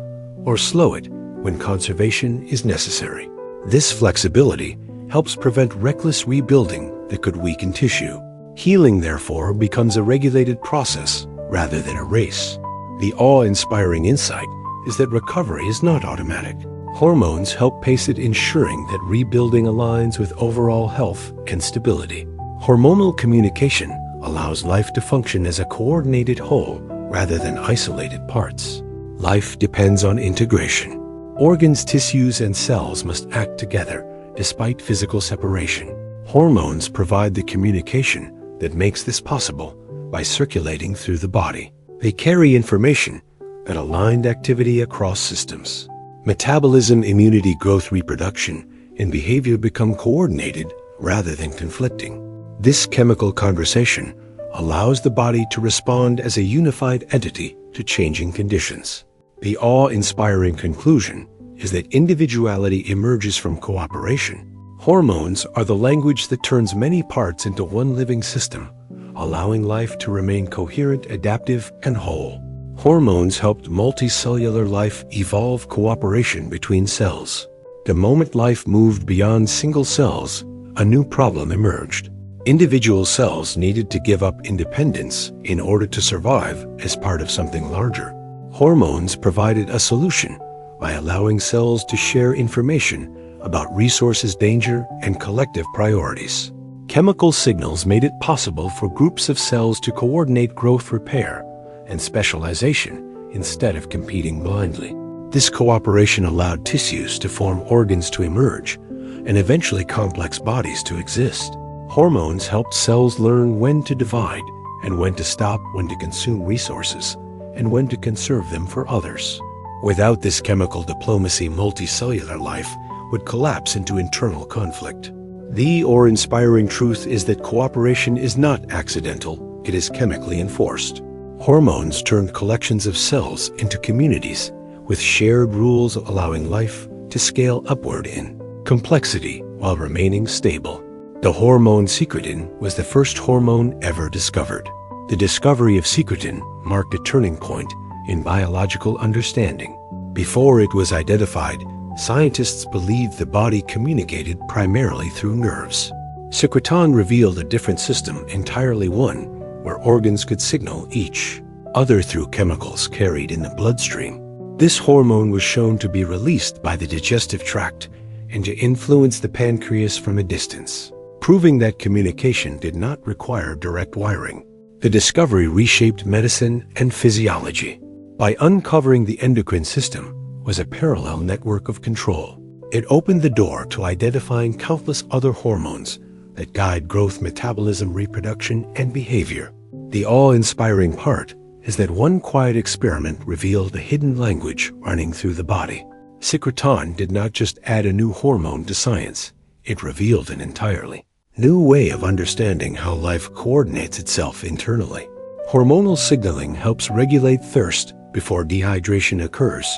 S1: or slow it when conservation is necessary. This flexibility helps prevent reckless rebuilding that could weaken tissue. Healing, therefore, becomes a regulated process rather than a race. The awe-inspiring insight is that recovery is not automatic. Hormones help pace it, ensuring that rebuilding aligns with overall health and stability. Hormonal communication allows life to function as a coordinated whole rather than isolated parts. Life depends on integration. Organs, tissues, and cells must act together despite physical separation. Hormones provide the communication that makes this possible by circulating through the body. They carry information that aligned activity across systems. Metabolism, immunity, growth, reproduction, and behavior become coordinated rather than conflicting. This chemical conversation allows the body to respond as a unified entity to changing conditions. The awe-inspiring conclusion is that individuality emerges from cooperation. Hormones are the language that turns many parts into one living system, allowing life to remain coherent, adaptive, and whole. Hormones helped multicellular life evolve cooperation between cells. The moment life moved beyond single cells, a new problem emerged. Individual cells needed to give up independence in order to survive as part of something larger. Hormones provided a solution by allowing cells to share information about resources, danger, and collective priorities. Chemical signals made it possible for groups of cells to coordinate growth, repair, and specialization instead of competing blindly. This cooperation allowed tissues to form, organs to emerge, and eventually complex bodies to exist. Hormones helped cells learn when to divide and when to stop, when to consume resources, and when to conserve them for others. Without this chemical diplomacy, multicellular life would collapse into internal conflict. The awe-inspiring truth is that cooperation is not accidental, it is chemically enforced. Hormones turned collections of cells into communities with shared rules, allowing life to scale upward in complexity while remaining stable. The hormone secretin was the first hormone ever discovered. The discovery of secretin marked a turning point in biological understanding. Before it was identified, scientists believed the body communicated primarily through nerves. Secretin revealed a different system, entirely one where organs could signal each other through chemicals carried in the bloodstream. This hormone was shown to be released by the digestive tract and to influence the pancreas from a distance, proving that communication did not require direct wiring. The discovery reshaped medicine and physiology. By uncovering the endocrine system was a parallel network of control. It opened the door to identifying countless other hormones that guide growth, metabolism, reproduction, and behavior. The awe-inspiring part is that one quiet experiment revealed a hidden language running through the body. Secretin did not just add a new hormone to science, it revealed an entirely new way of understanding how life coordinates itself internally. Hormonal signaling helps regulate thirst before dehydration occurs.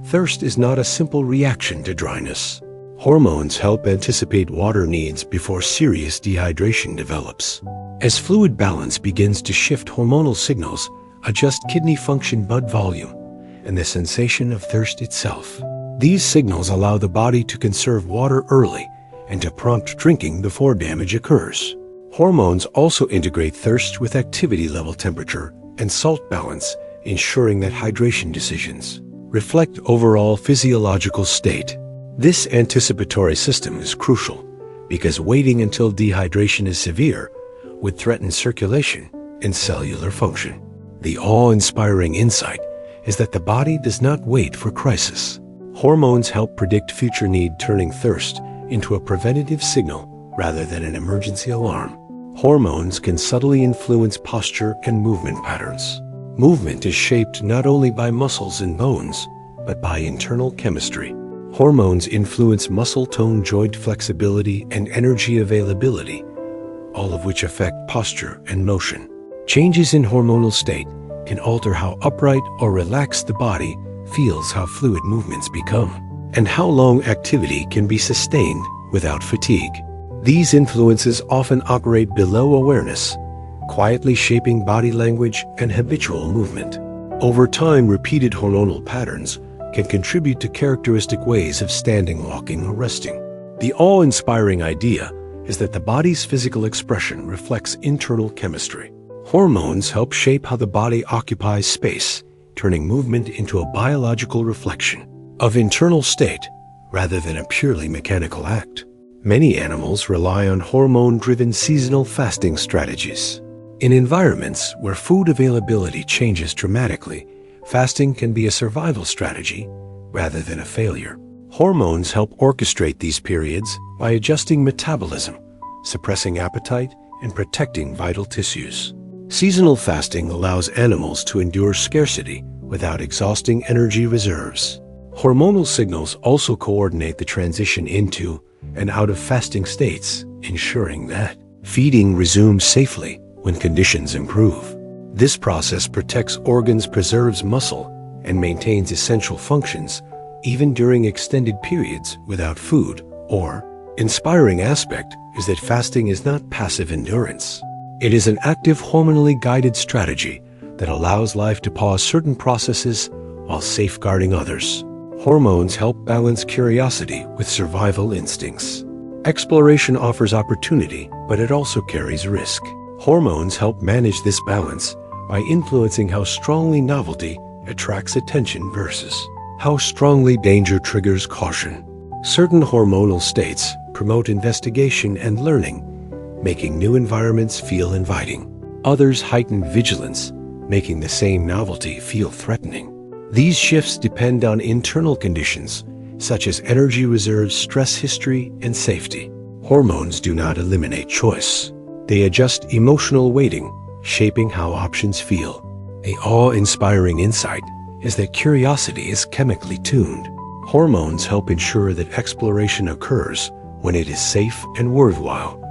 S1: Thirst is not a simple reaction to dryness. Hormones help anticipate water needs before serious dehydration develops. As fluid balance begins to shift, hormonal signals adjust kidney function, blood volume, and the sensation of thirst itself. These signals allow the body to conserve water early and to prompt drinking before damage occurs. Hormones also integrate thirst with activity level, temperature, and salt balance, ensuring that hydration decisions reflect overall physiological state. This anticipatory system is crucial because waiting until dehydration is severe would threaten circulation and cellular function. The awe-inspiring insight is that the body does not wait for crisis. Hormones help predict future need, turning thirst into a preventative signal rather than an emergency alarm. Hormones can subtly influence posture and movement patterns. Movement is shaped not only by muscles and bones, but by internal chemistry. Hormones influence muscle tone, joint flexibility, and energy availability, all of which affect posture and motion. Changes in hormonal state can alter how upright or relaxed the body feels, how fluid movements become, and how long activity can be sustained without fatigue. These influences often operate below awareness, quietly shaping body language and habitual movement. Over time, repeated hormonal patterns can contribute to characteristic ways of standing, walking, or resting. The awe-inspiring idea is that the body's physical expression reflects internal chemistry. Hormones help shape how the body occupies space, turning movement into a biological reflection of internal state rather than a purely mechanical act. Many animals rely on hormone-driven seasonal fasting strategies. In environments where food availability changes dramatically, fasting can be a survival strategy rather than a failure. Hormones help orchestrate these periods by adjusting metabolism, suppressing appetite, and protecting vital tissues. Seasonal fasting allows animals to endure scarcity without exhausting energy reserves. Hormonal signals also coordinate the transition into and out of fasting states, ensuring that feeding resumes safely when conditions improve. This process protects organs, preserves muscle, and maintains essential functions even during extended periods without food. Or, inspiring aspect is that fasting is not passive endurance. It is an active, hormonally guided strategy that allows life to pause certain processes while safeguarding others. Hormones help balance curiosity with survival instincts. Exploration offers opportunity, but it also carries risk. Hormones help manage this balance by influencing how strongly novelty attracts attention versus how strongly danger triggers caution. Certain hormonal states promote investigation and learning, making new environments feel inviting. Others heighten vigilance, making the same novelty feel threatening. These shifts depend on internal conditions, such as energy reserves, stress history, and safety. Hormones do not eliminate choice. They adjust emotional weighting, shaping how options feel. An awe-inspiring insight is that curiosity is chemically tuned. Hormones help ensure that exploration occurs when it is safe and worthwhile,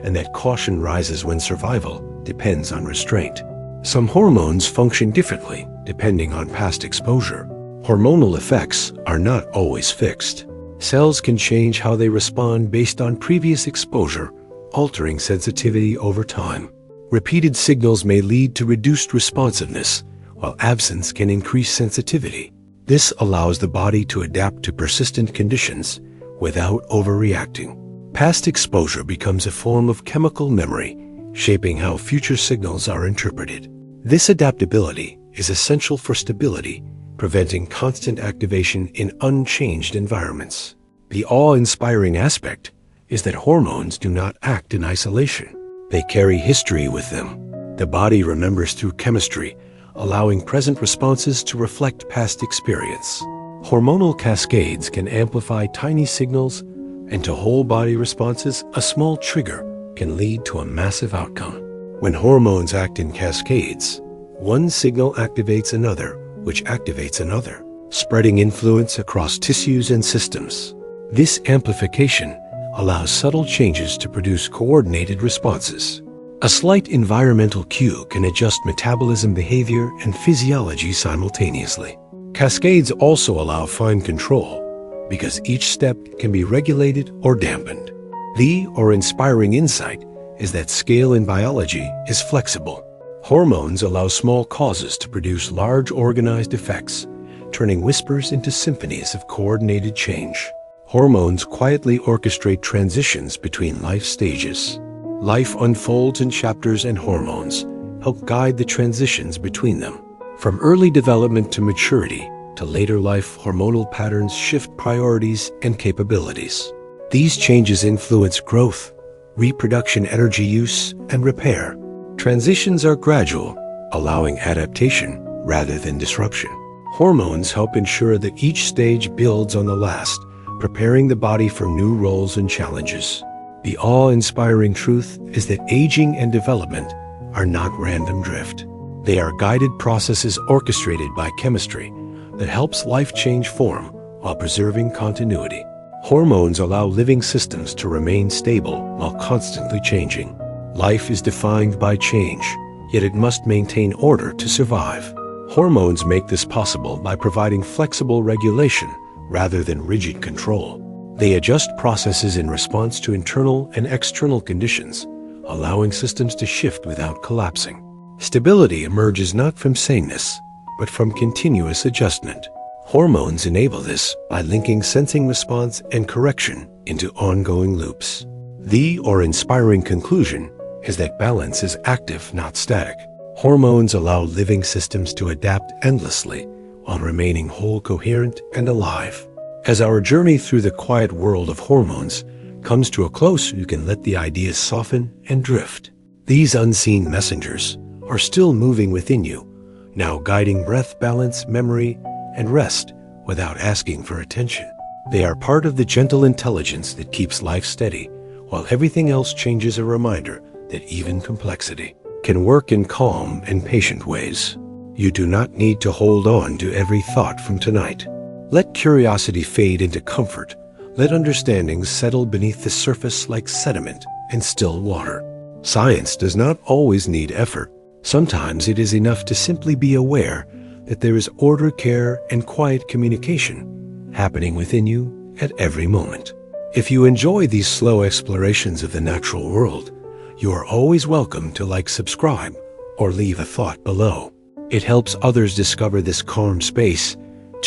S1: and that caution rises when survival depends on restraint. Some hormones function differently depending on past exposure. Hormonal effects are not always fixed. Cells can change how they respond based on previous exposure, altering sensitivity over time. Repeated signals may lead to reduced responsiveness, while absence can increase sensitivity. This allows the body to adapt to persistent conditions without overreacting. Past exposure becomes a form of chemical memory, shaping how future signals are interpreted. This adaptability is essential for stability, preventing constant activation in unchanged environments. The awe-inspiring aspect is that hormones do not act in isolation. They carry history with them. The body remembers through chemistry, allowing present responses to reflect past experience. Hormonal cascades can amplify tiny signals, and to whole-body responses, a small trigger can lead to a massive outcome. When hormones act in cascades, one signal activates another, which activates another, spreading influence across tissues and systems. This amplification allows subtle changes to produce coordinated responses. A slight environmental cue can adjust metabolism, behavior, and physiology simultaneously. Cascades also allow fine control, because each step can be regulated or dampened. The inspiring insight is that scale in biology is flexible. Hormones allow small causes to produce large organized effects, turning whispers into symphonies of coordinated change. Hormones quietly orchestrate transitions between life stages. Life unfolds in chapters, and hormones help guide the transitions between them. From early development to maturity to later life, hormonal patterns shift priorities and capabilities. These changes influence growth, reproduction, energy use, and repair. Transitions are gradual, allowing adaptation rather than disruption. Hormones help ensure that each stage builds on the last, preparing the body for new roles and challenges. The awe-inspiring truth is that aging and development are not random drift. They are guided processes orchestrated by chemistry that helps life change form while preserving continuity. Hormones allow living systems to remain stable while constantly changing. Life is defined by change, yet it must maintain order to survive. Hormones make this possible by providing flexible regulation rather than rigid control. They adjust processes in response to internal and external conditions, allowing systems to shift without collapsing. Stability emerges not from sameness, but from continuous adjustment. Hormones enable this by linking sensing response and correction into ongoing loops. The inspiring conclusion is that balance is active, not static. Hormones allow living systems to adapt endlessly while remaining whole, coherent, and alive. As our journey through the quiet world of hormones comes to a close, you can let the ideas soften and drift. These unseen messengers are still moving within you, now guiding breath, balance, memory, and rest without asking for attention. They are part of the gentle intelligence that keeps life steady, while everything else changes, a reminder that even complexity can work in calm and patient ways. You do not need to hold on to every thought from tonight. Let curiosity fade into comfort. Let understanding settle beneath the surface like sediment in still water. Science does not always need effort. Sometimes it is enough to simply be aware that there is order, care, and quiet communication happening within you at every moment. If you enjoy these slow explorations of the natural world, you are always welcome to subscribe, or leave a thought below. It helps others discover this calm space,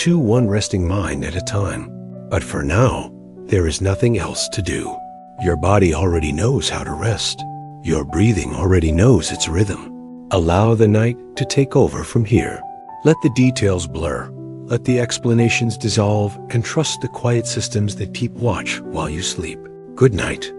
S1: one resting mind at a time. But for now, there is nothing else to do. Your body already knows how to rest. Your breathing already knows its rhythm. Allow the night to take over from here. Let the details blur. Let the explanations dissolve, and trust the quiet systems that keep watch while you sleep. Good night.